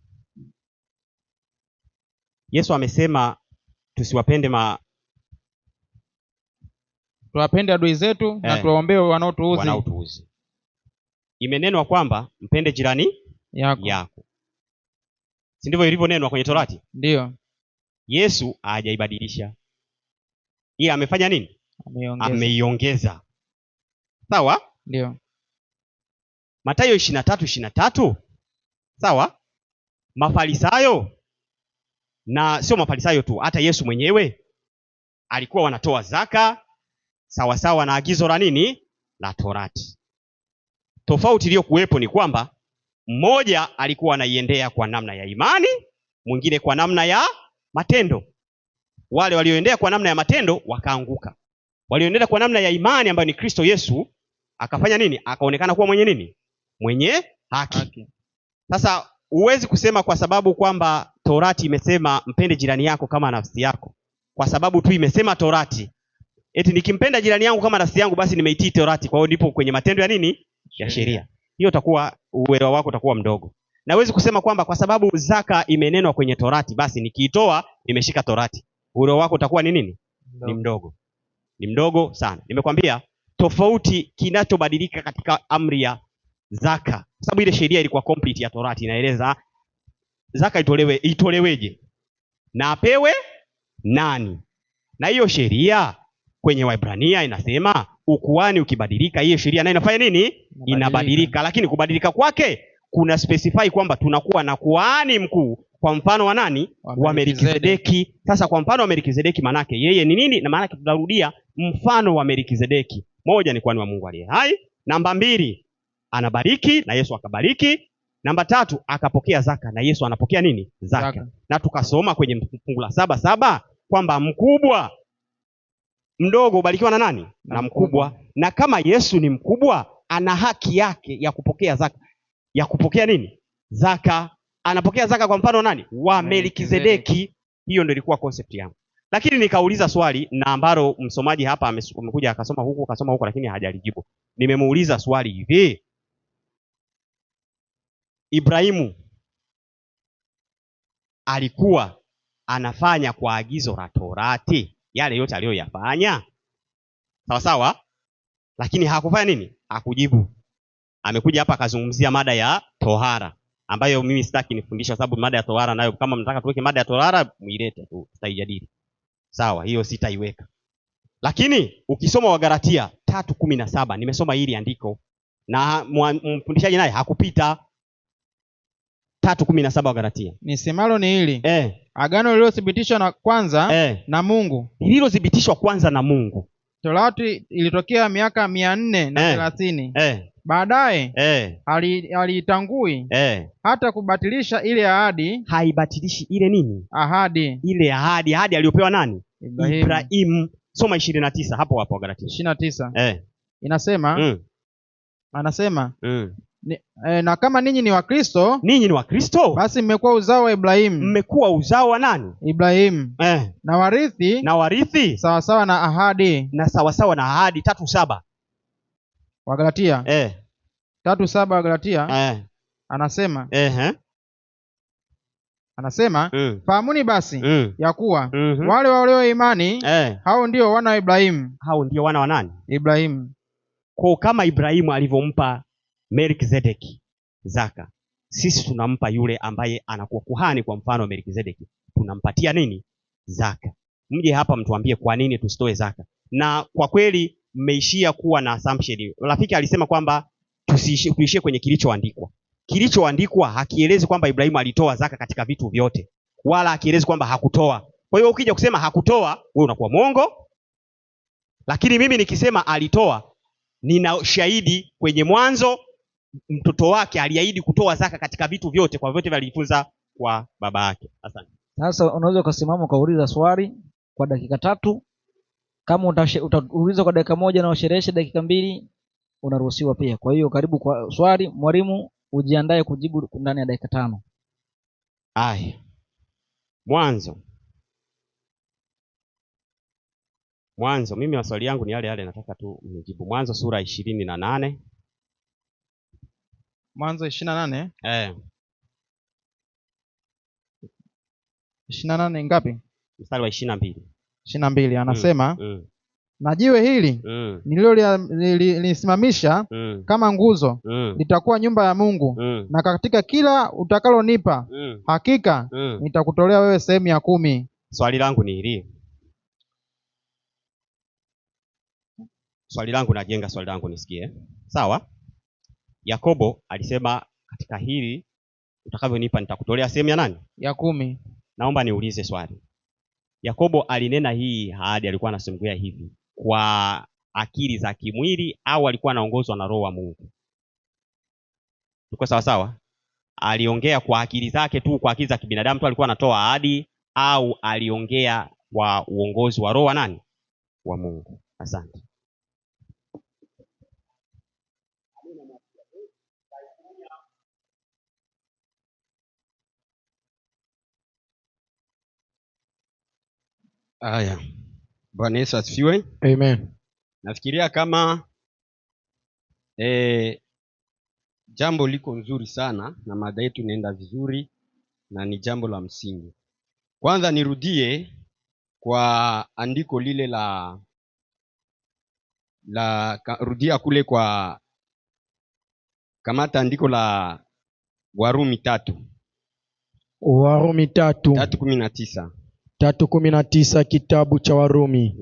Yesu amesema tusiwapende tuwapende adui zetu na tuwaombee wanaotuudhi. Imenenwa kwamba mpende jirani yako. Si ndivyo ilivyonenwa kwenye Torati? Ndio. Yesu hajaibadilisha. Yeye amefanya nini? Ameiongeza. Sawa? Ndio. Mathayo 23:23. Sawa? Mafarisayo, na sio Mafarisayo tu, hata Yesu mwenyewe alikuwa wanatoa zaka sawa sawa na agizo la nini? La Torati. Tofauti iliyokuwepo ni kwamba mmoja alikuwa anaiendea kwa namna ya imani, mwingine kwa namna ya matendo. Wale walioendea kwa namna ya matendo wakaanguka. Walioendea kwa namna ya imani ambayo ni Kristo Yesu akafanya nini? Akaonekana kuwa mwenye nini? Mwenye haki. Sasa huwezi kusema kwa sababu kwamba Torati imesema mpende jirani yako kama nafsi yako, kwa sababu tu imesema Torati, eti nikimpenda jirani yangu kama nafsi yangu basi nimeitii Torati, kwa hiyo ndipo kwenye matendo ya nini? Ya sheria. Hiyo utakuwa uelewa wako utakuwa mdogo. Na huwezi kusema kwamba kwa sababu zaka imenenwa kwenye Torati basi nikiitoa nimeshika Torati. Uelewa wako utakuwa ni nini? Ni mdogo. Ni mdogo sana. Nimekwambia tofauti kinachobadilika katika amri ya zaka. Kwa sababu ile sheria ilikuwa complete ya Torati, inaeleza zaka itoleweje na apewe nani. Na hiyo sheria kwenye Waebrania inasema ukuhani ukibadilika, hiyo sheria nayo inafanya nini? Inabadilika. Lakini kubadilika kwake kuna specify kwamba tunakuwa na kuhani mkuu kwa mfano wa nani? Wa Melkizedeki. Sasa kwa mfano wa Melkizedeki manake yeye ni nini? Na maana tutarudia mfano wa Melkizedeki. Moja ni kuhani wa Mungu aliye hai. Namba 2 anabariki na Yesu akabariki. Namba 3 akapokea zaka na Yesu anapokea nini? Zaka. Na tukasoma kwenye fungu la 7:7 kwamba mkubwa mdogo ubarikiwa na nani? Na mkubwa. Na kama Yesu ni mkubwa, ana haki yake ya kupokea zaka. Ya kupokea nini? Zaka. Anapokea zaka kwa mfano nani? Wa Melkizedeki. Hiyo ndio ilikuwa concept yangu. Lakini nikauliza swali na ambalo msomaji hapa amekuja akasoma huko lakini hajalijibu. Nimemuuliza swali hivi. Ibrahimu alikuwa anafanya kwa agizo la Torati yale yote aliyoyafanya? Sawa sawa? Lakini hakufanya nini? Hakujibu. Amekuja hapa akazungumzia mada ya tohara ambayo mimi sitaki nifundishe kwa sababu mada ya tohara nayo kama mnataka tuweke mada ya tohara muilete tu tutaijadili. Sawa, hiyo sitaiweka. Lakini ukisoma Wagalatia 3:17 nimesoma hili andiko na mfundishaji naye hakupita. 3:17 Wagalatia. Nisemalo ni hili. Agano lililothibitishwa na kwanza na Mungu. Lililothibitishwa kwanza na Mungu. Torati ilitokea miaka 430. Baadaye aliitangui hata kubatilisha ile ahadi. Haibatilishi ile nini? Ahadi. Ile ahadi aliyopewa nani? Ibrahim. Soma 29 hapo Wagalatia 29. Inasema anasema na kama ninyi ni Wakristo, basi mmekuwa uzao wa Ibrahimu. Mmekuwa uzao wa nani? Ibrahimu. Na warithi sawasawa na ahadi. Na sawasawa na ahadi. 3:7 Wagalatia. 3:7 Wagalatia. Anasema fahamuni basi ya kuwa wale walio imani hao ndio wana wa Ibrahimu. Hao ndio wana wa nani? Ibrahimu. Kwa kama Ibrahimu alivyompa Melkizedeki zaka, sisi tunampa yule ambaye anakuwa kuhani kwa mfano wa Melkizedeki, tunampatia nini? Zaka. Mje hapa mtuambie kwa nini tusitoe zaka. Na kwa kweli mmeishia kuwa na assumption. Rafiki alisema kwamba tuishie kwenye kilichoandikwa. kilichoandikwa hakielezi kwamba Ibrahimu alitoa zaka katika vitu vyote, wala hakielezi kwamba hakutoa. Kwa hiyo ukija kusema hakutoa, wewe unakuwa mwongo. Lakini mimi nikisema alitoa, nina shahidi kwenye Mwanzo, mtoto wake aliahidi kutoa zaka katika vitu vyote, kwa vyote valijifunza kwa baba yake. Asante. Sasa unaweza kusimama ukauliza swali kwa dakika 3. Kama utauliza kwa dakika 1 na ushereheshe dakika 2, unaruhusiwa pia. Kwa hiyo karibu kwa swali, mwalimu ujiandae kujibu ndani ya dakika 5. Aya. Mwanzo, mimi maswali yangu ni yale nataka tu nijibu. Mwanzo sura 28. Mwanzo 28? 28 ngapi? Mstari wa 22. 22 anasema na jiwe hili nililolisimamisha kama nguzo litakuwa nyumba ya Mungu, na katika kila utakalonipa hakika nitakutolea wewe sehemu ya 10. Swali langu ni hili. Najenga swali langu nisikie. Sawa? Yakobo alisema katika hili utakavyonipa nitakutolea sehemu ya nani? Ya 10. Naomba niulize swali. Yakobo alinena hii ahadi, alikuwa anasimulia hivi kwa akili za kimwili au alikuwa anaongozwa na Roho wa Mungu? Tuko sawa sawa? Aliongea kwa akili zake tu, kwa akili za kibinadamu tu alikuwa anatoa ahadi, au aliongea kwa uongozi wa Roho wa nani? Wa Mungu. Asante. Aya. Bwana Yesu asifiwe. Amen. Nafikiria kama jambo liko nzuri sana na mada yetu inaenda vizuri na ni jambo la msingi. Kwanza nirudie kwa andiko lile rudia kule kwa kamata andiko la Warumi 3. Warumi 3:19. 3:19 kitabu cha Warumi.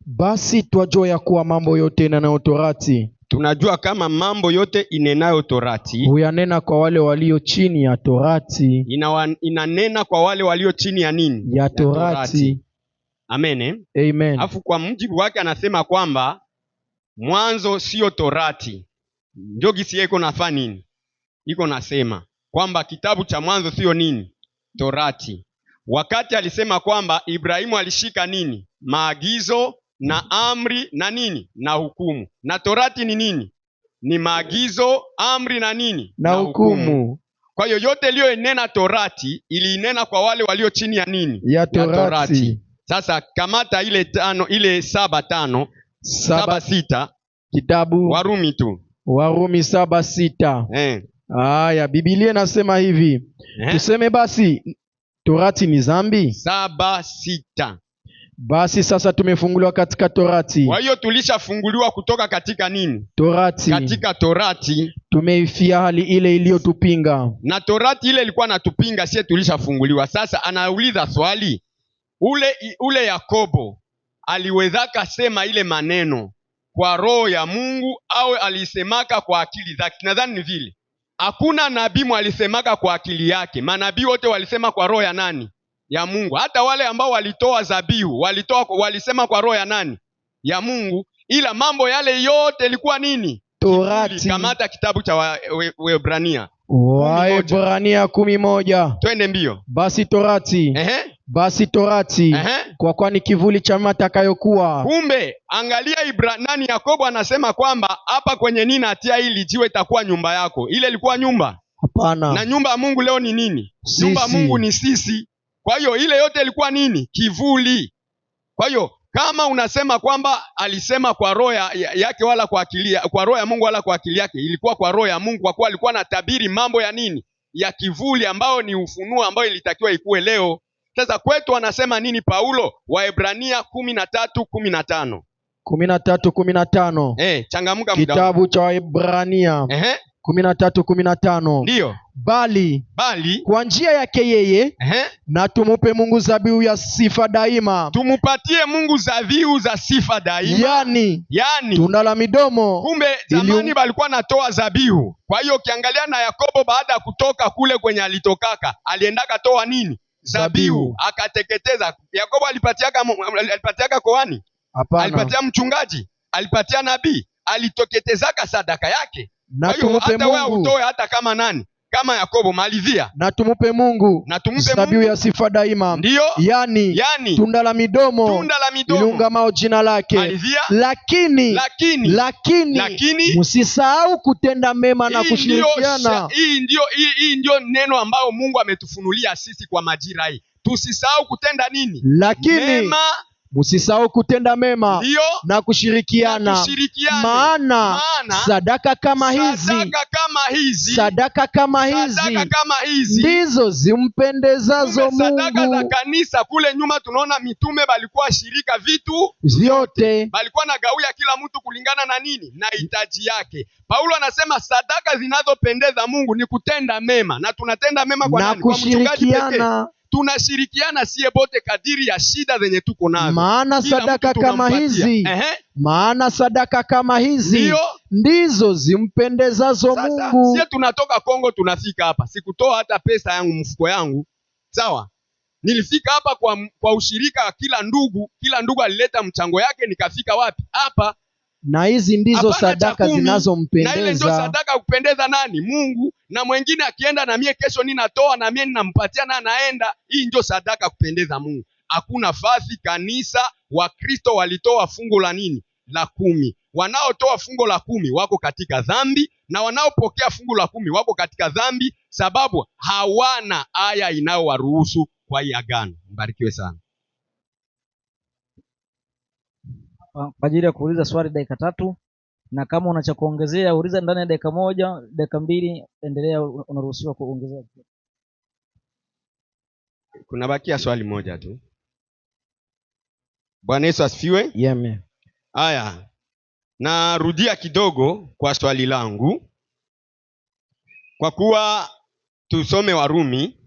Basi twajua ya kuwa mambo yote inenayo torati. Tunajua kama mambo yote inenayo torati huyanena kwa wale walio chini ya torati. Inanena kwa wale walio chini ya nini? Ya torati. Amen. Amen. Afu kwa mjibu wake anasema kwamba Mwanzo sio torati. Ndio gisi yeko nafaa nini? Iko nasema kwamba kitabu cha Mwanzo sio nini? Torati. Wakati alisema kwamba Ibrahimu alishika nini? Maagizo na amri na nini? Na hukumu. Na torati ni nini? Ni maagizo, amri na nini? Na hukumu. Kwa hiyo yote iliyoinena torati iliinena kwa wale walio chini ya nini? Ya torati. Sasa kamata ile 7:5, 7:6 kitabu Warumi tu. Warumi 7:6. Haya, Biblia inasema hivi. Tuseme basi torati ni dhambi? 7:6. Basi sasa tumefunguliwa katika torati. Kwa hiyo tulishafunguliwa kutoka katika nini? Torati. Katika torati. Tumeifia hali ile iliyotupinga. Na torati ile ilikuwa natupinga, sie tulishafunguliwa. Sasa anauliza swali, ule Yakobo aliwezaka sema ile maneno kwa roho ya Mungu au alisemaka kwa akili zake? Nadhani ni vile. Hakuna nabii mwalisemaka kwa akili yake. Manabii wote walisema kwa roho ya nani? Ya Mungu. Hata wale ambao walitoa zabihu walisema kwa roho ya nani? Ya Mungu. Ila mambo yale yote ilikuwa nini? Torati. Kamata kitabu cha Waebrania. Waebrania 11. Twende mbio. Basi torati. Basi torati. Kwa kuwa ni kivuli cha matakayokuwa. Kumbe angalia nani Yakobo anasema kwamba hapa kwenye nini atia hili jiwe itakuwa nyumba yako. Ile ilikuwa nyumba? Hapana. Na nyumba ya Mungu leo ni nini? Sisi. Nyumba ya Mungu ni sisi. Kwa hiyo ile yote ilikuwa nini? Kivuli. Kwa hiyo kama unasema kwamba alisema kwa roho yake wala kwa akili, kwa roho ya Mungu wala kwa akili yake, ilikuwa kwa roho ya Mungu, kwa kuwa alikuwa anatabiri mambo ya nini? Ya kivuli, ambayo ni ufunuo ambayo ilitakiwa ikuwe leo. Sasa kwetu anasema nini Paulo? Waebrania 13:15. 13:15. Changamuka kitabu cha Waebrania 13:15. Ndio. bali kwa njia yake yeye, na tumupe Mungu dhabihu ya sifa daima. Tumupatie Mungu dhabihu za sifa daima. Yani tunda la midomo. Kumbe zamani balikuwa natoa dhabihu. Kwa hiyo ukiangalia na Yakobo, baada ya kutoka kule kwenye alitokaka, aliendaka toa nini? Dhabihu. Akateketeza. Yakobo alipatiaka koani? Hapana. Alipatia mchungaji? Alipatia nabii? Alitoketezaka sadaka yake. Na tumupe Mungu. Hata wewe utoe hata kama nani? Kama Yakobo malivia. Na tumupe Mungu dhabihu ya sifa daima. Ndiyo. Yani tunda la midomo. Iliungamao jina lake. Malivia. Lakini msisahau kutenda mema na kushirikiana. Hii ndio neno ambao Mungu ametufunulia sisi kwa majira hii. Tusisahau kutenda nini? Mema. Msisahau kutenda mema na kushirikiana. Maana sadaka kama hizi ndizo zimpendezazo Mungu. Sadaka za kanisa kule nyuma tunaona mitume balikuwa shirika vitu vyote. Balikuwa na gawia kila mtu kulingana na nini? Na hitaji yake. Paulo anasema sadaka zinazopendeza Mungu ni kutenda mema, na tunatenda mema kwa nani? Kwa mchungaji pekee. Tunashirikiana siye bote kadiri ya shida zenye tuko nazo. Maana sadaka kama hizi ndizo zimpendezazo Mungu. Sasa siye tunatoka Kongo tunafika hapa. Sikutoa hata pesa yangu mfuko yangu. Sawa? Nilifika hapa kwa ushirika wa kila ndugu. Kila ndugu alileta mchango yake, nikafika wapi? Hapa. Na hizi ndizo sadaka zinazompendeza. Na ile ndio sadaka kupendeza nani? Mungu. Na mwingine akienda na mie kesho ninatoa na mie ninampatia na anaenda. Hii ndio sadaka kupendeza Mungu. Hakuna fasi kanisa wa Kristo walitoa fungu la nini? La 10. Wanaotoa fungu la 10 wako katika dhambi, na wanaopokea fungu la 10 wako katika dhambi, sababu hawana aya inayowaruhusu kwa hii agano. Mbarikiwe sana. Kwa ajili ya kuuliza swali dakika 3, na kama una cha kuongezea uliza ndani ya dakika 1, dakika 2 endelea, unaruhusiwa kuongezea. Kuna bakia swali moja tu. Bwana Yesu asifiwe. Amen. Haya. Narudia kidogo kwa swali langu. Kwa kuwa tusome Warumi.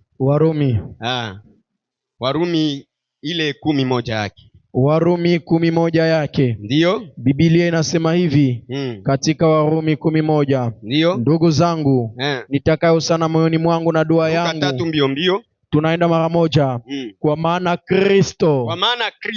Warumi ile 11 yake. Warumi 11 yake. Ndiyo. Biblia inasema hivi katika Warumi 11. Ndiyo. Ndugu zangu, nitakayo sana moyoni mwangu na dua yangu. 3 mbio. Tunaenda mara moja. Kwa maana Kristo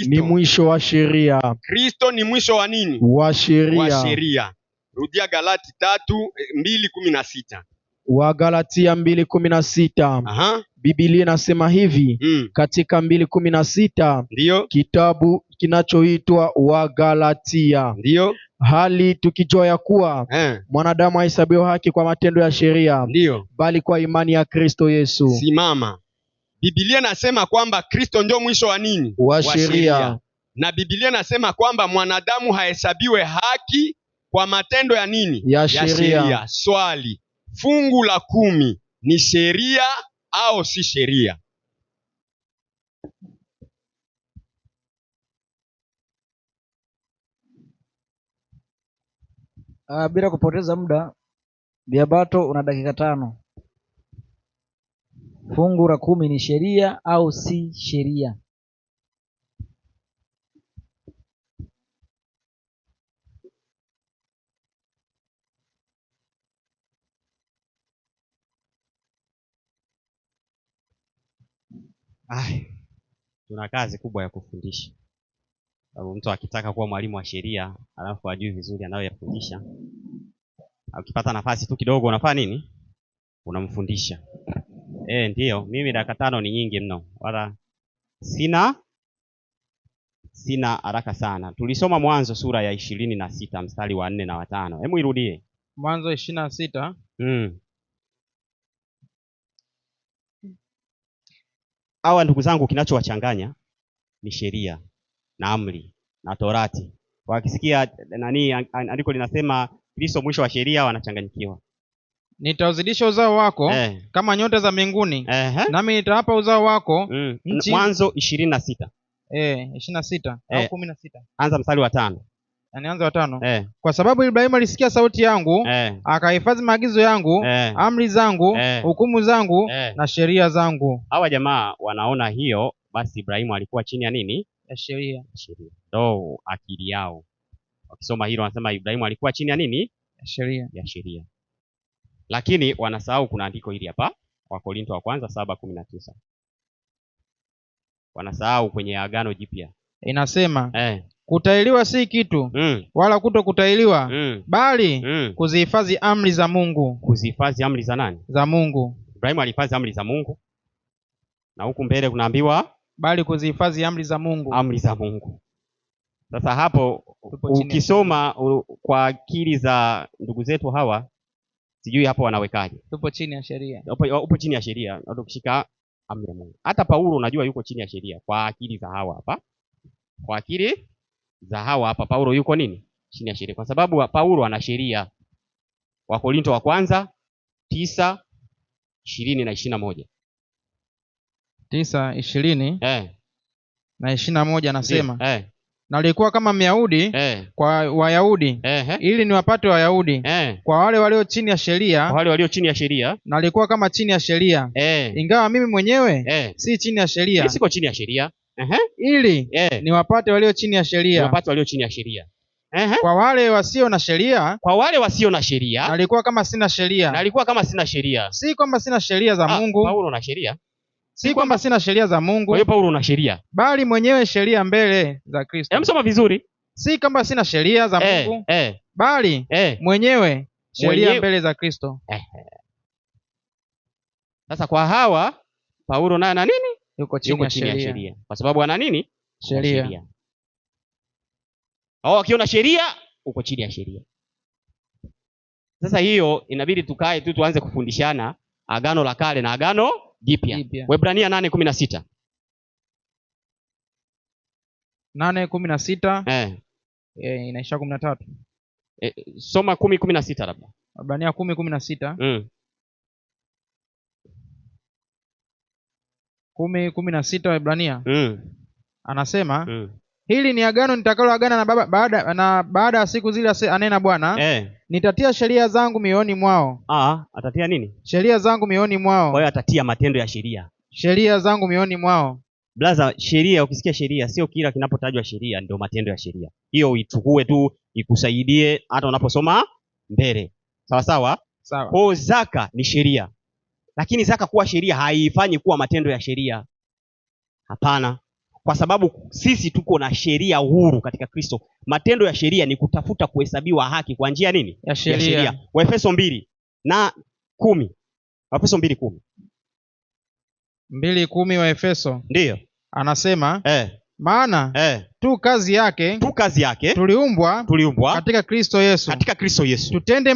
ni mwisho wa sheria. Kristo ni mwisho wa nini? Wa sheria. Rudia Galati 3:2-16. Wagalatia 2:16. Biblia inasema hivi katika 2:16. Ndiyo. Kitabu kinachoitwa Wagalatia. Ndiyo. Hali tukijua ya kuwa mwanadamu hahesabiwa haki kwa matendo ya sheria, ndiyo, bali kwa imani ya Kristo Yesu. Simama. Biblia nasema kwamba Kristo ndio mwisho wa nini? Wa sheria. Na Biblia nasema kwamba mwanadamu hahesabiwe haki kwa matendo ya nini? Ya sheria. Swali, fungu la 10 ni sheria au si sheria? Bila kupoteza muda, Biabato una dakika 5. Fungu la 10 ni sheria au si sheria? Tuna kazi kubwa ya kufundisha. Sababu mtu akitaka kuwa mwalimu wa sheria alafu ajui vizuri anayoyafundisha, ukipata nafasi tu kidogo unafanya nini? Unamfundisha. Ndio, mimi dakika 5 ni nyingi mno. Wala sina haraka sana. Tulisoma Mwanzo sura ya 26 mstari wa 4 na wa 5. Hebu irudie. Mwanzo 26. Hawa ndugu zangu, kinachowachanganya ni sheria na amri na Torati. Wakisikia andiko linasema Kristo mwisho wa sheria, wanachanganyikiwa. Nitauzidisha uzao wako kama nyota za mbinguni, nami nitawapa uzao wako nchi. Mwanzo 26. 26 au 16. Anza mstari wa 5. Nianze wa 5. Kwa sababu Ibrahimu alisikia sauti yangu, akahifadhi maagizo yangu, amri zangu, hukumu zangu na sheria zangu. Hawa jamaa wanaona hiyo, basi Ibrahimu alikuwa chini ya nini? Ya sheria. Ndio akili yao. Wakisoma hilo wanasema Ibrahimu alikuwa chini ya nini? Ya sheria. Lakini wanasahau kuna andiko hili hapa, Wakorintho wa kwanza 7:19. Wanasahau kwenye Agano Jipya. Inasema kutahiriwa si kitu wala kutokutahiriwa bali kuzihifadhi amri za Mungu. Kuzihifadhi amri za nani? Za Mungu. Ibrahimu alihifadhi amri za Mungu, na huku mbele kunaambiwa bali kuzihifadhi amri za Mungu. Amri za Mungu. Sasa hapo ukisoma kwa akili za ndugu zetu hawa, sijui hapo wanawekaje. Tupo chini ya sheria. Upo chini ya sheria, ndio ukishika amri ya Mungu. Hata Paulo unajua yuko chini ya sheria kwa akili za hawa hapa. Kwa akili za hawa hapa Paulo yuko nini? Chini ya sheria. Kwa sababu Paulo ana sheria. Wakorintho wa kwanza 9:20 na 21. 9:20 na 21 anasema nalikuwa kama Myahudi kwa Wayahudi ili niwapate Wayahudi. Kwa wale walio chini ya sheria, nalikuwa kama chini ya sheria, ingawa mimi mwenyewe si chini ya sheria. Siko chini ya sheria. Ili niwapate walio chini ya sheria. Kwa wale wasio na sheria, nalikuwa kama sina sheria. Si kwamba sina sheria za Mungu. Paulo na sheria. Si kwamba sina sheria za Mungu. Kwa hiyo Paulo una sheria. Bali mwenyewe sheria mbele za Kristo. Msoma vizuri. Si kwamba sina sheria za Mungu. Bali mwenyewe sheria mbele za Kristo. Sasa kwa hawa Paulo naye ana nini? Yuko chini ya sheria. Kwa sababu ana nini? Sheria. Akiona sheria uko chini ya sheria. Sasa hiyo inabidi tukae tu tuanze kufundishana Agano la Kale na Agano Jipya. Waebrania 8:16. 8:16 inaisha 13. Soma 10:16 labda. Waebrania 10:16. 10:16 Waebrania. Anasema hili ni agano nitakaloagana na baada ya siku zile, anena Bwana, nitatia sheria zangu mioyoni mwao. Atatia nini? Sheria zangu mioyoni mwao. Kwa hiyo atatia matendo ya sheria. Sheria zangu mioyoni mwao. Blaza, sheria, ukisikia sheria sio kila kinapotajwa sheria ndio matendo ya sheria. Hiyo uitukue tu ikusaidie hata unaposoma mbele. Sawa sawa? Sawa. Kwa zaka ni sheria. Lakini zaka kuwa sheria haifanyi kuwa matendo ya sheria. Hapana. Kwa sababu sisi tuko na sheria huru katika Kristo. Matendo ya sheria ni kutafuta kuhesabiwa haki kwa njia nini? Ya sheria. Waefeso 2:10. Waefeso 2:10. 2:10 Waefeso. Ndiyo. Anasema maana tu kazi yake tuliumbwa katika Kristo Yesu. Tutende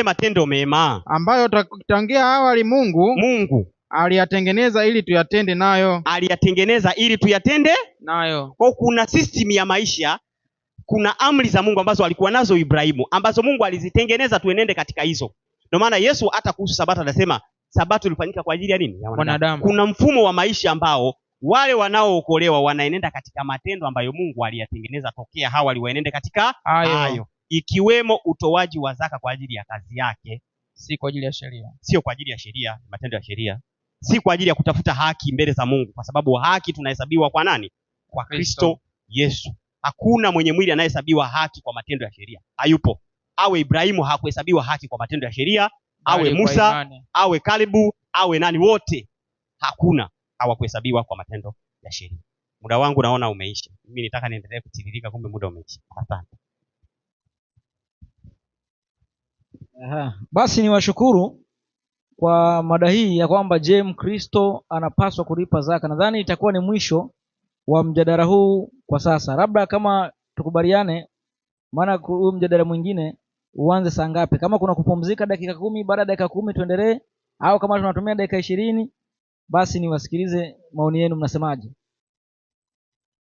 matendo mema ambayo tangia awali Mungu aliyatengeneza ili tuyatende nayo. Kwa kuna system ya maisha, kuna amri za Mungu ambazo alikuwa nazo Ibrahimu, ambazo Mungu alizitengeneza tuenende katika hizo. Ndio maana Yesu hata kuhusu Sabato anasema Sabato ilifanyika kwa ajili ya nini? Ya wanadamu. Kuna mfumo wa maisha ambao wale wanaookolewa wanaenenda katika matendo ambayo Mungu aliyatengeneza tokea awali waenende katika hayo. Ikiwemo utoaji wa zaka kwa ajili ya kazi yake, si kwa ajili ya sheria. Sio kwa ajili ya sheria, matendo ya sheria. Si kwa ajili ya kutafuta haki mbele za Mungu, kwa sababu haki tunahesabiwa kwa nani? Kwa Kristo Yesu. Hakuna mwenye mwili anayehesabiwa haki kwa matendo ya sheria. Hayupo. Awe Ibrahimu hakuhesabiwa haki kwa matendo ya sheria, awe Musa, awe Kalebu, awe nani, wote hakuna hawakuhesabiwa kwa matendo ya sheria. Muda wangu naona umeisha. Mimi nitaka niendelee kutiririka, kumbe muda umeisha. Asante. Basi niwashukuru kwa mada hii ya kwamba je, Mkristo anapaswa kulipa zaka. Nadhani itakuwa ni mwisho wa mjadala huu kwa sasa. Labda kama tukubaliane, maana huu mjadala mwingine uanze saa ngapi? Kama kuna kupumzika dakika 10, baada ya dakika 10 tuendelee, au kama tunatumia dakika 20, basi niwasikilize maoni yenu, mnasemaje?